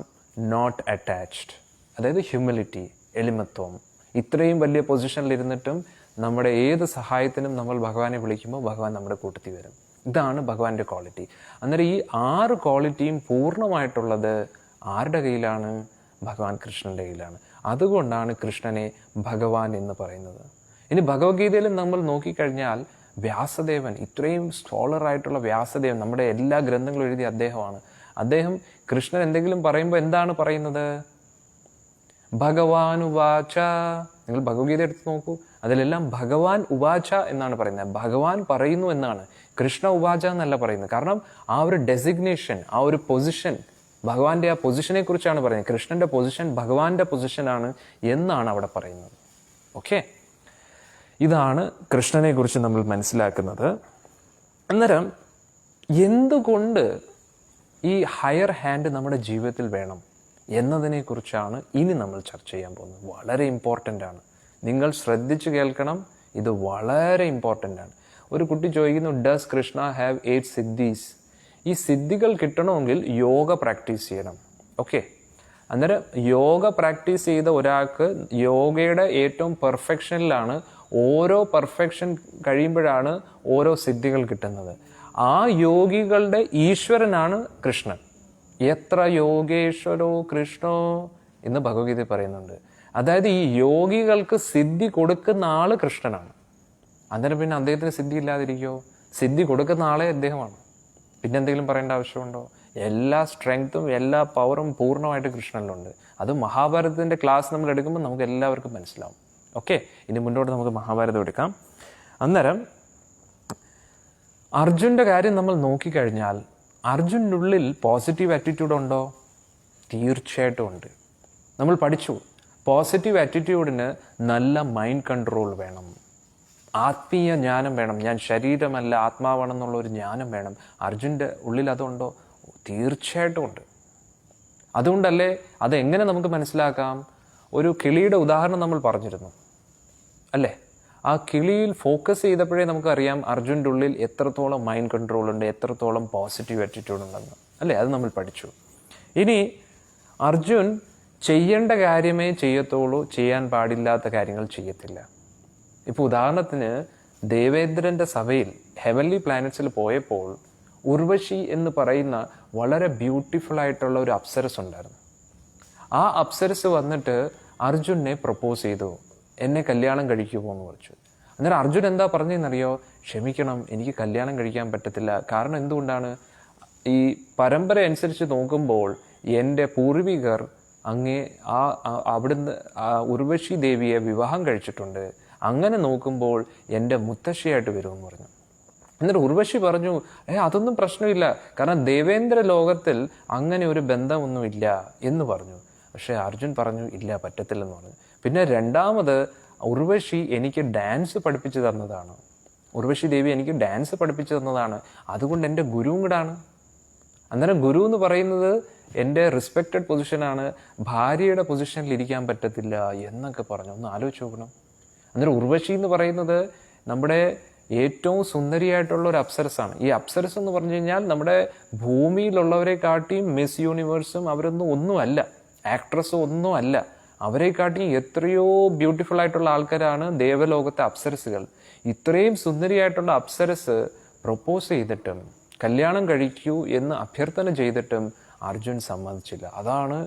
നോട്ട് അറ്റാച്ച്ഡ്, അതായത് ഹ്യൂമിലിറ്റി, എളിമത്വം. ഇത്രയും വലിയ പൊസിഷനിലിരുന്നിട്ടും നമ്മുടെ ഏത് സഹായത്തിനും നമ്മൾ ഭഗവാനെ വിളിക്കുമ്പോൾ ഭഗവാൻ നമ്മുടെ കൂട്ടത്തിൽ വരും. ഇതാണ് ഭഗവാന്റെ ക്വാളിറ്റി. അന്നേരം ഈ 6 ക്വാളിറ്റിയും പൂർണ്ണമായിട്ടുള്ളത് ആരുടെ കയ്യിലാണ്? ഭഗവാൻ കൃഷ്ണന്റെ കയ്യിലാണ്. അതുകൊണ്ടാണ് കൃഷ്ണനെ ഭഗവാൻ എന്ന് പറയുന്നത്. ഇനി ഭഗവത്ഗീതയിലും നമ്മൾ നോക്കിക്കഴിഞ്ഞാൽ വ്യാസദേവൻ, ഇത്രയും സ്കോളറായിട്ടുള്ള വ്യാസദേവൻ, നമ്മുടെ എല്ലാ ഗ്രന്ഥങ്ങളും എഴുതിയ അദ്ദേഹമാണ്. അദ്ദേഹം കൃഷ്ണൻ എന്തെങ്കിലും പറയുമ്പോൾ എന്താണ് പറയുന്നത്? ഭഗവാൻ ഉവാച. നിങ്ങൾ ഭഗവത്ഗീത എടുത്ത് നോക്കൂ, അതിലെല്ലാം ഭഗവാൻ ഉവാച എന്നാണ് പറയുന്നത്. ഭഗവാൻ പറയുന്നു എന്നാണ്, കൃഷ്ണ ഉവാച എന്നല്ല പറയുന്നത്. കാരണം ആ ഒരു ഡെസിഗ്നേഷൻ, ആ ഒരു പൊസിഷൻ, ഭഗവാന്റെ ആ പൊസിഷനെ കുറിച്ചാണ് പറയുന്നത്. കൃഷ്ണന്റെ പൊസിഷൻ ഭഗവാന്റെ പൊസിഷനാണ് എന്നാണ് അവിടെ പറയുന്നത്. ഓക്കെ, ഇതാണ് കൃഷ്ണനെ കുറിച്ച് നമ്മൾ മനസ്സിലാക്കുന്നത്. അന്നേരം എന്തുകൊണ്ട് ഈ ഹയർ ഹാൻഡ് നമ്മുടെ ജീവിതത്തിൽ വേണം എന്നതിനെ കുറിച്ചാണ് ഇനി നമ്മൾ ചർച്ച ചെയ്യാൻ പോകുന്നത്. വളരെ ഇമ്പോർട്ടൻ്റ് ആണ്, നിങ്ങൾ ശ്രദ്ധിച്ചു കേൾക്കണം. ഇത് വളരെ ഇമ്പോർട്ടൻ്റ് ആണ്. ഒരു കുട്ടി ചോദിക്കുന്നു, ഡസ് കൃഷ്ണ ഹാവ് 8 സിദ്ധീസ്? ഈ സിദ്ധികൾ കിട്ടണമെങ്കിൽ യോഗ പ്രാക്ടീസ് ചെയ്യണം. ഓക്കെ, അന്നേരം യോഗ പ്രാക്ടീസ് ചെയ്ത ഒരാൾക്ക് യോഗയുടെ ഏറ്റവും പെർഫെക്ഷനിലാണ്. ഓരോ പെർഫെക്ഷൻ കഴിയുമ്പോഴാണ് ഓരോ സിദ്ധികൾ കിട്ടുന്നത്. ആ യോഗികളുടെ ഈശ്വരനാണ് കൃഷ്ണൻ. എത്ര യോഗേശ്വരോ കൃഷ്ണോ എന്ന് ഭഗവത്ഗീത പറയുന്നുണ്ട്. അതായത് ഈ യോഗികൾക്ക് സിദ്ധി കൊടുക്കുന്ന ആള് കൃഷ്ണനാണ്. അന്നേരം പിന്നെ അദ്ദേഹത്തിന് സിദ്ധി ഇല്ലാതിരിക്കുമോ? സിദ്ധി കൊടുക്കുന്ന ആളെ അദ്ദേഹമാണ്. പിന്നെ എന്തെങ്കിലും പറയേണ്ട ആവശ്യമുണ്ടോ? എല്ലാ സ്ട്രെങ്ത്തും എല്ലാ പവറും പൂർണ്ണമായിട്ട് കൃഷ്ണനിലുണ്ട്. അത് മഹാഭാരതത്തിന്റെ ക്ലാസ് നമ്മൾ എടുക്കുമ്പോൾ നമുക്ക് എല്ലാവർക്കും മനസ്സിലാവും. ഓക്കെ, ഇനി മുന്നോട്ട് നമുക്ക് മഹാഭാരതം എടുക്കാം. അന്നേരം അർജുന്റെ കാര്യം നമ്മൾ നോക്കിക്കഴിഞ്ഞാൽ അർജുൻ്റെ ഉള്ളിൽ പോസിറ്റീവ് ആറ്റിറ്റ്യൂഡ് ഉണ്ടോ? തീർച്ചയായിട്ടും ഉണ്ട്. നമ്മൾ പഠിച്ചു, പോസിറ്റീവ് ആറ്റിറ്റ്യൂഡിന് നല്ല മൈൻഡ് കൺട്രോൾ വേണം, ആത്മീയ ജ്ഞാനം വേണം. ഞാൻ ശരീരമല്ല ആത്മാവാണെന്നുള്ള ഒരു ജ്ഞാനം വേണം. അർജുൻ്റെ ഉള്ളിൽ അതുണ്ടോ? തീർച്ചയായിട്ടും ഉണ്ട്. അതുകൊണ്ടല്ലേ അതെങ്ങനെ നമുക്ക് മനസ്സിലാക്കാം? ഒരു കിളിയുടെ ഉദാഹരണം നമ്മൾ പറഞ്ഞിരുന്നു, അല്ലേ? ആ കിളിയിൽ ഫോക്കസ് ചെയ്തപ്പോഴേ നമുക്കറിയാം അർജുൻ്റെ ഉള്ളിൽ എത്രത്തോളം മൈൻഡ് കൺട്രോൾ ഉണ്ട്, എത്രത്തോളം പോസിറ്റീവ് ആറ്റിറ്റ്യൂഡ് ഉണ്ടെന്ന്, അല്ലേ? അത് നമ്മൾ പഠിച്ചു. ഇനി അർജുൻ ചെയ്യേണ്ട കാര്യമേ ചെയ്യത്തുള്ളൂ, ചെയ്യാൻ പാടില്ലാത്ത കാര്യങ്ങൾ ചെയ്യത്തില്ല. ഇപ്പോൾ ഉദാഹരണത്തിന് ദേവേന്ദ്രന്റെ സഭയിൽ ഹെവൻലി പ്ലാനറ്റ്സിൽ പോയപ്പോൾ ഉർവശി എന്ന് പറയുന്ന വളരെ ബ്യൂട്ടിഫുൾ ആയിട്ടുള്ള ഒരു അപ്സരസ് ഉണ്ടായിരുന്നു. ആ അപ്സരസ് വന്നിട്ട് അർജുനെ പ്രപ്പോസ് ചെയ്തു, എന്നെ കല്യാണം കഴിക്കുമോ എന്ന് പറഞ്ഞു. അന്നേരം അർജുൻ എന്താ പറഞ്ഞതെന്നറിയോ? ക്ഷമിക്കണം, എനിക്ക് കല്യാണം കഴിക്കാൻ പറ്റത്തില്ല. കാരണം എന്തുകൊണ്ടാണ്? ഈ പരമ്പര അനുസരിച്ച് നോക്കുമ്പോൾ എൻ്റെ പൂർവികർ അങ്ങേ അവിടുന്ന് ഉർവശി ദേവിയെ വിവാഹം കഴിച്ചിട്ടുണ്ട്. അങ്ങനെ നോക്കുമ്പോൾ എൻ്റെ മുത്തശ്ശിയായിട്ട് വരുമെന്ന് പറഞ്ഞു. എന്നിട്ട് ഉർവശി പറഞ്ഞു, അതൊന്നും പ്രശ്നമില്ല, കാരണം ദേവേന്ദ്ര ലോകത്തിൽ അങ്ങനെ ഒരു ബന്ധമൊന്നുമില്ല എന്ന് പറഞ്ഞു. പക്ഷെ അർജുൻ പറഞ്ഞു, ഇല്ല, പറ്റത്തില്ലെന്ന് പറഞ്ഞു. പിന്നെ രണ്ടാമത് ഉർവശി എനിക്ക് ഡാൻസ് പഠിപ്പിച്ചു തന്നതാണ്, ഉർവശി ദേവി എനിക്ക് ഡാൻസ് പഠിപ്പിച്ചു തന്നതാണ്, അതുകൊണ്ട് എൻ്റെ ഗുരുവും കൂടാണ്. അന്നേരം ഗുരു എന്ന് പറയുന്നത് എൻ്റെ റെസ്പെക്റ്റഡ് പൊസിഷനാണ്, ഭാര്യയുടെ പൊസിഷനിൽ ഇരിക്കാൻ പറ്റത്തില്ല എന്നൊക്കെ പറഞ്ഞു. ഒന്ന് ആലോചിച്ച് നോക്കണം. അന്നേരം ഉർവശി എന്ന് പറയുന്നത് നമ്മുടെ ഏറ്റവും സുന്ദരിയായിട്ടുള്ള ഒരു അപ്സരസാണ്. ഈ അപ്സരസ് എന്ന് പറഞ്ഞു കഴിഞ്ഞാൽ നമ്മുടെ ഭൂമിയിലുള്ളവരെ കാട്ടിയും മിസ് യൂണിവേഴ്സും അവരൊന്നും ഒന്നുമല്ല, ആക്ട്രസും ഒന്നും അല്ല. അവരെ കാട്ടിയും എത്രയോ ബ്യൂട്ടിഫുൾ ആയിട്ടുള്ള ആൾക്കാരാണ് ദേവലോകത്തെ അപ്സരസുകൾ. ഇത്രയും സുന്ദരിയായിട്ടുള്ള അപ്സരസ് പ്രൊപ്പോസ് ചെയ്തിട്ടും കല്യാണം കഴിക്കൂ എന്ന് അഭ്യർത്ഥന ചെയ്തിട്ടും അർജുൻ സമ്മതിച്ചില്ല. അതാണ്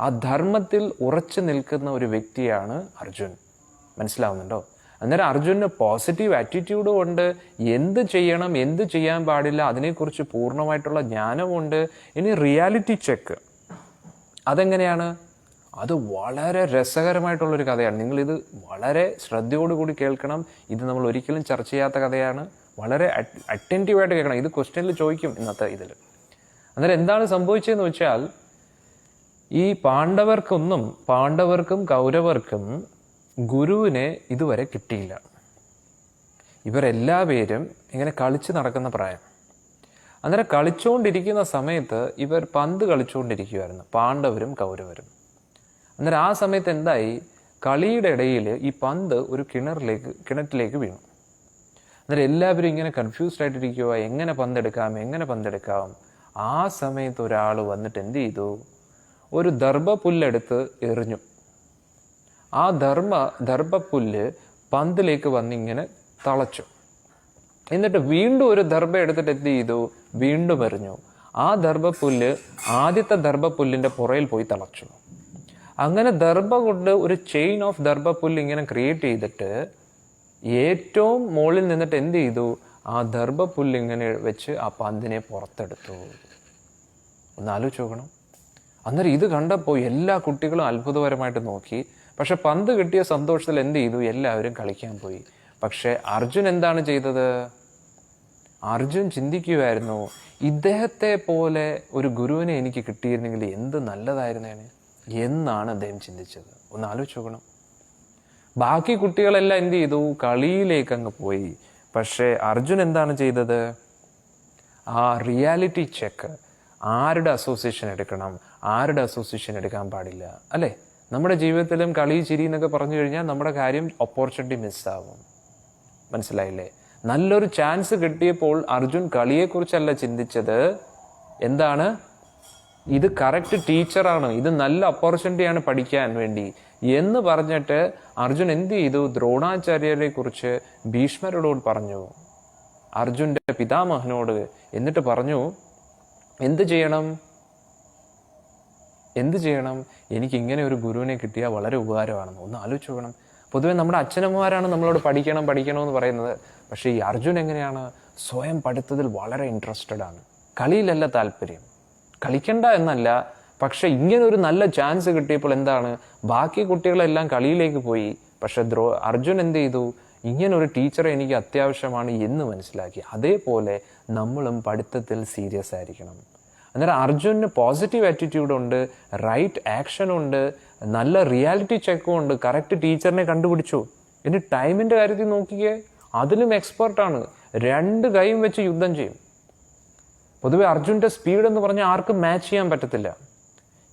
ആ ധർമ്മത്തിൽ ഉറച്ചു നിൽക്കുന്ന ഒരു വ്യക്തിയാണ് അർജുൻ. മനസ്സിലാവുന്നുണ്ടോ? അന്നേരം അർജുന് പോസിറ്റീവ് ആറ്റിറ്റ്യൂഡും ഉണ്ട്, എന്ത് ചെയ്യണം എന്ത് ചെയ്യാൻ പാടില്ല അതിനെക്കുറിച്ച് പൂർണ്ണമായിട്ടുള്ള ജ്ഞാനമുണ്ട്. ഇനി റിയാലിറ്റി ചെക്ക് അതെങ്ങനെയാണ്? അത് വളരെ രസകരമായിട്ടുള്ളൊരു കഥയാണ്. നിങ്ങളിത് വളരെ ശ്രദ്ധയോടുകൂടി കേൾക്കണം. ഇത് നമ്മൾ ഒരിക്കലും ചർച്ച ചെയ്യാത്ത കഥയാണ്. വളരെ അറ്റൻറ്റീവായിട്ട് കേൾക്കണം. ഇത് ക്വസ്റ്റ്യനിൽ ചോദിക്കും ഇന്നത്തെ ഇതിൽ. അന്നേരം എന്താണ് സംഭവിച്ചതെന്ന് വെച്ചാൽ, ഈ പാണ്ഡവർക്കും കൗരവർക്കും ഗുരുവിനെ ഇതുവരെ കിട്ടിയില്ല. ഇവരെല്ലാവരും ഇങ്ങനെ കളിച്ച് നടക്കുന്ന പ്രായം. അന്നേരം കളിച്ചുകൊണ്ടിരിക്കുന്ന സമയത്ത് ഇവർ പന്ത് കളിച്ചുകൊണ്ടിരിക്കുമായിരുന്നു, പാണ്ഡവരും കൗരവരും. അന്നേരം ആ സമയത്ത് എന്തായി, കളിയുടെ ഇടയിൽ ഈ പന്ത് ഒരു കിണറ്റിലേക്ക് വീണു. അന്നേരം എല്ലാവരും ഇങ്ങനെ കൺഫ്യൂസ്ഡ് ആയിട്ടിരിക്കുക, എങ്ങനെ പന്തെടുക്കാം. ആ സമയത്ത് ഒരാൾ വന്നിട്ട് എന്ത് ചെയ്തു, ഒരു ദർഭപ്പുല്ലെടുത്ത് എറിഞ്ഞു. ആ ദർഭപ്പുല്ല് പന്തിലേക്ക് വന്നിങ്ങനെ തളച്ചു. എന്നിട്ട് വീണ്ടും ഒരു ദർഭ എടുത്തിട്ട് എന്ത് ചെയ്തു, വീണ്ടും എറിഞ്ഞു. ആ ദർഭപ്പുല്ല് ആദ്യത്തെ ദർഭപ്പുല്ലിന്റെ പുറയിൽ പോയി തളച്ചു. അങ്ങനെ ദർഭ കൊണ്ട് ഒരു ചെയിൻ ഓഫ് ദർഭപ്പുല്ല് ഇങ്ങനെ ക്രിയേറ്റ് ചെയ്തിട്ട് ഏറ്റവും മുകളിൽ നിന്നിട്ട് എന്ത് ചെയ്തു, ആ ദർഭപ്പുല്ല് ഇങ്ങനെ വെച്ച് ആ പന്തിനെ പുറത്തെടുത്തു. ഒന്ന് ആലോചിച്ച് നോക്കണം. അന്നേരം ഇത് കണ്ടപ്പോൾ എല്ലാ കുട്ടികളും അത്ഭുതപരമായിട്ട് നോക്കി. പക്ഷെ പന്ത് കിട്ടിയ സന്തോഷത്തിൽ എന്ത് ചെയ്തു, എല്ലാവരും കളിക്കാൻ പോയി. പക്ഷെ അർജുൻ എന്താണ് ചെയ്തത്? അർജുൻ ചിന്തിക്കുമായിരുന്നു, ഇദ്ദേഹത്തെ പോലെ ഒരു ഗുരുവിനെ എനിക്ക് കിട്ടിയിരുന്നെങ്കിൽ എന്ത് നല്ലതായിരുന്നേനെ എന്നാണ് അദ്ദേഹം ചിന്തിച്ചത്. ഒന്ന് ആലോചിച്ച് നോക്കണം. ബാക്കി കുട്ടികളെല്ലാം എന്ത് ചെയ്തു, കളിയിലേക്ക് അങ്ങ് പോയി. പക്ഷേ അർജുൻ എന്താണ് ചെയ്തത്, ആ റിയാലിറ്റി ചെക്ക്, ആരുടെ അസോസിയേഷൻ എടുക്കണം, ആരുടെ അസോസിയേഷൻ എടുക്കാൻ പാടില്ല, അല്ലേ? നമ്മുടെ ജീവിതത്തിലും കളി ചിരി എന്നൊക്കെ പറഞ്ഞു കഴിഞ്ഞാൽ നമ്മുടെ കാര്യം ഓപ്പർച്യൂണിറ്റി മിസ്സാവും. മനസ്സിലായില്ലേ? നല്ലൊരു ചാൻസ് കിട്ടിയപ്പോൾ അർജുൻ കളിയെക്കുറിച്ചല്ല ചിന്തിച്ചത്, എന്താണ്, ഇത് കറക്റ്റ് ടീച്ചറാണ്, ഇത് നല്ല ഓപ്പർച്യൂണിറ്റിയാണ് പഠിക്കാൻ വേണ്ടി എന്ന് പറഞ്ഞിട്ട് അർജുൻ എന്ത് ചെയ്തു, ദ്രോണാചാര്യരെ കുറിച്ച് ഭീഷ്മരോട് പറഞ്ഞു, അർജുന്റെ പിതാമഹനോട്. എന്നിട്ട് പറഞ്ഞു, എന്ത് ചെയ്യണം, എനിക്ക് ഇങ്ങനെ ഒരു ഗുരുവിനെ കിട്ടിയാൽ വളരെ ഉപകാരമാണെന്ന്. ഒന്ന് ആലോചിച്ച് നോക്കണം. പൊതുവെ നമ്മുടെ അച്ഛനമ്മമാരാണ് നമ്മളോട് പഠിക്കണമെന്ന് പറയുന്നത്. പക്ഷേ ഈ അർജുൻ എങ്ങനെയാണ്, സ്വയം പഠിത്തത്തിൽ വളരെ ഇൻട്രസ്റ്റഡ് ആണ്. കളിയിലല്ല താല്പര്യം, കളിക്കണ്ട എന്നല്ല, പക്ഷെ ഇങ്ങനെ ഒരു നല്ല ചാൻസ് കിട്ടിയപ്പോൾ എന്താണ്, ബാക്കി കുട്ടികളെല്ലാം കളിയിലേക്ക് പോയി. പക്ഷെ അർജുൻ എന്ത് ചെയ്തു, ഇങ്ങനെ ഒരു ടീച്ചറെ എനിക്ക് അത്യാവശ്യമാണ് എന്ന് മനസ്സിലാക്കി. അതേപോലെ നമ്മളും പഠിത്തത്തിൽ സീരിയസ് ആയിരിക്കണം. അന്നേരം അർജുന് പോസിറ്റീവ് ആറ്റിറ്റ്യൂഡ് ഉണ്ട്, റൈറ്റ് ആക്ഷൻ ഉണ്ട്, നല്ല റിയാലിറ്റി ചെക്കും ഉണ്ട്, കറക്റ്റ് ടീച്ചറിനെ കണ്ടുപിടിച്ചു. ഇനി ടൈമിന്റെ കാര്യത്തിൽ നോക്കിക്കേ, അതിലും എക്സ്പെർട്ടാണ്, 2 കൈയും വെച്ച് യുദ്ധം ചെയ്യും. പൊതുവെ അർജുന്റെ സ്പീഡ് എന്ന് പറഞ്ഞാൽ ആർക്കും മാച്ച് ചെയ്യാൻ പറ്റത്തില്ല.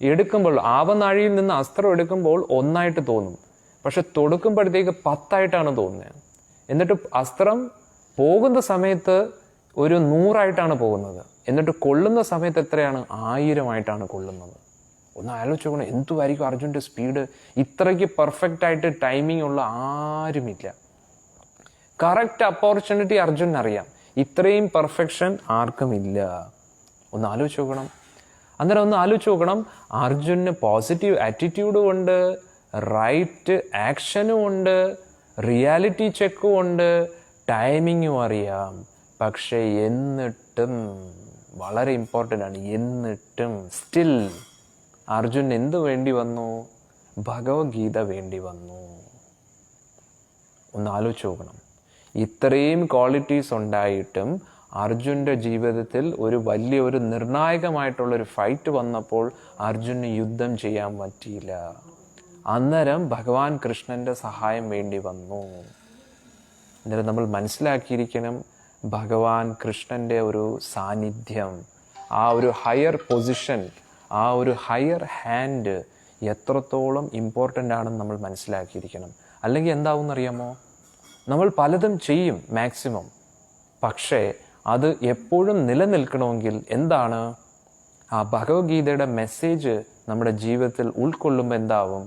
എടുക്കുമ്പോൾ ആവനാഴിയിൽ നിന്ന് അസ്ത്രം എടുക്കുമ്പോൾ 1 തോന്നും, പക്ഷെ തൊടുക്കുമ്പോഴത്തേക്ക് 10 തോന്നുന്നത്. എന്നിട്ട് അസ്ത്രം പോകുന്ന സമയത്ത് ഒരു 100 പോകുന്നത്, എന്നിട്ട് കൊള്ളുന്ന സമയത്ത് എത്രയാണ്, 1000 കൊള്ളുന്നത്. ഒന്ന് ആലോചിച്ച് നോക്കണം, എന്തുമായിരിക്കും അർജുന്റെ സ്പീഡ്. ഇത്രയ്ക്ക് പെർഫെക്റ്റ് ആയിട്ട് ടൈമിംഗ് ഉള്ള ആരുമില്ല. കറക്റ്റ് ഓപ്പർച്യൂണിറ്റി അർജുന് അറിയാം, ഇത്രയും പെർഫെക്ഷൻ ആർക്കും ഇല്ല. ഒന്ന് ആലോചിച്ച് നോക്കണം. അന്നേരം ഒന്ന് ആലോചിച്ച് നോക്കണം, അർജുന് പോസിറ്റീവ് ആറ്റിറ്റ്യൂഡും ഉണ്ട്, റൈറ്റ് ആക്ഷനും ഉണ്ട്, റിയാലിറ്റി ചെക്കും ഉണ്ട്, ടൈമിങ്ങും അറിയാം. പക്ഷെ എന്നിട്ടും വളരെ ഇമ്പോർട്ടൻ്റ് ആണ്, എന്നിട്ടും സ്റ്റിൽ അർജുൻ എന്ത് വേണ്ടി വന്നു? ഭഗവത്ഗീത വേണ്ടി വന്നു. ഒന്ന് ആലോചിച്ച് നോക്കണം. ഇത്രയും ക്വാളിറ്റീസ് ഉണ്ടായിട്ടും അർജുൻ്റെ ജീവിതത്തിൽ ഒരു നിർണായകമായിട്ടുള്ളൊരു ഫൈറ്റ് വന്നപ്പോൾ അർജുന് യുദ്ധം ചെയ്യാൻ പറ്റിയില്ല. അന്നേരം ഭഗവാൻ കൃഷ്ണൻ്റെ സഹായം വേണ്ടി വന്നു. അന്നേരം നമ്മൾ മനസ്സിലാക്കിയിരിക്കണം, ഭഗവാൻ കൃഷ്ണൻ്റെ ഒരു സാന്നിധ്യം, ആ ഒരു ഹയർ പൊസിഷൻ, ആ ഒരു ഹയർ ഹാൻഡ് എത്രത്തോളം ഇമ്പോർട്ടൻ്റ് ആണെന്ന് നമ്മൾ മനസ്സിലാക്കിയിരിക്കണം. അല്ലെങ്കിൽ എന്താവും അറിയാമോ? നമ്മൾ പലതും ചെയ്യും മാക്സിമം, പക്ഷേ അത് എപ്പോഴും നിലനിൽക്കണമെങ്കിൽ എന്താണ്? ആ ഭഗവത്ഗീതയുടെ മെസ്സേജ് നമ്മുടെ ജീവിതത്തിൽ ഉൾക്കൊള്ളുമ്പോൾ എന്താവും?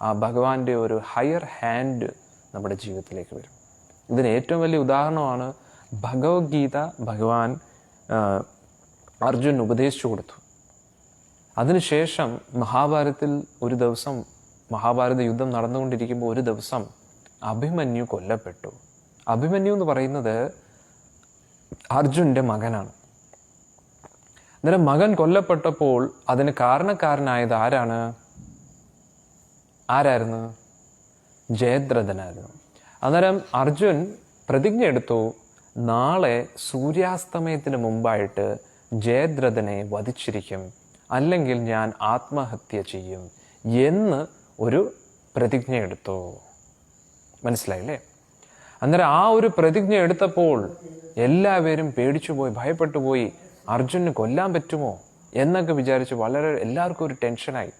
ആ ഭഗവാന്റെ ഒരു ഹയർ ഹാൻഡ് നമ്മുടെ ജീവിതത്തിലേക്ക് വരും. ഇതിന് ഏറ്റവും വലിയ ഉദാഹരണമാണ് ഭഗവത്ഗീത ഭഗവാൻ അർജുൻ ഉപദേശിച്ചു കൊടുത്തു. അതിനുശേഷം മഹാഭാരതത്തിൽ ഒരു ദിവസം, മഹാഭാരത യുദ്ധം നടന്നുകൊണ്ടിരിക്കുമ്പോൾ ഒരു ദിവസം അഭിമന്യു കൊല്ലപ്പെട്ടു. അഭിമന്യു എന്ന് പറയുന്നത് അർജുൻ്റെ മകനാണ്. അന്നേരം മകൻ കൊല്ലപ്പെട്ടപ്പോൾ അതിന് കാരണക്കാരനായത് ആരായിരുന്നു? ജയദ്രഥനായിരുന്നു. അന്നേരം അർജുൻ പ്രതിജ്ഞ എടുത്തു, നാളെ സൂര്യാസ്തമയത്തിന് മുമ്പായിട്ട് ജയദ്രഥനെ വധിച്ചിരിക്കും, അല്ലെങ്കിൽ ഞാൻ ആത്മഹത്യ ചെയ്യും എന്ന് ഒരു പ്രതിജ്ഞ എടുത്തു. മനസ്സിലായില്ലേ? അന്നേരം ആ ഒരു പ്രതിജ്ഞ എടുത്തപ്പോൾ എല്ലാവരും പേടിച്ചുപോയി, ഭയപ്പെട്ടു പോയി. അർജുന് കൊല്ലാൻ പറ്റുമോ എന്നൊക്കെ വിചാരിച്ച് എല്ലാവർക്കും ഒരു ടെൻഷനായി.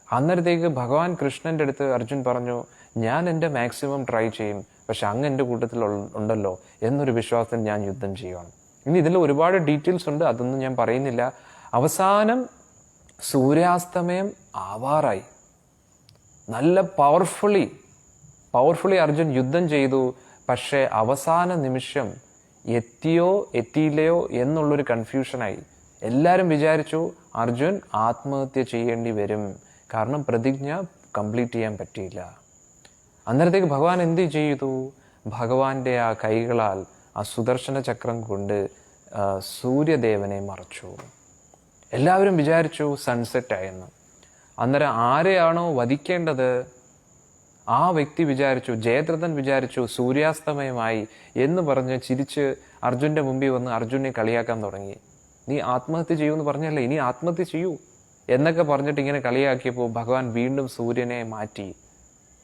അന്നേരത്തേക്ക് ഭഗവാൻ കൃഷ്ണൻ്റെ അടുത്ത് അർജുൻ പറഞ്ഞു, ഞാൻ എൻ്റെ മാക്സിമം ട്രൈ ചെയ്യും, പക്ഷെ അങ്ങ് എൻ്റെ കൂട്ടത്തിൽ ഉണ്ടല്ലോ എന്നൊരു വിശ്വാസത്തിൽ ഞാൻ യുദ്ധം ചെയ്യുകയാണ്. ഇനി ഇതിൽ ഒരുപാട് ഡീറ്റെയിൽസ് ഉണ്ട്, അതൊന്നും ഞാൻ പറയുന്നില്ല. അവസാനം സൂര്യാസ്തമയം ആവാറായി. നല്ല പവർഫുള്ളി അർജുൻ യുദ്ധം ചെയ്തു. പക്ഷേ അവസാന നിമിഷം എത്തിയോ എത്തിയില്ലയോ എന്നുള്ളൊരു കൺഫ്യൂഷനായി. എല്ലാവരും വിചാരിച്ചു അർജുൻ ആത്മഹത്യ ചെയ്യേണ്ടി വരും, കാരണം പ്രതിജ്ഞ കംപ്ലീറ്റ് ചെയ്യാൻ പറ്റിയില്ല. അന്നേരത്തേക്ക് ഭഗവാൻ എന്ത് ചെയ്തു? ഭഗവാന്റെ ആ കൈകളാൽ ആ സുദർശന ചക്രം കൊണ്ട് സൂര്യദേവനെ മറച്ചു. എല്ലാവരും വിചാരിച്ചു സൺസെറ്റ് ആയെന്ന്. അന്നേരം ആരെയാണോ വധിക്കേണ്ടത് ആ വ്യക്തി വിചാരിച്ചു, ജയദ്രഥൻ വിചാരിച്ചു സൂര്യാസ്തമയമായി എന്ന് പറഞ്ഞ് ചിരിച്ച് അർജുൻ്റെ മുമ്പിൽ വന്ന് അർജുനെ കളിയാക്കാൻ തുടങ്ങി. നീ ആത്മഹത്യ ചെയ്യൂന്ന് പറഞ്ഞല്ലേ, ഇനി ആത്മഹത്യ ചെയ്യൂ എന്നൊക്കെ പറഞ്ഞിട്ട് ഇങ്ങനെ കളിയാക്കിയപ്പോൾ ഭഗവാൻ വീണ്ടും സൂര്യനെ മാറ്റി.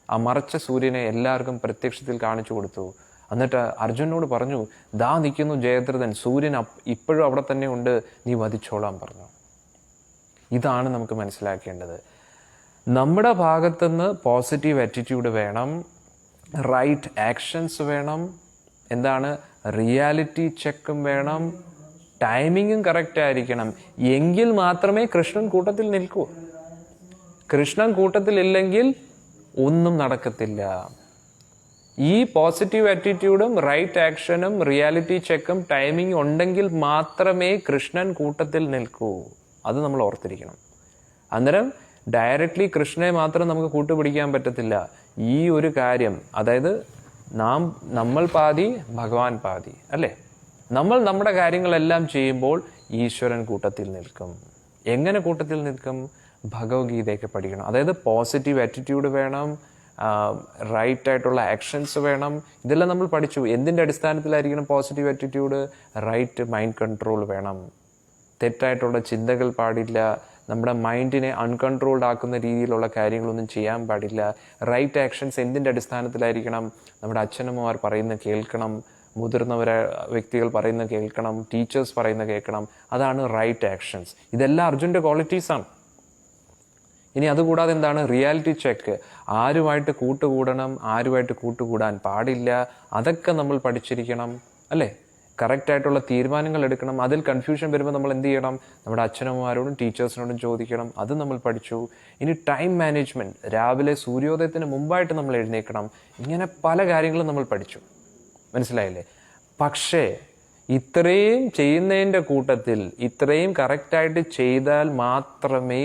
ആ മറച്ച സൂര്യനെ എല്ലാവർക്കും പ്രത്യക്ഷത്തിൽ കാണിച്ചു കൊടുത്തു. എന്നിട്ട് അർജുനോട് പറഞ്ഞു, ദാ നിൽക്കുന്നു ജയദ്രഥൻ, സൂര്യൻ ഇപ്പോഴും അവിടെ തന്നെ ഉണ്ട്, നീ വധിച്ചോളാൻ പറഞ്ഞു. ഇതാണ് നമുക്ക് മനസ്സിലാക്കേണ്ടത്. നമ്മുടെ ഭാഗത്തുനിന്ന് പോസിറ്റീവ് ആറ്റിറ്റ്യൂഡ് വേണം, റൈറ്റ് ആക്ഷൻസ് വേണം, എന്താണ് റിയാലിറ്റി ചെക്കും വേണം, ടൈമിങ്ങും കറക്റ്റ് ആയിരിക്കണം. എങ്കിൽ മാത്രമേ കൃഷ്ണൻ കൂട്ടത്തിൽ നിൽക്കൂ. കൃഷ്ണൻ കൂട്ടത്തിലില്ലെങ്കിൽ ഒന്നും നടക്കത്തില്ല. ഈ പോസിറ്റീവ് ആറ്റിറ്റ്യൂഡും റൈറ്റ് ആക്ഷനും റിയാലിറ്റി ചെക്കും ടൈമിംഗ് ഉണ്ടെങ്കിൽ മാത്രമേ കൃഷ്ണൻ കൂട്ടത്തിൽ നിൽക്കൂ. അത് നമ്മൾ ഓർത്തിരിക്കണം. അന്നേരം ഡയറക്റ്റ്ലി കൃഷ്ണനെ മാത്രം നമുക്ക് കൂട്ടുപിടിക്കാൻ പറ്റത്തില്ല. ഈ ഒരു കാര്യം, അതായത് നമ്മൾ പാതി ഭഗവാൻ പാതി, അല്ലേ? നമ്മൾ നമ്മുടെ കാര്യങ്ങളെല്ലാം ചെയ്യുമ്പോൾ ഈശ്വരൻ കൂട്ടത്തിൽ നിൽക്കും. എങ്ങനെ കൂട്ടത്തിൽ നിൽക്കും? ഭഗവത്ഗീതയൊക്കെ പഠിക്കണം. അതായത് പോസിറ്റീവ് ആറ്റിറ്റ്യൂഡ് വേണം, റൈറ്റ് ആയിട്ടുള്ള ആക്ഷൻസ് വേണം. ഇതെല്ലാം നമ്മൾ പഠിച്ചു. എന്തിൻ്റെ അടിസ്ഥാനത്തിലായിരിക്കണം positive attitude? Right mind control വേണം. തെറ്റായിട്ടുള്ള ചിന്തകൾ പാടില്ല. നമ്മുടെ മൈൻഡിനെ അൺകൺട്രോൾഡ് ആക്കുന്ന രീതിയിലുള്ള കാര്യങ്ങളൊന്നും ചെയ്യാൻ പാടില്ല. റൈറ്റ് ആക്ഷൻസ് എന്തിൻ്റെ അടിസ്ഥാനത്തിലായിരിക്കണം? നമ്മുടെ അച്ഛനമ്മമാർ പറയുന്ന കേൾക്കണം, വ്യക്തികൾ പറയുന്ന കേൾക്കണം, ടീച്ചേഴ്സ് പറയുന്ന കേൾക്കണം. അതാണ് റൈറ്റ് ആക്ഷൻസ്. ഇതെല്ലാം അർജുൻ്റെ ക്വാളിറ്റീസാണ്. ഇനി അതുകൂടാതെ എന്താണ്? Reality check. ആരുമായിട്ട് കൂട്ടുകൂടണം, ആരുമായിട്ട് കൂട്ടുകൂടാൻ പാടില്ല, അതൊക്കെ നമ്മൾ പഠിച്ചിരിക്കണം, അല്ലേ? കറക്റ്റായിട്ടുള്ള തീരുമാനങ്ങൾ എടുക്കണം. അതിൽ കൺഫ്യൂഷൻ വരുമ്പോൾ നമ്മൾ എന്ത് ചെയ്യണം? നമ്മുടെ അച്ഛനമ്മമാരോടും ടീച്ചേഴ്സിനോടും ചോദിക്കണം. അത് നമ്മൾ പഠിച്ചു. ഇനി ടൈം മാനേജ്മെൻറ്റ്, രാവിലെ സൂര്യോദയത്തിന് മുമ്പായിട്ട് നമ്മൾ എഴുന്നേൽക്കണം. ഇങ്ങനെ പല കാര്യങ്ങളും നമ്മൾ പഠിച്ചു. മനസ്സിലായില്ലേ? പക്ഷേ ഇത്രയും ചെയ്യുന്നതിൻ്റെ കൂട്ടത്തിൽ ഇത്രയും കറക്റ്റായിട്ട് ചെയ്താൽ മാത്രമേ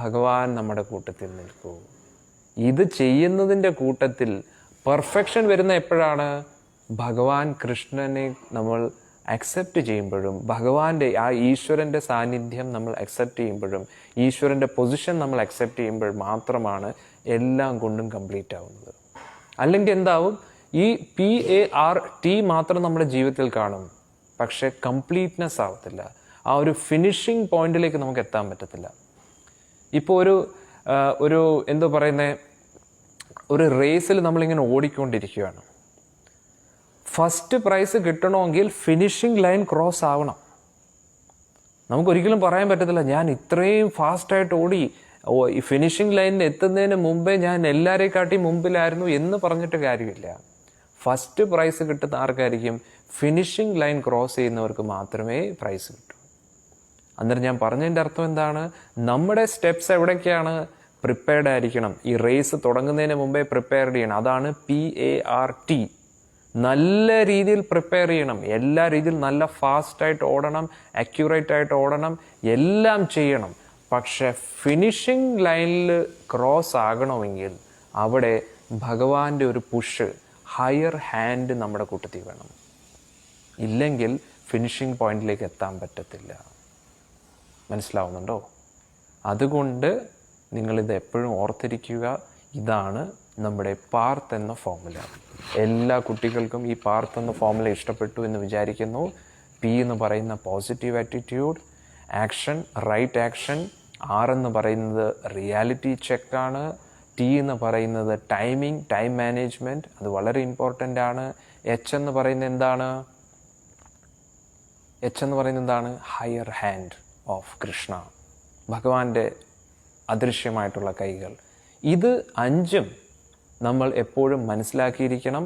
ഭഗവാൻ നമ്മുടെ കൂട്ടത്തിൽ നിൽക്കൂ. ഇത് ചെയ്യുന്നതിൻ്റെ കൂട്ടത്തിൽ പെർഫെക്ഷൻ വരുന്ന എപ്പോഴാണ്? ഭഗവാൻ കൃഷ്ണനെ നമ്മൾ അക്സെപ്റ്റ് ചെയ്യുമ്പോഴും, ഭഗവാന്റെ ആ ഈശ്വരൻ്റെ സാന്നിധ്യം നമ്മൾ അക്സെപ്റ്റ് ചെയ്യുമ്പോഴും, ഈശ്വരൻ്റെ പൊസിഷൻ നമ്മൾ അക്സെപ്റ്റ് ചെയ്യുമ്പോഴും മാത്രമാണ് എല്ലാം കൊണ്ടും കംപ്ലീറ്റ് ആവുന്നത്. അല്ലെങ്കിൽ എന്താവും, ഈ PART മാത്രം നമ്മുടെ ജീവിതത്തിൽ കാണും, പക്ഷെ കംപ്ലീറ്റ്നെസ് ആവത്തില്ല. ആ ഒരു ഫിനിഷിംഗ് പോയിന്റിലേക്ക് നമുക്ക് എത്താൻ പറ്റത്തില്ല. ഇപ്പോൾ ഒരു എന്തോ പറയുന്നത്, ഒരു റേസിൽ നമ്മളിങ്ങനെ ഓടിക്കൊണ്ടിരിക്കുകയാണ്. ഫസ്റ്റ് പ്രൈസ് കിട്ടണമെങ്കിൽ ഫിനിഷിംഗ് ലൈൻ ക്രോസ് ആവണം. നമുക്കൊരിക്കലും പറയാൻ പറ്റത്തില്ല ഞാൻ ഇത്രയും ഫാസ്റ്റായിട്ട് ഓടി, ഈ ഫിനിഷിംഗ് ലൈനിൽ എത്തുന്നതിന് മുമ്പേ ഞാൻ എല്ലാവരെക്കാട്ടി മുമ്പിലായിരുന്നു എന്ന് പറഞ്ഞിട്ട് കാര്യമില്ല. ഫസ്റ്റ് പ്രൈസ് കിട്ടുന്ന ആർക്കായിരിക്കും? ഫിനിഷിംഗ് ലൈൻ ക്രോസ് ചെയ്യുന്നവർക്ക് മാത്രമേ പ്രൈസ് കിട്ടൂ. അന്നേരം ഞാൻ പറഞ്ഞതിൻ്റെ അർത്ഥം എന്താണ്? നമ്മുടെ സ്റ്റെപ്സ് എവിടേക്കാണ്? പ്രിപ്പയർഡ് ആയിരിക്കണം. ഈ റേസ് തുടങ്ങുന്നതിന് മുമ്പേ പ്രിപ്പയർഡ് ചെയ്യണം. അതാണ് PART. നല്ല രീതിയിൽ പ്രിപ്പയർ ചെയ്യണം. എല്ലാ രീതിയിൽ നല്ല ഫാസ്റ്റായിട്ട് ഓടണം, അക്യുറേറ്റ് ആയിട്ട് ഓടണം, എല്ലാം ചെയ്യണം. പക്ഷെ ഫിനിഷിംഗ് ലൈനിൽ ക്രോസ് ആകണമെങ്കിൽ അവിടെ ഭഗവാന്റെ ഒരു പുഷ്, ഹയർ ഹാൻഡ് നമ്മുടെ കൂട്ടത്തിൽ വേണം. ഇല്ലെങ്കിൽ ഫിനിഷിംഗ് പോയിന്റിലേക്ക് എത്താൻ പറ്റത്തില്ല. മനസ്സിലാവുന്നുണ്ടോ? അതുകൊണ്ട് നിങ്ങളിത് എപ്പോഴും ഓർത്തിരിക്കുക. ഇതാണ് നമ്മുടെ പാർത്ത് എന്ന ഫോർമുല. എല്ലാ കുട്ടികൾക്കും ഈ പാർത്ത് എന്ന ഫോർമുല ഇഷ്ടപ്പെട്ടു എന്ന് വിചാരിക്കുന്നു. P എന്ന് പറയുന്ന positive attitude, action, right action. R എന്ന് പറയുന്നത് റിയാലിറ്റി ചെക്കാണ്. T എന്ന് പറയുന്നത് ടൈമിംഗ്, ടൈം മാനേജ്മെൻറ്റ്, അത് വളരെ ഇമ്പോർട്ടൻ്റ് ആണ്. H എന്ന് പറയുന്നത് എന്താണ്? ഹയർ ഹാൻഡ് ഓഫ് കൃഷ്ണ, ഭഗവാന്റെ അദൃശ്യമായിട്ടുള്ള കൈകൾ. ഇത് 5ഉം നമ്മൾ എപ്പോഴും മനസ്സിലാക്കിയിരിക്കണം.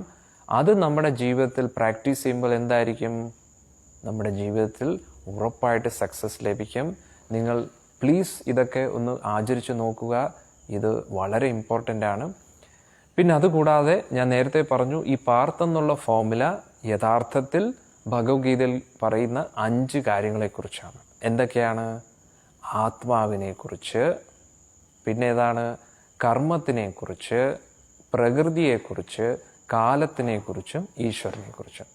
അത് നമ്മുടെ ജീവിതത്തിൽ പ്രാക്ടീസ് ചെയ്യുമ്പോൾ എന്തായിരിക്കും? നമ്മുടെ ജീവിതത്തിൽ ഉറപ്പായിട്ട് സക്സസ് ലഭിക്കും. നിങ്ങൾ പ്ലീസ് ഇതൊക്കെ ഒന്ന് ആചരിച്ച് നോക്കുക. ഇത് വളരെ ഇമ്പോർട്ടൻ്റ് ആണ്. പിന്നെ അതുകൂടാതെ ഞാൻ നേരത്തെ പറഞ്ഞു, ഈ പാർത്ത് എന്നുള്ള ഫോർമുല യഥാർത്ഥത്തിൽ ഭഗവത്ഗീതയിൽ പറയുന്ന 5 കാര്യങ്ങളെക്കുറിച്ചാണ്. എന്തൊക്കെയാണ്? ആത്മാവിനെക്കുറിച്ച്, പിന്നെ ഏതാണ്? കർമ്മത്തിനെക്കുറിച്ച്, പ്രകൃതിയെക്കുറിച്ച്, കാലത്തിനെക്കുറിച്ചും ഈശ്വരനെക്കുറിച്ചും.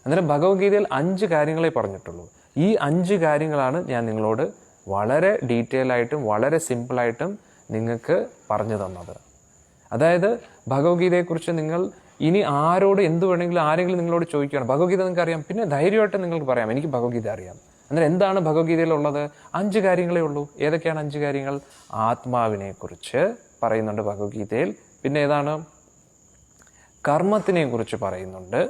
അന്നേരം ഭഗവത്ഗീതയിൽ 5 കാര്യങ്ങളെ പറഞ്ഞിട്ടുള്ളൂ. ഈ 5 കാര്യങ്ങളാണ് ഞാൻ നിങ്ങളോട് വളരെ ഡീറ്റെയിൽ ആയിട്ടും വളരെ സിമ്പിളായിട്ടും നിങ്ങൾക്ക് പറഞ്ഞു തന്നത്. അതായത് ഭഗവത്ഗീതയെക്കുറിച്ച് നിങ്ങൾ ഇനി ആരോട് എന്ത് വേണമെങ്കിലും ആരെങ്കിലും നിങ്ങളോട് ചോദിക്കുകയാണ്, ഭഗവത്ഗീത നിങ്ങൾക്ക് അറിയാം, പിന്നെ ധൈര്യമായിട്ട് നിങ്ങൾക്ക് പറയാം എനിക്ക് ഭഗവത്ഗീത അറിയാം. അന്നേരം എന്താണ് ഭഗവത്ഗീതയിലുള്ളത്? 5 കാര്യങ്ങളേ ഉള്ളൂ. ഏതൊക്കെയാണ് 5 കാര്യങ്ങൾ? ആത്മാവിനെക്കുറിച്ച് പറയുന്നുണ്ട് ഭഗവത്ഗീതയിൽ. പിന്നെ ഏതാണ്? കർമ്മത്തിനെ കുറിച്ച് പറയുന്നുണ്ട്.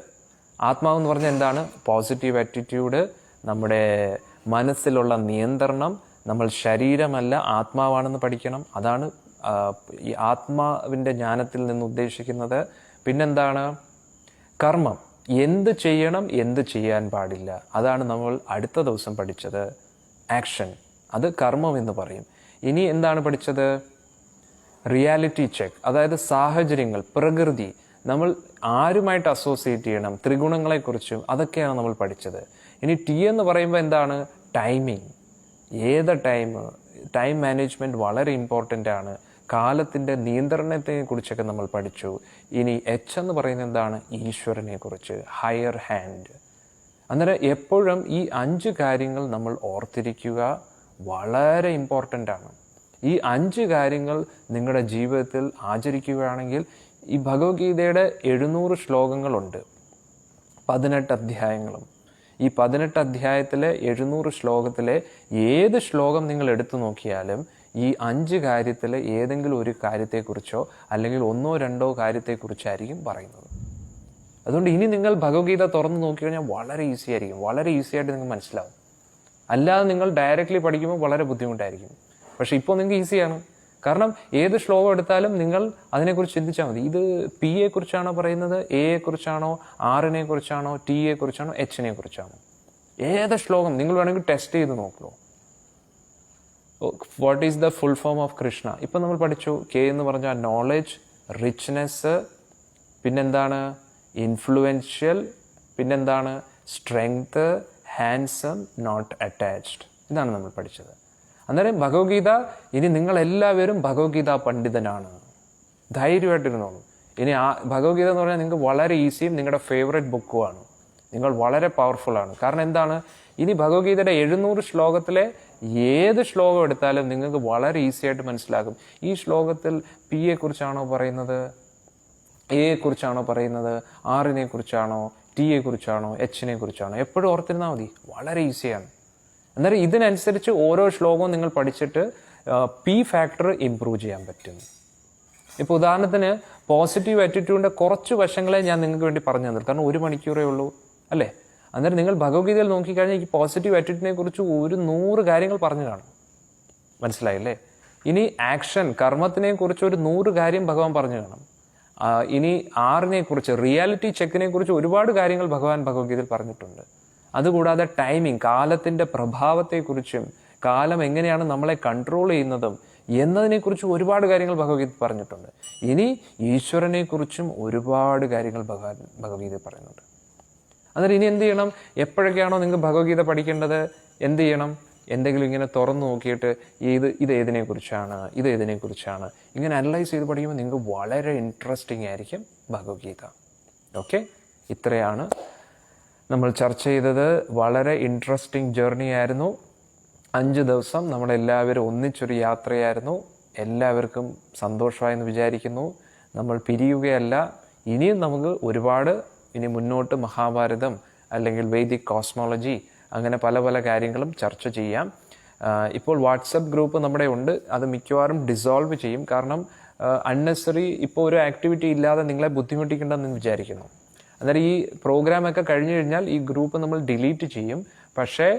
ആത്മാവ് എന്ന് പറഞ്ഞാൽ എന്താണ്? പോസിറ്റീവ് ആറ്റിറ്റ്യൂഡ്, നമ്മുടെ മനസ്സിലുള്ള നിയന്ത്രണം. നമ്മൾ ശരീരമല്ല ആത്മാവാണെന്ന് പഠിക്കണം. അതാണ് ഈ ആത്മാവിൻ്റെ ജ്ഞാനത്തിൽ നിന്ന് ഉദ്ദേശിക്കുന്നത്. പിന്നെന്താണ്? കർമ്മം, എന്ത് ചെയ്യണം, എന്ത് ചെയ്യാൻ പാടില്ല. അതാണ് നമ്മൾ അടുത്ത ദിവസം പഠിച്ചത്. ആക്ഷൻ, അത് കർമ്മം എന്ന് പറയും. ഇനി എന്താണ് പഠിച്ചത്? റിയാലിറ്റി ചെക്ക്, അതായത് സാഹചര്യങ്ങൾ, പ്രകൃതി, നമ്മൾ ആരുമായിട്ട് അസോസിയേറ്റ് ചെയ്യണം, ത്രിഗുണങ്ങളെക്കുറിച്ചും അതൊക്കെയാണ് നമ്മൾ പഠിച്ചത്. ഇനി T എന്ന് പറയുമ്പോൾ എന്താണ്? ടൈമിങ്. ഏത് ടൈം മാനേജ്മെൻറ്റ് വളരെ ഇമ്പോർട്ടൻ്റ് ആണ്. കാലത്തിൻ്റെ നിയന്ത്രണത്തെ കുറിച്ചൊക്കെ നമ്മൾ പഠിച്ചു. ഇനി H എന്ന് പറയുന്നത് എന്താണ്? ഈശ്വരനെ കുറിച്ച്, ഹയർ ഹാൻഡ്. അന്നേരം എപ്പോഴും ഈ 5 കാര്യങ്ങൾ നമ്മൾ ഓർത്തിരിക്കുക, വളരെ ഇമ്പോർട്ടൻ്റ് ആണ്. ഈ 5 കാര്യങ്ങൾ നിങ്ങളുടെ ജീവിതത്തിൽ ആചരിക്കുകയാണെങ്കിൽ, ഈ ഭഗവത്ഗീതയുടെ 700 ശ്ലോകങ്ങളുണ്ട്, 18 അധ്യായങ്ങളും. ഈ 18 അധ്യായത്തിലെ 700 ശ്ലോകത്തിലെ ഏത് ശ്ലോകം നിങ്ങൾ എടുത്തു നോക്കിയാലും ഈ 5 കാര്യത്തിലെ ഏതെങ്കിലും ഒരു കാര്യത്തെക്കുറിച്ചോ അല്ലെങ്കിൽ 1-2 കാര്യത്തെക്കുറിച്ചായിരിക്കും പറയുന്നത്. അതുകൊണ്ട് ഇനി നിങ്ങൾ ഭഗവത്ഗീത തുറന്ന് നോക്കിക്കഴിഞ്ഞാൽ വളരെ ഈസി ആയിരിക്കും, വളരെ ഈസി ആയിട്ട് നിങ്ങൾക്ക് മനസ്സിലാവും. അല്ലാതെ നിങ്ങൾ ഡയറക്റ്റ്ലി പഠിക്കുമ്പോൾ വളരെ ബുദ്ധിമുട്ടായിരിക്കും. പക്ഷെ ഇപ്പോൾ നിങ്ങൾക്ക് ഈസിയാണ്. കാരണം ഏത് ശ്ലോകം എടുത്താലും നിങ്ങൾ അതിനെക്കുറിച്ച് ചിന്തിച്ചാൽ മതി. ഇത് P യെ കുറിച്ചാണോ പറയുന്നത്, A യെ കുറിച്ചാണോ, R നെ കുറിച്ചാണോ, T യെ കുറിച്ചാണോ, H നെ കുറിച്ചാണോ? ഏത് ശ്ലോകം നിങ്ങൾ വേണമെങ്കിൽ ടെസ്റ്റ് ചെയ്ത് നോക്കൂ. What is the full form of Krishna? ഇപ്പം നമ്മൾ പഠിച്ചു. K എന്ന് പറഞ്ഞാൽ നോളജ്, റിച്ച്നെസ്, പിന്നെന്താണ്? ഇൻഫ്ലുവൻഷ്യൽ, പിന്നെന്താണ്? Strength, handsome, not attached. ഇതാണ് നമ്മൾ പഠിച്ചത്. അന്നേരം ഭഗവത്ഗീത, ഇനി നിങ്ങളെല്ലാവരും ഭഗവത്ഗീത പണ്ഡിതനാണ്, ധൈര്യമായിട്ടിരുന്നോളൂ. ഇനി ഭഗവത്ഗീത എന്ന് പറഞ്ഞാൽ നിങ്ങൾക്ക് വളരെ ഈസിയും നിങ്ങളുടെ ഫേവറേറ്റ് ബുക്കുമാണ്. നിങ്ങൾ വളരെ പവർഫുള്ളാണ്. കാരണം എന്താണ്, ഇനി ഭഗവത്ഗീതയുടെ 700 ശ്ലോകത്തിലെ ഏത് ശ്ലോകം എടുത്താലും നിങ്ങൾക്ക് വളരെ ഈസി ആയിട്ട് മനസ്സിലാകും. ഈ ശ്ലോകത്തിൽ പിയെ കുറിച്ചാണോ പറയുന്നത്, എയെ കുറിച്ചാണോ പറയുന്നത്, ആറിനെ കുറിച്ചാണോ, ടിയെ കുറിച്ചാണോ, എച്ചിനെ കുറിച്ചാണോ, എപ്പോഴും ഓർത്തിരുന്നാൽ മതി. വളരെ ഈസിയാണ്. അന്നേരം ഇതിനനുസരിച്ച് ഓരോ ശ്ലോകവും നിങ്ങൾ പഠിച്ചിട്ട് പി ഫാക്ടർ ഇംപ്രൂവ് ചെയ്യാൻ പറ്റും. ഇപ്പോൾ ഉദാഹരണത്തിന് പോസിറ്റീവ് ആറ്റിറ്റ്യൂഡിൻ്റെ കുറച്ച് വശങ്ങളെ ഞാൻ നിങ്ങൾക്ക് വേണ്ടി പറഞ്ഞു തന്നത്, കാരണം 1 മണിക്കൂറേ ഉള്ളൂ അല്ലേ. അന്നേരം നിങ്ങൾ ഭഗവത്ഗീതയിൽ നോക്കിക്കഴിഞ്ഞാൽ ഈ പോസിറ്റീവ് ആറ്റിറ്റ്യൂഡിനെ കുറിച്ച് 100 കാര്യങ്ങൾ പറഞ്ഞു കാണും. മനസ്സിലായില്ലേ? ഇനി ആക്ഷൻ, കർമ്മത്തിനെ കുറിച്ച് 100 കാര്യം ഭഗവാൻ പറഞ്ഞു കാണും. ഇനി ആറിനെ കുറിച്ച്, റിയാലിറ്റി ചെക്കിനെ കുറിച്ച് ഒരുപാട് കാര്യങ്ങൾ ഭഗവാൻ ഭഗവത്ഗീതയിൽ പറഞ്ഞിട്ടുണ്ട്. അതുകൂടാതെ ടൈമിംഗ്, കാലത്തിന്റെ പ്രഭാവത്തെക്കുറിച്ചും കാലം എങ്ങനെയാണ് നമ്മളെ കൺട്രോൾ ചെയ്യുന്നതും എന്നതിനെക്കുറിച്ചും ഒരുപാട് കാര്യങ്ങൾ ഭഗവത്ഗീത പറഞ്ഞിട്ടുണ്ട്. ഇനി ഈശ്വരനെ കുറിച്ചും ഒരുപാട് കാര്യങ്ങൾ ഭഗവത്ഗീത പറയുന്നുണ്ട്. അന്നേരം ഇനി എന്ത് ചെയ്യണം, എപ്പോഴൊക്കെയാണോ നിങ്ങൾക്ക് ഭഗവത്ഗീത പഠിക്കേണ്ടത്, എന്ത് ചെയ്യണം, എന്തെങ്കിലും ഇങ്ങനെ തുറന്നു നോക്കിയിട്ട് ഇത് ഏതിനെ കുറിച്ചാണ് ഇങ്ങനെ അനലൈസ് ചെയ്ത് പഠിക്കുമ്പോൾ നിങ്ങൾക്ക് വളരെ ഇൻട്രസ്റ്റിംഗ് ആയിരിക്കും ഭഗവത്ഗീത. ഓക്കെ, ഇത്രയാണ് നമ്മൾ ചർച്ച ചെയ്തത്. വളരെ ഇൻട്രസ്റ്റിംഗ് ജേർണി ആയിരുന്നു. 5 ദിവസം നമ്മളെല്ലാവരും ഒന്നിച്ചൊരു യാത്രയായിരുന്നു. എല്ലാവർക്കും സന്തോഷമായെന്ന് വിചാരിക്കുന്നു. നമ്മൾ പിരിയുകയല്ല. ഇനിയും നമുക്ക് ഒരുപാട് ഇനി മുന്നോട്ട് മഹാഭാരതം അല്ലെങ്കിൽ വൈദിക് കോസ്മോളജി അങ്ങനെ പല പല കാര്യങ്ങളും ചർച്ച ചെയ്യാം. ഇപ്പോൾ വാട്സപ്പ് ഗ്രൂപ്പ് നമ്മുടെ ഉണ്ട്. അത് മിക്കവാറും ഡിസോൾവ് ചെയ്യും. കാരണം അൺനെസറി ഇപ്പോൾ ഒരു ആക്ടിവിറ്റി ഇല്ലാതെ നിങ്ങളെ ബുദ്ധിമുട്ടിക്കേണ്ടെന്ന് വിചാരിക്കുന്നു. അന്നേരം ഈ പ്രോഗ്രാമൊക്കെ കഴിഞ്ഞു കഴിഞ്ഞാൽ ഈ ഗ്രൂപ്പ് നമ്മൾ ഡിലീറ്റ് ചെയ്യും. പക്ഷേ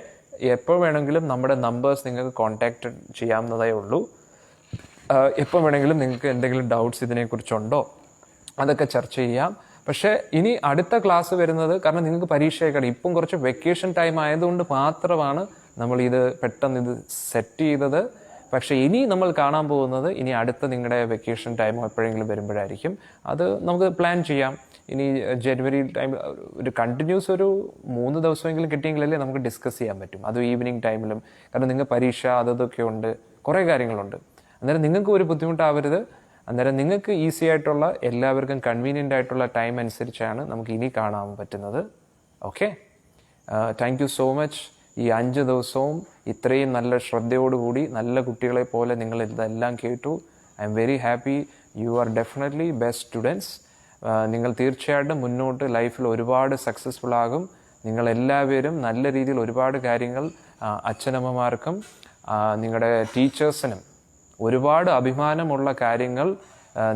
എപ്പോൾ വേണമെങ്കിലും നമ്മുടെ നമ്പേഴ്സ് നിങ്ങൾക്ക് കോൺടാക്ട് ചെയ്യാവുന്നതേ ഉള്ളൂ. എപ്പോൾ വേണമെങ്കിലും നിങ്ങൾക്ക് എന്തെങ്കിലും ഡൗട്ട്സ് ഇതിനെക്കുറിച്ചുണ്ടോ അതൊക്കെ ചർച്ച ചെയ്യാം. പക്ഷേ ഇനി അടുത്ത ക്ലാസ് വരുന്നത്, കാരണം നിങ്ങൾക്ക് പരീക്ഷയൊക്കെ ഇപ്പം കുറച്ച് വെക്കേഷൻ ടൈം ആയതുകൊണ്ട് മാത്രമാണ് നമ്മൾ പെട്ടെന്ന് ഇത് സെറ്റ് ചെയ്തത്. പക്ഷേ ഇനി നമ്മൾ കാണാൻ പോകുന്നത് ഇനി അടുത്ത നിങ്ങളുടെ വെക്കേഷൻ ടൈമോ എപ്പോഴെങ്കിലും വരുമ്പോഴായിരിക്കും. അത് നമുക്ക് പ്ലാൻ ചെയ്യാം. ഇനി ജനുവരി ടൈം ഒരു കണ്ടിന്യൂസ് ഒരു 3 ദിവസമെങ്കിലും കിട്ടിയെങ്കിലല്ലേ നമുക്ക് ഡിസ്കസ് ചെയ്യാൻ പറ്റും. അത് ഈവനിങ് ടൈമിലും. കാരണം നിങ്ങൾ പരീക്ഷ അതൊക്കെ ഉണ്ട്, കുറേ കാര്യങ്ങളുണ്ട്. അന്നേരം നിങ്ങൾക്ക് ഒരു ബുദ്ധിമുട്ടാവരുത്. അന്നേരം നിങ്ങൾക്ക് ഈസി ആയിട്ടുള്ള, എല്ലാവർക്കും കൺവീനിയൻ്റ് ആയിട്ടുള്ള ടൈം അനുസരിച്ചാണ് നമുക്ക് ഇനി കാണാൻ പറ്റുന്നത്. Okay, thank you so much. ഈ 5 ദിവസവും ഇത്രയും നല്ല ശ്രദ്ധയോടുകൂടി നല്ല കുട്ടികളെ പോലെ നിങ്ങൾ ഇതെല്ലാം കേട്ടു. I am very happy. You are definitely best students. നിങ്ങൾ തീർച്ചയായിട്ടും മുന്നോട്ട് ലൈഫിൽ ഒരുപാട് സക്സസ്ഫുൾ ആകും. നിങ്ങളെല്ലാവരും നല്ല രീതിയിൽ ഒരുപാട് കാര്യങ്ങൾ അച്ഛനമ്മമാർക്കും നിങ്ങളുടെ ടീച്ചേഴ്സിനും ഒരുപാട് അഭിമാനമുള്ള കാര്യങ്ങൾ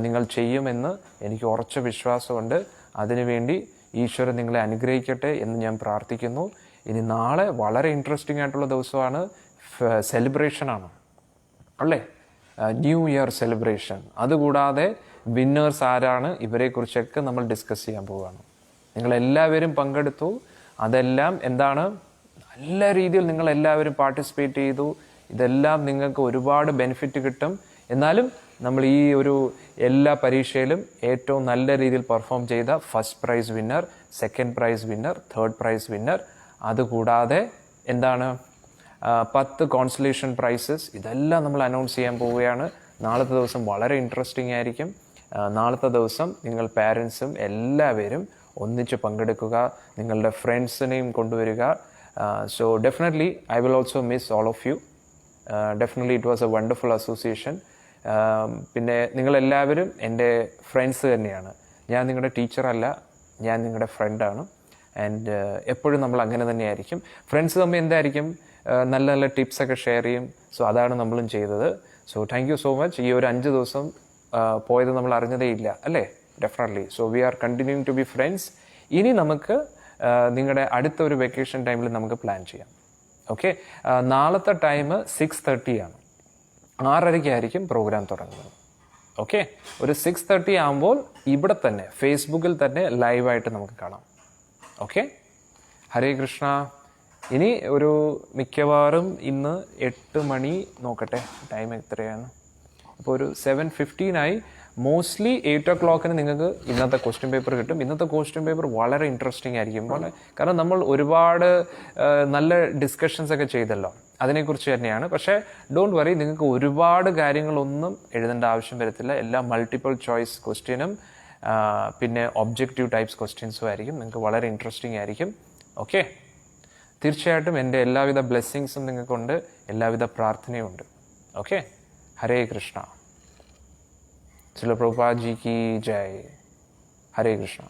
നിങ്ങൾ ചെയ്യുമെന്ന് എനിക്ക് ഉറച്ച വിശ്വാസമുണ്ട്. അതിനുവേണ്ടി ഈശ്വരൻ നിങ്ങളെ അനുഗ്രഹിക്കട്ടെ എന്ന് ഞാൻ പ്രാർത്ഥിക്കുന്നു. ഇനി നാളെ വളരെ ഇൻട്രസ്റ്റിംഗ് ആയിട്ടുള്ള ദിവസമാണ്. സെലിബ്രേഷനാണ് അല്ലേ, ന്യൂ ഇയർ സെലിബ്രേഷൻ. അതുകൂടാതെ വിന്നേഴ്സ് ആരാണ്, ഇവരെക്കുറിച്ചൊക്കെ നമ്മൾ ഡിസ്കസ് ചെയ്യാൻ പോവുകയാണ്. നിങ്ങളെല്ലാവരും പങ്കെടുത്തു. അതെല്ലാം എന്താണ്, നല്ല രീതിയിൽ നിങ്ങളെല്ലാവരും പാർട്ടിസിപ്പേറ്റ് ചെയ്തു. ഇതെല്ലാം നിങ്ങൾക്ക് ഒരുപാട് ബെനിഫിറ്റ് കിട്ടും. എന്നാലും നമ്മൾ ഈ ഒരു എല്ലാ പരീക്ഷയിലും ഏറ്റവും നല്ല രീതിയിൽ പെർഫോം ചെയ്ത first prize winner, second prize winner, third prize winner, അതുകൂടാതെ എന്താണ് 10 കോൺസലേഷൻ പ്രൈസസ്, ഇതെല്ലാം നമ്മൾ അനൗൺസ് ചെയ്യാൻ പോവുകയാണ്. നാളത്തെ ദിവസം വളരെ ഇൻട്രസ്റ്റിംഗ് ആയിരിക്കും. നാളത്തെ ദിവസം നിങ്ങൾ പാരൻസും എല്ലാവരും ഒന്നിച്ച് പങ്കെടുക്കുക. നിങ്ങളുടെ ഫ്രണ്ട്സിനെയും കൊണ്ടുവരിക. So definitely I will also miss all of you. Definitely it was a wonderful association. പിന്നെ നിങ്ങളെല്ലാവരും എൻ്റെ ഫ്രണ്ട്സ് തന്നെയാണ്. ഞാൻ നിങ്ങളുടെ ടീച്ചറല്ല, ഞാൻ നിങ്ങളുടെ ഫ്രണ്ടാണ്. ആൻഡ് എപ്പോഴും നമ്മൾ അങ്ങനെ തന്നെയായിരിക്കും. ഫ്രണ്ട്സ് തമ്മിൽ എന്തായിരിക്കും, നല്ല നല്ല ടിപ്സൊക്കെ ഷെയർ ചെയ്യും. സോ അതാണ് നമ്മളും ചെയ്തത്. So thank you so much. ഈ ഒരു 5 ദിവസം പോയത് നമ്മൾ അറിഞ്ഞതേ ഇല്ല അല്ലേ? Definitely. So we are continuing to be friends. ഇനി നമുക്ക് നിങ്ങളുടെ അടുത്ത ഒരു വെക്കേഷൻ ടൈമിൽ നമുക്ക് പ്ലാൻ ചെയ്യാം. ഓക്കെ, നാളത്തെ ടൈം 6:30 ആണ്. 6:30 പ്രോഗ്രാം തുടങ്ങുന്നത്. ഓക്കെ, ഒരു 6:30 ആകുമ്പോൾ ഇവിടെ തന്നെ ഫേസ്ബുക്കിൽ തന്നെ ലൈവായിട്ട് നമുക്ക് കാണാം. ഓക്കെ, ഹരേ കൃഷ്ണ. ഇനി ഒരു മിക്കവാറും ഇന്ന് 8 മണി നോക്കട്ടെ, ടൈം എത്രയാണ്, അപ്പോൾ ഒരു 7:15 മോസ്റ്റ്ലി 8 o'clock നിങ്ങൾക്ക് ഇന്നത്തെ ക്വസ്റ്റ്യൻ പേപ്പർ കിട്ടും. ഇന്നത്തെ ക്വസ്റ്റ്യൻ പേപ്പർ വളരെ ഇൻട്രസ്റ്റിംഗ് ആയിരിക്കും. കാരണം നമ്മൾ ഒരുപാട് നല്ല ഡിസ്കഷൻസ് ഒക്കെ ചെയ്തല്ലോ, അതിനെക്കുറിച്ച് തന്നെയാണ്. പക്ഷേ ഡോണ്ട് വറി, നിങ്ങൾക്ക് ഒരുപാട് കാര്യങ്ങളൊന്നും എഴുതേണ്ട ആവശ്യം വരത്തില്ല. എല്ലാം മൾട്ടിപ്പിൾ ചോയ്സ് ക്വസ്റ്റ്യനും പിന്നെ ഒബ്ജക്റ്റീവ് ടൈപ്സ് ക്വസ്റ്റ്യൻസും ആയിരിക്കും. നിങ്ങൾക്ക് വളരെ ഇൻട്രസ്റ്റിംഗ് ആയിരിക്കും. ഓക്കെ, തീർച്ചയായിട്ടും എൻ്റെ എല്ലാവിധ ബ്ലെസ്സിങ്സും നിങ്ങൾക്കുണ്ട്, എല്ലാവിധ പ്രാർത്ഥനയും ഉണ്ട്. ഓക്കെ, ഹരേ കൃഷ്ണ. ശ്രീല പ്രഭുപാദ് ജി കി ജയ്. ഹരേ കൃഷ്ണ.